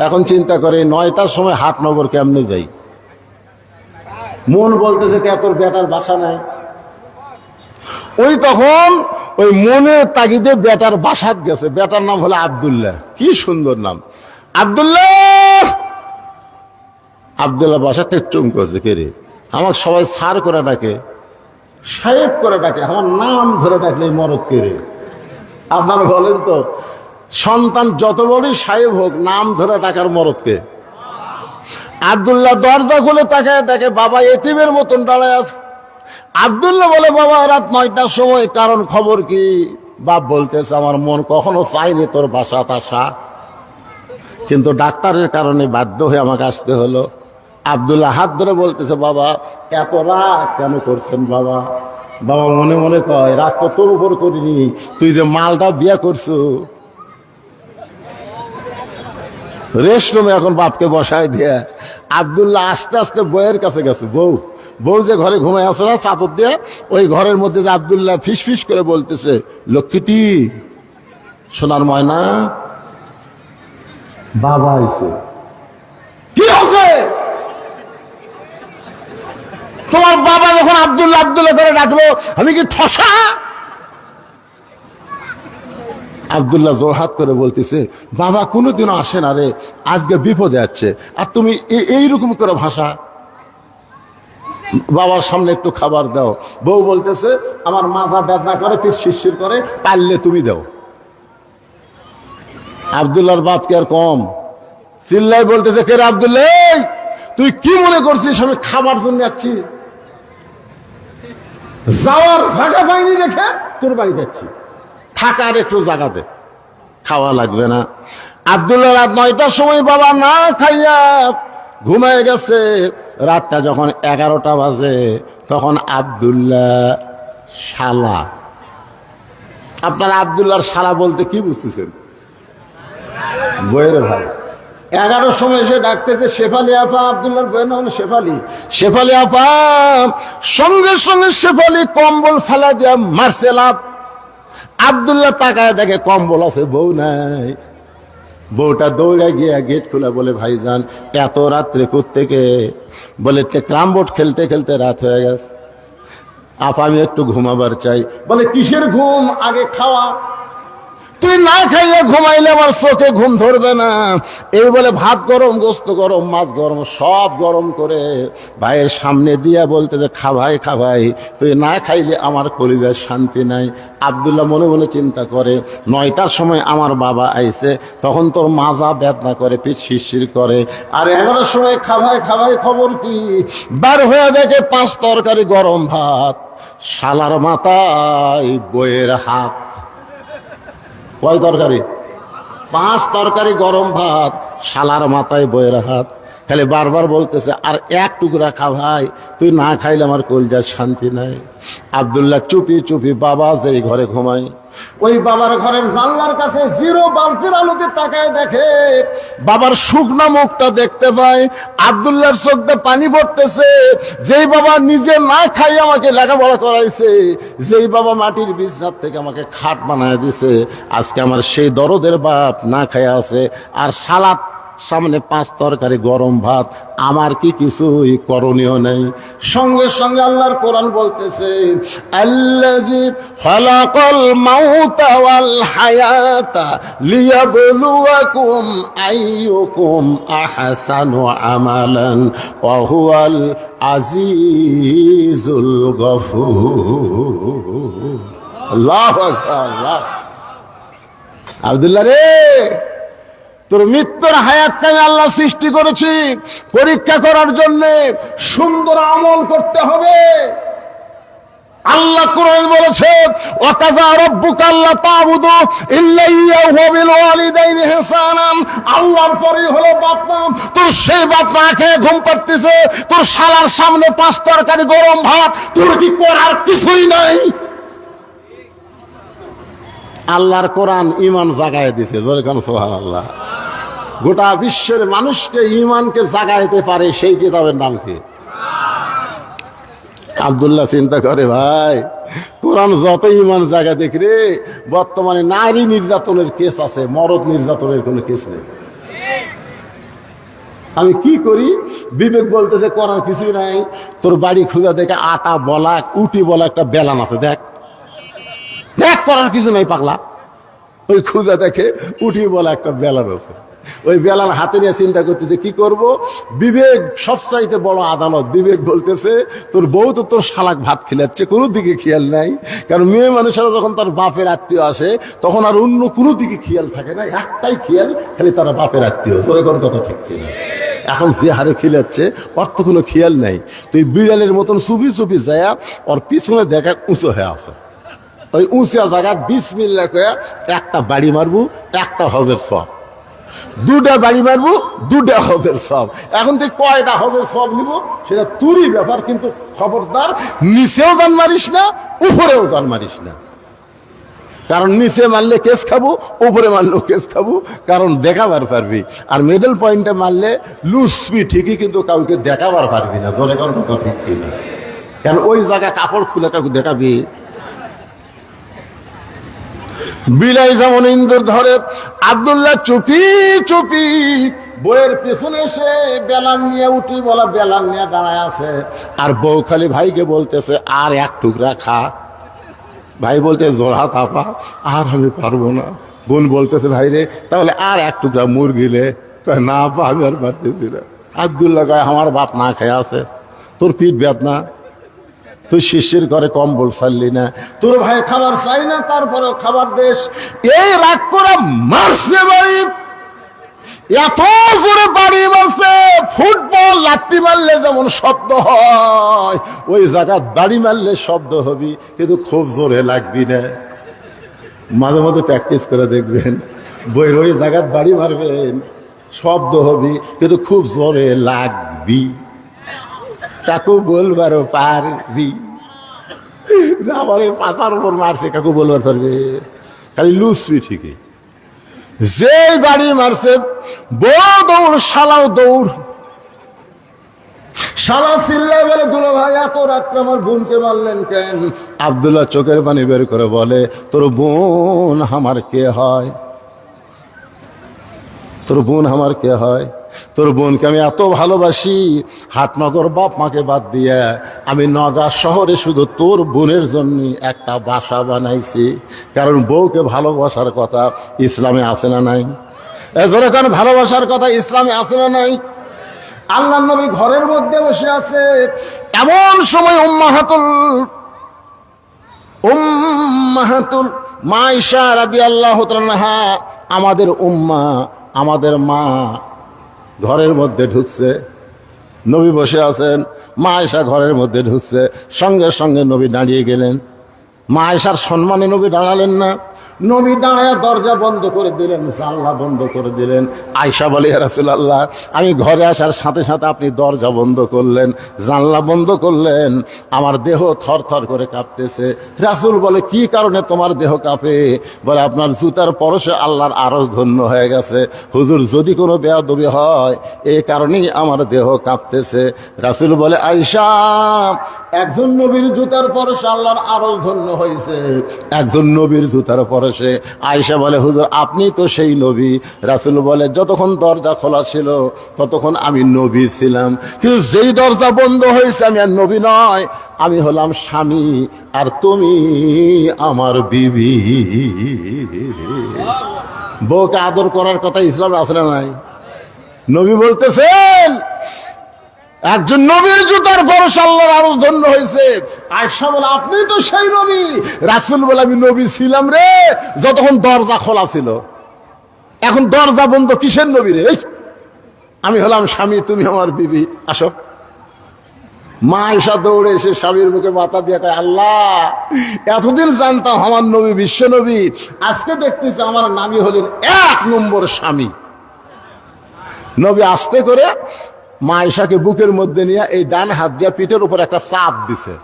এখন চিন্তা করে 9টার সময় হাটনগর কেমনে যাই? মন বলতেছে কে তোর বেটার বাসা নাই। ওই তখন ওই মনের তাগিদে বেটার বাসাত গেছে। বেটার নাম হলো আব্দুল্লাহ, কি সুন্দর নাম, আব্দুল্লাহ। আব্দুল্লাহ বাসাতে চুম করছে, কে রে? আমার সবাই সার করে ডাকে, সাহেব করে ডাকে, আমার নাম ধরে ডাকলে মরদ কে রে? আপনারা বলেন তো, সন্তান যত বড়ই সাহেব হোক, নাম ধরে ডাকার মরদকে? আব্দুল্লাহ দরজা খুলে তাকায় দেখে বাবা এতিমের মতন দাঁড়ায় আছে। আব্দুল্লাহ বলে, বাবা রাত 9টার সময়, কারণ খবর কি? বাপ বলতেছে, আমার মন কখনো চাইনি তোর বাসাত আসা, কিন্তু ডাক্তারের কারণে বাধ্য হয়ে আমাকে আসতে হলো। আব্দুল্লাহ হাত ধরে বলতেছে, বাবা এত রাগ কেন করছেন বাবা? বাবা মনে মনে কয়, রাগ তো তোর উপর করিনি, তুই যে মালটা বিয়ে করছো। রেস্ট রুমে এখন বাপকে বসায় দিয়ে আব্দুল্লাহ আস্তে আস্তে বউয়ের কাছে গেছে। বউ যে ঘরে ঘুমায় আসে না চাদর দিয়ে, ওই ঘরের মধ্যে যে আব্দুল্লাহ ফিস ফিস করে বলতেছে, লক্ষ্মীটি সোনার ময়না, বাবা আইছে। কি হচ্ছে? তোমার বাবা যখন আব্দুল্লাহ আব্দুল্লাহ করে ডাকলো, আমি কি ঠসা? আব্দুল্লাহ জোরহাত করে বলতেছে, বাবা কোনোদিনও আসে না রে, আজকে বিপদে যাচ্ছে, আর তুমি এইরকম করে ভাষা। বাবার সামনে একটু খাবার দাও। বউ বলতেছে, আমার মাথা ব্যথা করে, ফির শিরশির করে, পারলে তুমি দাও। আব্দুল্লাহর বাপ কি আর কম? চিল্লাই বলতেছে, কে রে আব্দুল্লাহ, তুই কি মনে করছিস আমি খাবার জন্য যাচ্ছি? যাওয়ার জায়গা পাইনি রেখে তোর বাড়ি যাচ্ছি, থাকার একটু জায়গা দে, খাওয়া লাগবে না। আব্দুল্লাহ রাত 9টার সময় বাবা না খাইয়া ঘুমায় গেছে। রাতটা যখন 11টা বাজে, তখন আব্দুল্লাহ শালা, আপনারা আব্দুল্লাহর শালা বলতে কি বুঝতেছেন? বইয়ের ভাই। 11টার সময় এসে ডাকতেছে, শেফালি আপা, আব্দুল্লাহর বইয়ের নাম হলো শেফালি। শেফালি আপা, সঙ্গে সঙ্গে শেফালি কম্বল ফেলা দিয়া মারছে লাভ। আব্দুল্লাহ তাকায় দেখে কম্বল আছে, বউ নাই। বউটা দৌড়ে গিয়ে গেট খুলে বলে, ভাইজান এত রাত্রে কোত্থেকে? বলে ক্যারাম বোর্ড খেলতে খেলতে রাত হয়ে গেছে, আপা আমি একটু ঘুমাবার চাই। বলে কিসের ঘুম, আগে খাওয়া। তুই না খাইলে ঘুমাইলে আমার চোখে ঘুম ধরবে না। এই বলে ভাত গরম, গোস্ত গরম, মাছ গরম, সব গরম করে ভাইয়ের সামনে দিয়া বলতে যে খা ভাই, তুই না খাইলে আমার কলিজার শান্তি নাই। আব্দুল্লাহ মনে মনে চিন্তা করে, 9টার সময় আমার বাবা আইছে, তখন তোর মাজা বেদনা করে, পিঠ শিরশির করে, আর 11টার সময় খাবাই খবর কি? বার হয়ে দেখে 5 তরকারি গরম ভাত, শালার মাথায় বইয়ের হাত। কয় তরকারি? 5 তরকারি গরম ভাত, শালার মাথায় বইয়ের হাত। খালি বারবার বলতেছে, আর এক টুকরা খা ভাই, তুই না খাইলে আমার কলজার শান্তি নাই। আব্দুল্লাহ চুপি চুপি বাবা যেই ঘরে ঘুমায়, ওই বাবার ঘরের জানলার কাছে 0 বাল্বের আলোতে তাকায় দেখে বাবার শুকনা মুখটা দেখতে পায়। আব্দুল্লাহর চোখে পানি পড়তেছে। যেই বাবা নিজে না খাই আমাকে লেখাপড়া করাইছে, যেই বাবা মাটির বিছনার থেকে আমাকে খাট বানায় দিছে, আজকে আমার সেই দরদের বাপ না খাইয়া আছে, আর সালাদ সামনে 5 তরকারি গরম ভাত, আমার কি কিছুই করণীয় নেই? সঙ্গে সঙ্গে আল্লাহর কোরআন বলতেছে, আল্লাযী খালাকাল মাউতা ওয়াল হায়াতা লিয়াবলুয়াকুম আইয়ুকুম আহসানু আমালান ওয়া হুয়াল আজিজুল গফুর। আল্লাহু আকবার, আল্লাহ। আব্দুল্লাহ রে, তোর মৃত্যুর হায়াতকে আমি আল্লাহ সৃষ্টি করেছি পরীক্ষা করার জন্য। সুন্দর আমল করতে হবে। আল্লাহ কোরআনে বলেছে, ওয়াকাযা রাব্বুকা আল্লা তা'বুদু ইল্লা ইয়্যাহু ওয়া বিল ওয়ালিদাইনি ইহসানান। আল্লাহর পরেই হলো বাপ মা। তোর সেই বাপ না খেয়ে ঘুম পাড়তেছে, তোর শালার সামনে 5 তরকারি গরম ভাত, তোর কি করার কিছুই নাই? আল্লাহর কোরআন ঈমান জাগায় দিছে, জোরে কান সুবহানাল্লাহ। গোটা বিশ্বের মানুষকে ঈমানকে জাগাইতে পারে সেই কিতাবের নাম কি? আব্দুল্লাহ চিন্তা করে, ভাই কোরআন যত ঈমান জায়গা দেখ রে, বর্তমানে নারী নির্যাতনের কেস আছে, মরদ নির্যাতনের কোনো কেস নেই। আমি কি করি? বিবেক বলতেছে করার কিছুই নাই। তোর বাড়ি খুঁজা দেখে আটা বলা, উটি বলা একটা বেলান আছে, দেখ করার কিছু নাই পাগলা। ওই খুঁজা দেখে উঠি বলা একটা বেলান আছে, ওই বেলান হাতে নিয়ে চিন্তা করতেছে কি করব। বিবেক সবচাইতে বড় আদালত। বিবেক বলতেছে, তোর বউ তো তোর শালাক ভাত খিলাচ্ছে, কোনো দিকে খেয়াল নাই। কারণ মেয়ে মানুষেরা যখন তার বাপের আত্মীয় আসে, তখন আর অন্য কোনো দিকে খেয়াল থাকে না, একটাই খেয়াল, খালি তারা বাপের আত্মীয়। তোর কোন কথা ঠিক কিনা? এখন যে হারে খিলাচ্ছে, ওর তো কোনো খেয়াল নাই। তুই বিড়ালের মতন চুপি চুপি যায় ওর পিছনে দেখা উঁচু হয়ে আছে, ওই উঁচা জায়গা বিসমিল্লাহ কয়ে একটা বাড়ি মারবো, একটা হজের সব। 2টা বাড়ি মারবো, 2টা হজের সব। এখন তুই কয়টা হজের সব নিব সেটা তুরই ব্যাপার, কিন্তু খবরদার নিচেও জান মারিস না, উপরেও জান মারিস না। কারণ নিচে মারলে কেস খাবো, উপরে মারলেও কেস খাবো, কারণ দেখাবার পারবি। আর মিডল পয়েন্টে মারলে লুসবি ঠিকই, কিন্তু কাউকে দেখাবার পারবি না। ধরে কারণ কথা ঠিক কিনা? কারণ ওই জায়গায় কাপড় খুলে কাউকে দেখাবি। বিলাই যেমন ইন্দুর ধরে, আব্দুল্লাহ চুপি চুপি বইয়ের পেছনে এসে বেলান নিয়ে, উঠি বলা বেলান নিয়ে দাঁড়ায় আছে। আর বউ খালি ভাইকে বলতেছে, আর এক টুকরা খা। ভাই বলতে, জোড়া তাপা, আর আমি পারবো না। বোন বলতেছে, ভাই রে তাহলে আর এক টুকরা মুরগিলে। না পা, আমি আর পারতেছি না। আব্দুল্লাহ কয়, আমার বাপ না খেয়ে আছে, তোর পিঠ বেদনা, তুই শিশির করে কম্বল ছাড়লি না, তোর ভাই খাবার চাই না, তারপরেও খাবার দেশ। এই রাগ করে মারছে বাড়ি, এত জোরে বাড়ি মারছে, ফুটবল লাত্তি মারলে যেমন শব্দ হয়, ওই জায়গা বাড়ি মারলে শব্দ হবি, কিন্তু খুব জোরে লাগবি না। মাঝে মাঝে প্র্যাকটিস করে দেখবেন, বইয়ের ওই জায়গায় বাড়ি মারবেন, শব্দ হবি, কিন্তু খুব জোরে লাগবি। কাকু বলবারও পারবি, আমার এই পাতার উপর মারছে, কাকু বলবার পারবে? খালি লুসবি ঠিকই। যে বাড়ি মারছে, বউ দৌড়, শালাও দৌড়। শালা চিল্লায় বলে, দুলা ভাই এত রাত্রে আমার বোনকে মারলেন কেন? আব্দুল্লাহ চোখের পানি বের করে বলে, তোর বোন আমার কে হয়? তোর বোন আমার কে হয়? তোর বোনকে আমি এত ভালোবাসি, হাটনগর বাপ মাকে বাদ দিয়ে আমি নগা শহরে শুধু তোর বোনের জন্য একটা বাসা বানাইছি। কারণ বউকে ভালোবাসার কথা ইসলামে আছে না নাই? এজন্য ভালোবাসার কথা ইসলামে আছে না নাই? আল্লাহ নবী ঘরের মধ্যে বসে আছে, এমন সময় উম্মাহাতুল মা আয়েশা রাদিয়াল্লাহু তাআলা আনহা, আমাদের উম্মা, আমাদের মা ঘরের মধ্যে ঢুকছে। নবী বসে আছেন, মা আয়েশা ঘরের মধ্যে ঢুকছে, সঙ্গে সঙ্গে নবী দাঁড়িয়ে গেলেন। মা আয়েশার সম্মানে নবী দাঁড়ালেন না, নবী দাঁড়ায় দরজা বন্ধ করে দিলেন, জানলা বন্ধ করে দিলেন। আয়েশা বলে, ইয়া রাসূলুল্লাহ, আমি ঘরে আসার সাথে সাথে আপনি দরজা বন্ধ করলেন, জানলা বন্ধ করলেন, আমার দেহ থর থর করে কাঁপতেছে। রাসূল বলে, কি কারণে তোমার দেহ কাঁপে? বলে, আপনার জুতার পরশে আল্লাহর আরশ ধন্য হয়ে গেছে। হুজুর, যদি কোনো বেয়াদবি হয় এই কারণেই আমার দেহ কাঁপতেছে। রাসূল বলে, আয়েশা, একজন নবীর জুতার পরশে আল্লাহর আরশ ধন্য হয়েছে, একজন নবীর জুতার পরশে। আয়েশা বলে, হুজুর, আপনি তো সেই নবী। রাসূল বলে, যতক্ষণ দরজা খোলা ছিল ততক্ষণ আমি নবী ছিলাম, কিন্তু যেই দরজা বন্ধ হয়েছে আমি আর নবী নয়, আমি হলাম স্বামী, আর তুমি আমার বিবি। বউকে আদর করার কথা ইসলামে আছে না নাই? নবী বলতেছেন, একজন নবীর জুতার পরশে আল্লাহর আরশ ধন্য হয়েছে। আয়েশা বলে, আপনি তো সেই নবী। রাসূল বলে, আমি নবী ছিলাম রে যতক্ষণ দরজা খোলা ছিল, এখন দরজা বন্ধ, কিসের নবী রে? আমি হলাম স্বামী, তুমি আমার বিবি, আসো। মা আয়েশা দৌড়ে এসে স্বামীর মুখে মাথা দিয়ে কয়, আল্লাহ, এতদিন জানতাম আমার নবী বিশ্ব নবী, আজকে দেখতেছি আমার নামই হলেন 1 নম্বর স্বামী। নবী আস্তে করে মা আয়েশাকে বুকের মধ্যে নিয়ে এই ডান হাত দিয়া পিঠের উপর একটা চাপ দিছে।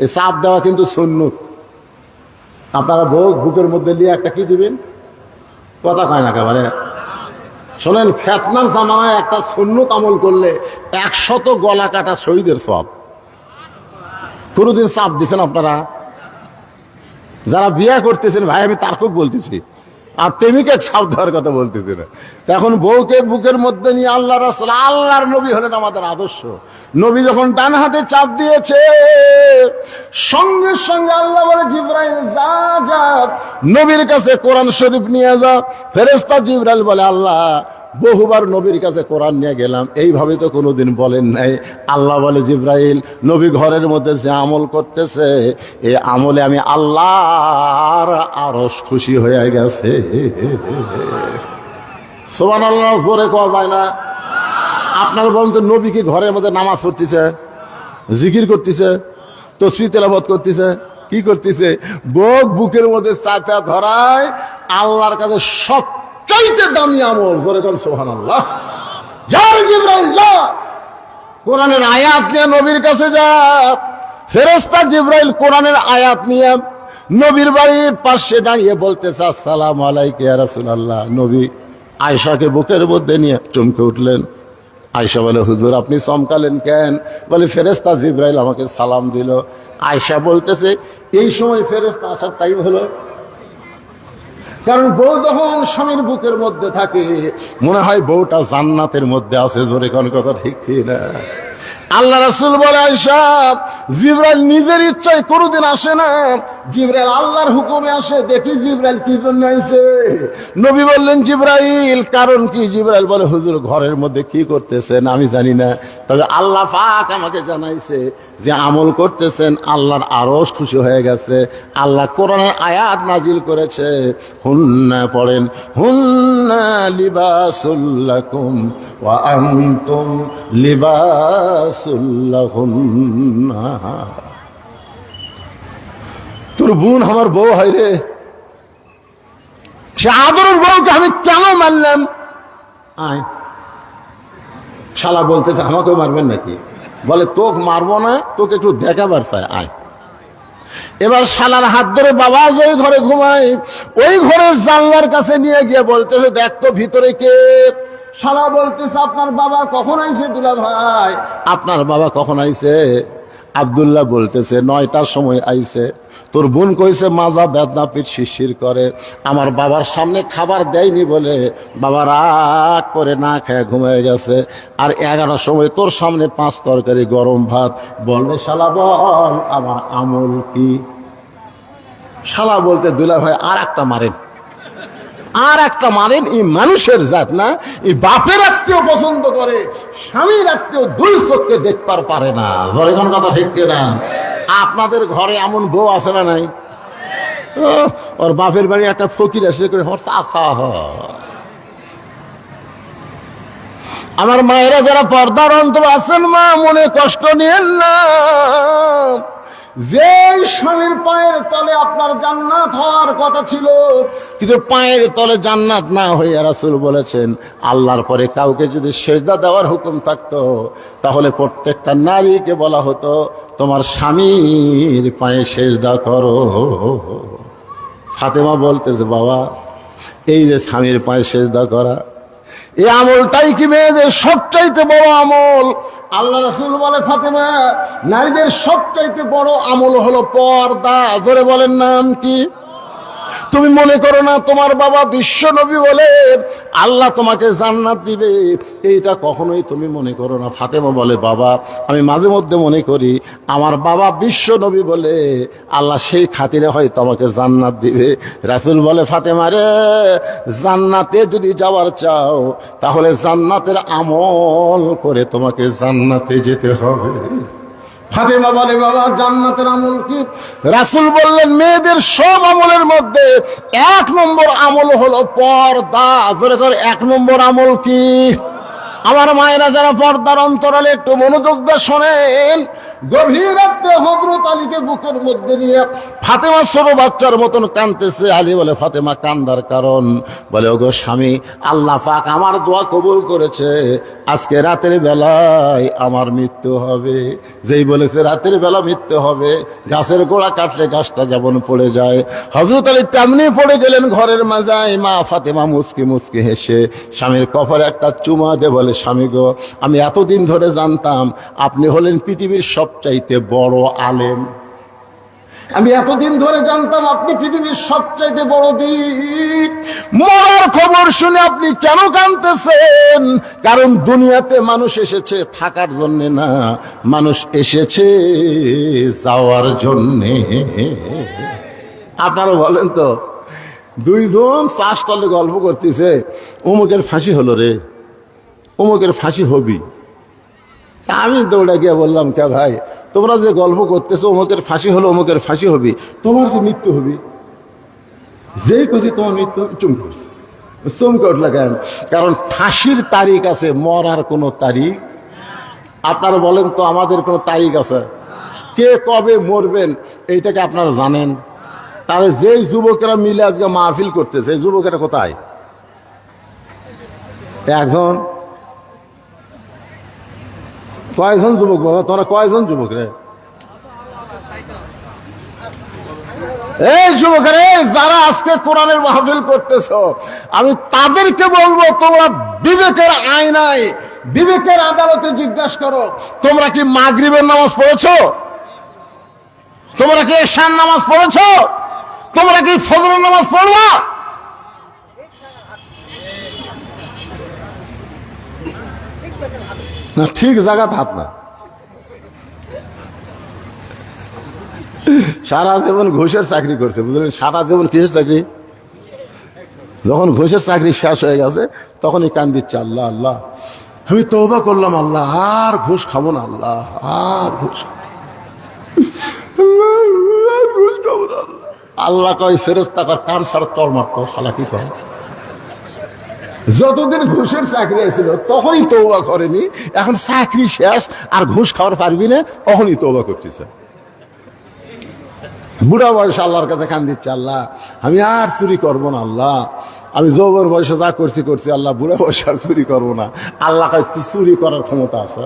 এই চাপ দেওয়া কিন্তু সুন্নত। আপনারা বুকের মধ্যে নিয়ে একটা কি দিবেন? কথা কয় না একেবারে। শোনেন, ফেতনার জামানায় একটা সুন্নত আমল করলে 100 গলা কাটা শহীদের সওয়াব। কোনদিন চাপ দিচ্ছেন আপনারা? যারা বিয়ে করতেছেন, ভাই আমি তারকুক বলতেছি, আর প্রেমিকের ছাপ দেওয়ার কথা বলতেছি না। এখন বউকে বুকের মধ্যে নিয়ে আল্লাহ রাসূল, আল্লাহর নবী হলেন আমাদের আদর্শ। নবী যখন ডান হাতে চাপ দিয়েছে, সঙ্গে সঙ্গে আল্লাহ বলে, জিবরাইল যা যা নবীর কাছে কোরআন শরীফ নিয়ে যা। ফেরেশতা জিবরাইল বলে, আল্লাহ, বহুবার নবীর কাছে কোরআন নিয়ে গেলাম, এইভাবে তো কোনোদিন বলেন নাই। আল্লাহ বলে, জিবরাইল, নবী ঘরের মধ্যে যে আমল করতেছে, এই আমলে আমি আল্লাহর আরশ খুশি হয়ে গেছে। সুবহানাল্লাহ, জোরে কোয়া যায় না? আপনার বলুন তো, নবী কি ঘরের মধ্যে নামাজ পড়তেছে, জিকির করতেছে, তাসবিহ তেলাওয়াত করতেছে, কি করতেছে? বুকের মধ্যে চাপা ধরায় আল্লাহর কাছে সবচাইতে দামি আমল। জোরে কোন সুবহানাল্লাহ। যা জিবরাইল, যা কোরআনের আয়াত নিয়ে নবীর কাছে যা। ফেরেশতা জিবরাইল কোরআনের আয়াত নিয়ে নবীর বাড়ির পাশে দাঁড়িয়ে বলতেছে, আসসালামু আলাইকা ইয়া রাসূলুল্লাহ। নবী আয়েশাকে বুকের মধ্যে নিয়ে চমকে উঠলেন। আয়েশা বলে, হুজুর, আপনি চমকালেন কেন? বলে, ফেরেশতা জিবরাইল আমাকে সালাম দিল। আয়েশা বলতেছে, এই সময় ফেরেশতা আসার টাইম হলো। কারণ বউ যখন স্বামীর বুকের মধ্যে থাকে, মনে হয় বউটা জান্নাতের মধ্যে আছে। জোরে কোন কথা ঠিক না? আল্লাহ রাসূল বলে, আয়েশা, জিবরাইল নিজের ইচ্ছায় কোনোদিন আসে না, জিবরাইল আল্লাহর হুকুমে আসে। দেখি জিবরাইল কি জন্য আইছে। নবী বললেন, জিবরাইল, কারণ কি? জিবরাইল বলে, হুজুর, ঘরের মধ্যে কি করতেছেন আমি জানি না, তবে আল্লাহ পাক আমাকে জানাইছে যে আমল করতেছেন, আল্লাহর আরশ খুশি হয়ে গেছে। আল্লাহ কোরআনের আয়াত নাজিল করেছে, হুন্না পড়েন, হুন্না লিবাসুল লাকুম ওয়া আনতুম লিবাসুল লাহুন্না। তোর বোন আমার বউ হয় রে, সে আদরের বউকে আমি কেন মানলাম? আয়, শালা বলতেছে, আমাকেও মারবেন নাকি? বলে, তোকে মারবো না, তোকে একটু দেখাবার চাই, আয়। এবার শালার হাত ধরে বাবা যে ঘরে ঘুমায়, ওই ঘরের জানলার কাছে নিয়ে গিয়ে বলতেছে, দেখ তো ভিতরে কে। শালা বলতেছে, আপনার বাবা কখন আইছে দুলা ভাই? আপনার বাবা কখন আইছে? আব্দুল্লাহ বলতেছে 9টার সময় আইছে, তোর বোন কইছে মাজা বেদনা পিঠ শিরশির করে, আমার বাবার সামনে খাবার দেয়নি বলে বাবা রাগ করে না খেয়ে ঘুমিয়ে গেছে। আর 11টার সময় তোর সামনে 5 তরকারি গরম ভাত, বললে শালা বল আমার আমল কি? শালা বলতে দুলা ভাই আর একটা মারেন, আর একটা মারেন। এই মানুষের জাত না, এই বাপের আত্মীয় পছন্দ করে, স্বামীর আত্মীয় দুই চোখকে দেখবার পারে না। ধরে কোন কথা ঠিক না? আপনাদের ঘরে এমন বউ আছে না নাই? ওর বাপের বাড়ি একটা ফকির আসে, আমার মায়েরা যারা পর্দার অন্তর আছেন, মা মনে কষ্ট নিয়েন না। যে স্বামীর পায়ের তলে আপনার জান্নাত হওয়ার কথা ছিল, কিন্তু পায়ের তলে জান্নাত না হয়ে রাসূল বলেছেন আল্লাহর পরে কাউকে যদি সেজদা দেওয়ার হুকুম থাকতো, তাহলে প্রত্যেকটা নারীকে বলা হতো তোমার স্বামীর পায়ে সেজদা করো। ফাতেমা বলতেছে বাবা, এই যে স্বামীর পায়ে সেজদা করা, এই আমলটাই কি মেয়েদের সবচাইতে বড় আমল? আল্লাহ রাসূল বলে ফাতেমা, নারীদের সবচাইতে বড় আমল হলো পর্দা। জোরে বলেন নাম কি? তুমি মনে করো না তোমার বাবা বিশ্ব নবী বলে আল্লাহ তোমাকে জান্নাত দিবে, এইটা কখনোই তুমি মনে করো না। ফাতেমা বলে বাবা, আমি মাঝে মধ্যে মনে করি আমার বাবা বিশ্ব নবী বলে আল্লাহ সেই খাতিরে হয়তো আমাকে জান্নাত দিবে। রাসূল বলে ফাতেমা রে, জান্নাতে যদি যাওয়ার চাও তাহলে জান্নাতের আমল করে তোমাকে জান্নাতে যেতে হবে। ফাতেমা বলে বাবা জান্নাতের আমল কি? রাসূল বললেন মেয়েদের সব আমলের মধ্যে 1 নম্বর আমল হলো পর্দা। জোরে করে 1 নম্বর আমল কি? আমার মায়েরা যারা পর্দার অন্তরালে একটু মনোযোগ দিয়ে শোনেন। গভীর রাতে হযরত আলীকে বুকের মধ্যে নিয়ে ফাতেমা ছোট বাচ্চার মতন কাঁদতেছে। আলী বলে ফাতেমা কান্দার কারণ? বলে ওগো স্বামী, আল্লাহ পাক আমার দোয়া কবুল করেছে, আজকে রাতের বেলায় আমার মৃত্যু হবে। যেই বলেছে রাতের বেলা মৃত্যু হবে, গাছের গোড়া কাটলে গাছটা যেমন পড়ে যায়, হযরত আলী তেমনি পড়ে গেলেন ঘরের মাজায়। মা ফাতেমা মুচকি মুচকি হেসে স্বামীর কপালে একটা চুমা দিয়ে বলে স্বামী গো, আমি এতদিন ধরে জানতাম আপনি হলেন পৃথিবীর সবচাইতে বড় আলেম। আমি এতদিন ধরে জানতাম আপনি পৃথিবীর সবচাইতে বড় বীর। মরার খবর শুনে আপনি কেন কাঁদতেছেন? কারণ দুনিয়াতে মানুষ এসেছে থাকার জন্য না, মানুষ এসেছে যাওয়ার জন্যে। আপনারা বলেন তো, 2 জন চা স্টলে গল্প করতেছে, অমুকের ফাঁসি হলো রে, অমুকের ফাঁসি হবি। আমি দৌড়া গিয়ে বললাম কে ভাই, তোমরা যে গল্প করতেছো অমুকের ফাঁসি হলো অমুকের ফাঁসি হবি, তোমার যে মৃত্যু হবি, যেই কথা তোমার মৃত্যু হবে চমকে উঠছে। চমকে উঠল কেন? কারণ ফাঁসির তারিখ আছে, মরার কোনো তারিখ। আপনারা বলেন তো আমাদের কোনো তারিখ আছে? কে কবে মরবেন এইটাকে আপনারা জানেন? তাহলে যেই যুবকেরা মিলে আজকে মাহফিল করতেছে, এই যুবকেরা কোথায়? একজন? কয়জন যুবক বাবা? তোমরা কয়জন যুবক রে? এই যুবকেরা যারা আজকে কোরআনের মাহফিল করতেছো, আমি তাদেরকে বলবো তোমরা বিবেকের আয়নায়, বিবেকের আদালতে জিজ্ঞাসা করো, তোমরা কি মাগরিবের নামাজ পড়েছো? তোমরা কি এশার নামাজ পড়েছো? তোমরা কি ফজরের নামাজ পড়বা? না, ঠিক জায়গাতে হাত না। সারা জীবন ঘুষের চাকরি করছে, বুঝলেন? সারা জীবন কিসের চাকরি? যখন ঘুষের চাকরি শেষ হয়ে গেছে তখনই কান দিচ্ছে আল্লাহ আল্লাহ আমি তওবা করলাম, আল্লাহ আর ঘুষ খাবো না, আল্লাহ আর ঘুষ খাবো না। আল্লাহ কয় ফেরেশতা কয় কান সারা চল মারতো, শালা কি কয়? যতদিন ঘুষের চাকরি ছিল তখনই তওবা করেনি, এখন চাকরি শেষ আর ঘুষ খাওয়ার পারবি না, তখনই তওবা করতেছে। বুড়া বয়সে আল্লাহর কাছে কান দিচ্ছে, আল্লাহ আমি আর চুরি করবো না, আল্লাহ আমি যৌবন বয়সে যা করছি করছি, আল্লাহ বুড়া বয়সে আর চুরি করবো না। আল্লাহ কয় চুরি করার ক্ষমতা আছে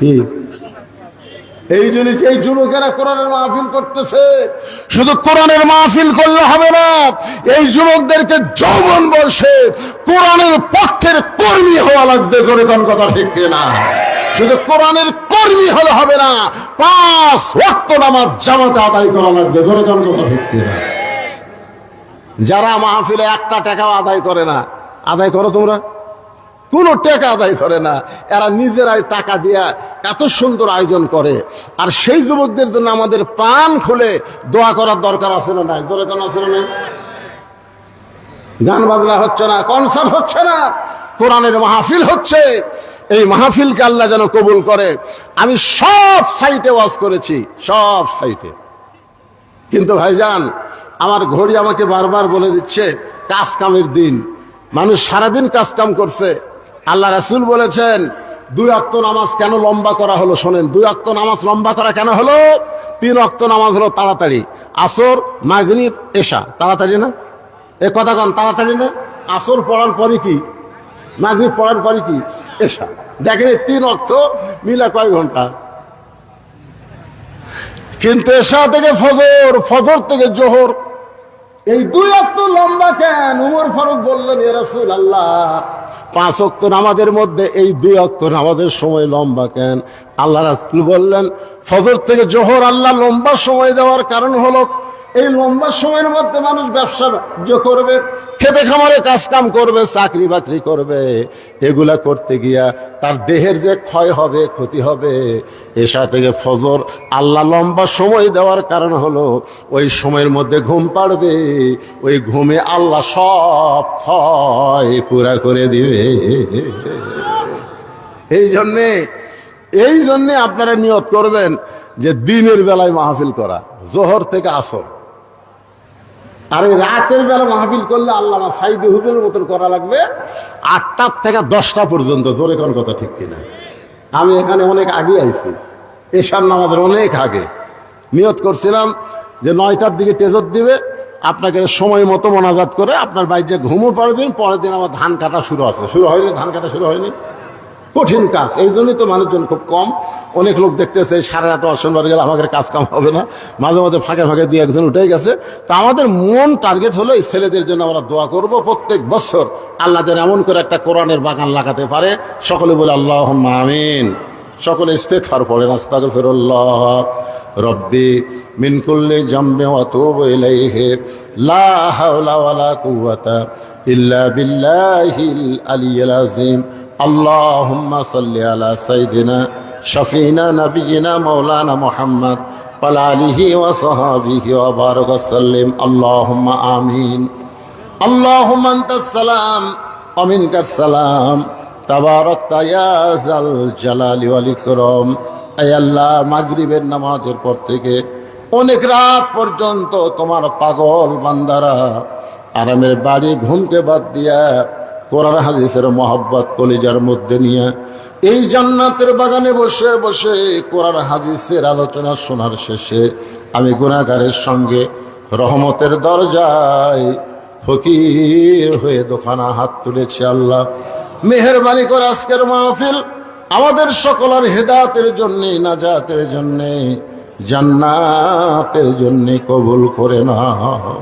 কি? এই জন্য এই যুবকেরা কোরআনের মাহফিল করতেছে। শুধু কোরআনের মাহফিল করলে হবে না, এই যুবকদেরকে যৌবন বয়সে কোরআনের পক্ষের কর্মী হওয়া লাগবে। জোরে কোন কথা ঠিক না? শুধু কোরআনের কর্মী হলে হবে না, 5 ওয়াক্ত নামাজ জামাতে আদায় করা লাগবে। ধরে কোন কথা ঠিক না? যারা মাহফিলে একটা টাকাও আদায় করে না, আদায় করো তোমরা? কোনো টাকা আদায় করে না, এরা নিজেরাই টাকা দিয়া এত সুন্দর আয়োজন করে। আর সেই যুবকদের জন্য আমাদের প্রাণ খুলে দোয়া করার দরকার আছে না নাই? ধরে কোন আছে না নাই? গান বাজনা হচ্ছে না, কনসার্ট হচ্ছে না, কোরআনের মাহফিল হচ্ছে। এই মাহফিলকে আল্লাহ যেন কবুল করে। আমি সব সাইটে ওয়াজ করেছি, সব সাইটে, কিন্তু ভাইজান আমার ঘড়ি আমাকে বারবার বলে দিচ্ছে কাজ কামের দিন। মানুষ সারাদিন কাজ কাম করছে। আল্লাহ রাসূল বলেছেন 2 ওয়াক্ত নামাজ কেন লম্বা করা হলো? শোনেন, 2 ওয়াক্ত নামাজ লম্বা করা কেন হলো? 3 ওয়াক্ত নামাজ হলো তাড়াতাড়ি, আসর মাগরিব এশা তাড়াতাড়ি না? এ কথা কন, তাড়াতাড়ি না? আসর পড়ার পরে কি, মাগরিব পড়ার পরে কি, এশা। দেখেন 3 ওয়াক্ত মিলা কয় ঘন্টা? কিন্তু এশা থেকে ফজর, ফজর থেকে জোহর, এই 2 ওয়াক্ত লম্বা কেন? উমর ফারুক বললেন, ইয়া রাসূলুল্লাহ 5 ওয়াক্ত নামাজের মধ্যে এই 2 ওয়াক্ত নামাজের সময় লম্বা কেন? আল্লাহ রাসূল বললেন, ফজর থেকে জোহর আল্লাহ লম্বা সময় দেওয়ার কারণ হলো এই লম্বা সময়ের মধ্যে মানুষ ব্যবসা বাণিজ্য করবে, খেতে খামারে কাজ কাম করবে, চাকরি বাকরি করবে। এগুলা করতে গিয়া তার দেহের যে ক্ষয় হবে, ক্ষতি হবে। এশা থেকে ফজর আল্লাহ লম্বা সময় দেওয়ার কারণ হলো ওই সময়ের মধ্যে ঘুম পাড়বে, ওই ঘুমে আল্লাহ সব ক্ষয় পুরা করে দিবে। এই জন্যে আপনারা নিয়ত করবেন যে দিনের বেলায় মাহফিল করা, জোহর থেকে আসর। আর এই রাতের বেলা মাহফিল করলে আল্লামা সাইদি হুজুরের মতন করা লাগবে 8টা থেকে 10টা পর্যন্ত। জোরে কোন কথা ঠিক কিনা? আমি এখানে অনেক আগে আইছি, এশার নামাজের অনেক আগে। নিয়ত করছিলাম যে 9টার দিকে তেজত দিবে, আপনাকে সময় মতো মোনাজাত করে আপনার বাড়িতে ঘুমও পারবেন। পরের দিন আমার ধান কাটা শুরু আছে, শুরু হয়নি, ধান কাটা শুরু হয়নি। কঠিন কাজ, এই জন্যই তো মানুষজন খুব কম। অনেক লোক দেখতেছে সারা রাত অসম্বার গেলে আমাদের কাজ কাম হবে না, মাঝে মাঝে ফাঁকে ফাঁকে 2-1 উঠে গেছে। তো আমাদের মন টার্গেট হলো এই ছেলেদের জন্য আমরা দোয়া করব প্রত্যেক বছর আল্লাহ যেন এমন করে একটা কোরআনের বাগান লাগাতে পারে। সকলে বলে আল্লাহুম্মা আমিন। সকলে ইস্তেগফার পড়েন, আস্তাগফিরুল্লাহ রব্বি মিন কুল্লি জামবি ওয়া আতুবু ইলাইহি লা হাওলা ওয়ালা কুওয়াতা ইল্লা বিল্লাহিল আলিয়্যিল আযীম। اللهم صل على سيدنا شفينا نبينا مولانا محمد وعلى آله وصحبه وبارك وسلم اللهم آمين اللهم أنت السلام ومنك السلام تباركت يا ذا الجلال والإكرام। আয় আল্লাহ, মাগরিবের নামাজের পর থেকে অনেক রাত পর্যন্ত তোমার পাগল বান্দারা আরামের বাড়ি ঘুমকে বাদ দিয়া কোরআন হাদিসের মহব্বত কলিজার মধ্যে নিয়ে এই জান্নাতের বাগানে বসে বসে কোরআন হাদিসের আলোচনা শোনার শেষে আমি গুনাহগারের সঙ্গে রহমতের দরজায় ফকির হয়ে দোকানা হাত তুলেছি। আল্লাহ মেহেরবানি করে আজকের মাহফিল আমাদের সকলের হেদায়েতের জন্য, নাজাতের জন্য, জান্নাতের জন্য কবুল করে নাও।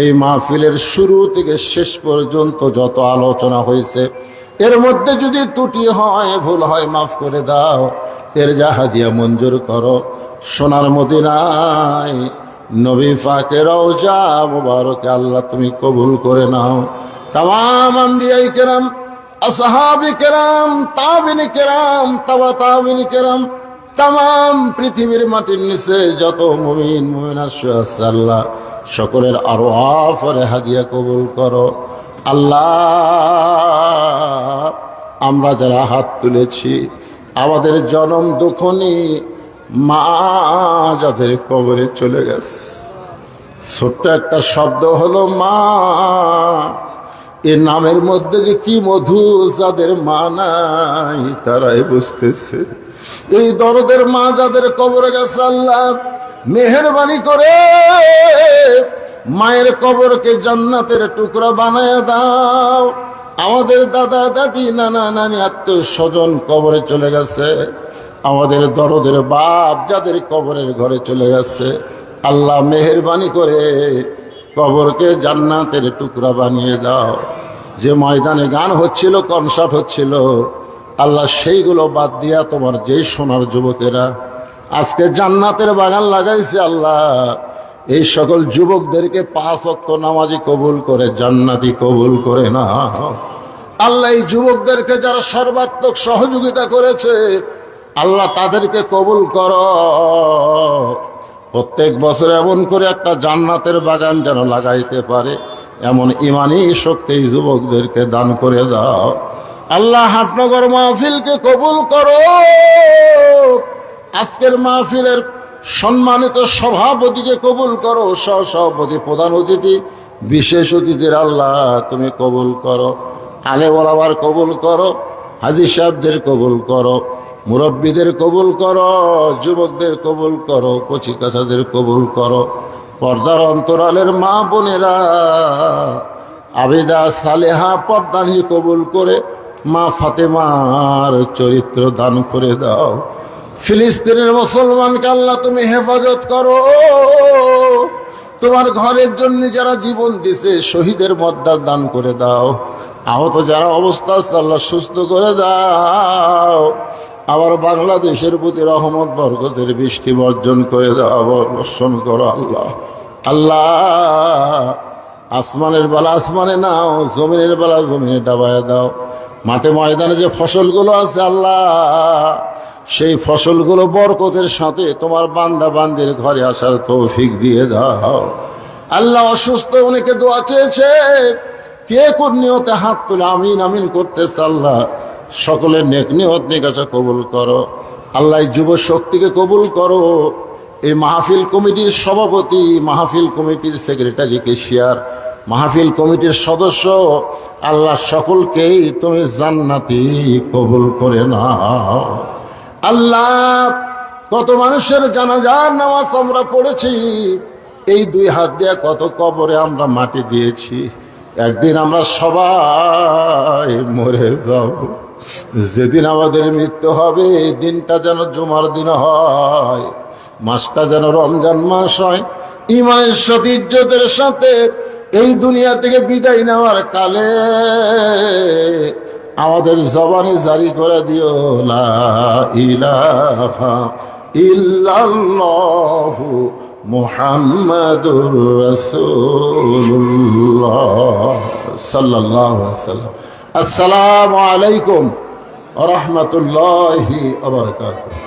এই মাহফিলের শুরু থেকে শেষ পর্যন্ত যত আলোচনা হয়েছে এর মধ্যে যদি ত্রুটি হয়, ভুল হয়, মাফ করে দাও। এর হাদিয়া মঞ্জুর করো। সোনার মদিনায় নবী পাকের রওজা মুবারকে আল্লাহ তুমি কবুল করে নাও। তামাম আম্বিয়ায়ে কেরাম, আসহাবে কেরাম, তাবিঈন কেরাম, তাবিঈন কেরাম, তামাম পৃথিবীর মাটির নিচে যত মুমিন মুমিনাত আছে আল্লাহ সকলের আরওয়াহ আর হাদিয়া কবুল করো। আল্লাহ আমরা যারা হাত তুলেছি আমাদের জনম দুঃখনি মা যাদের কবরে চলে গেছে, ছোট্ট একটা শব্দ হলো মা। এ নামের মধ্যে যে কি মধু, যাদের মা নাই তারাই বুঝতেছে। এই দরদের মা যাদের কবরে গেছে আল্লাহ মেহেরবানি করে মায়ের কবরকে জান্নাতের টুকরা বানায় দাও। আমাদের দাদা দাদি, নানা নানি, আত্মীয় স্বজন কবরে চলে গেছে, আমাদের দরদের বাপ যাদের কবরের ঘরে চলে গেছে আল্লাহ মেহেরবানি করে কবরকে জান্নাতের টুকরা বানিয়ে দাও। যে ময়দানে গান হচ্ছিল, কনসার্ট হচ্ছিল, আল্লাহ সেইগুলো বাদ দিয়া তোমার যেই সোনার যুবকেরা আজকে জান্নাতের বাগান লাগাইছে আল্লাহ, এই সকল যুবকদেরকে 5 ওয়াক্ত নামাজি কবুল করে জান্নাতি কবুল করে না। আল্লাহ এই যুবকদেরকে যারা সর্বাত্মক সহযোগিতা করেছে আল্লাহ তাদেরকে কবুল করো। প্রত্যেক বছর এমন করে একটা জান্নাতের বাগান যেন লাগাইতে পারে এমন ইমানি শক্তি এই যুবকদেরকে দান করে দাও। আল্লাহ হাটনগর মাহফিলকে কবুল করো। আজকের মাহফিলের সম্মানিত সভাপতিকে কবুল করো, সহসভাপতি, প্রধান অতিথি, বিশেষ অতিথির আল্লাহ তুমি কবুল করো। আলে ওলামার কবুল করো, হাজী সাহেবদের কবুল করো, মুরব্বীদের কবুল করো, যুবকদের কবুল করো, কচি কাচাদের কবুল করো। পর্দার অন্তরালের মা বোনেরা আবিদা সালেহা পর্দানি কবুল করে মা ফাতেমার চরিত্র দান করে দাও। ফিলিস্তিনের মুসলমানকে আল্লাহ তুমি হেফাজত করো। তোমার ঘরের জন্য যারা জীবন দিছে শহীদের মর্যাদা দান করে দাও। আহত যারা অবস্থা আছে আল্লাহ সুস্থ করে দাও। আবার বাংলাদেশের প্রতি রহমত বরকতের বৃষ্টি বর্জন করে দাও, বর্ষণ করো আল্লাহ। আল্লাহ আসমানের বেলা আসমানে নাও, জমিনের বেলা জমিনে ডাবায় দাও। মাঠে ময়দানে যে ফসলগুলো আছে আল্লাহ সেই ফসলগুলো বরকতের সাথে তোমার বান্দা বান্দির ঘরে আসার তৌফিক দিয়ে দাও। আল্লাহ অসুস্থ অনেকে দোয়া চেয়েছে, কে কোন নিয়তে হাত তুলে আমিন আমিন করতেছে আল্লাহ সকলের নেক নিয়ত নিকাশা কবুল করো। আল্লাহ যুব শক্তিকে কবুল করো। এই মাহফিল কমিটির সভাপতি, মাহফিল কমিটির সেক্রেটারি, কেশিয়ার, মাহফিল কমিটির সদস্য আল্লাহ সকলকেই তুমি জান্নাতি কবুল করে নাও। আল্লাহ কত মানুষের জানাজার নামাজ আমরা পড়েছি, এই 2 হাত দিয়ে কত কবরে আমরা মাটি দিয়েছি। একদিন আমরা সবাই মরে যাব। যেদিন আমাদের মৃত্যু হবে দিনটা যেন জুমার দিন হয়, মাসটা যেন রমজান মাস হয়। ইমানের সাথে ইজ্জতের সাথে এই দুনিয়া থেকে বিদায় নেওয়ার কালে আমাদের জবানে জারি করে দিও লা ইলাহা ইল্লাল্লাহু মুহাম্মাদুর রাসূলুল্লাহ সাল্লাল্লাহু আলাইহি ওয়াসাল্লাম। আসসালামু আলাইকুম ওয়া রাহমাতুল্লাহি ওয়া বারাকাতুহু।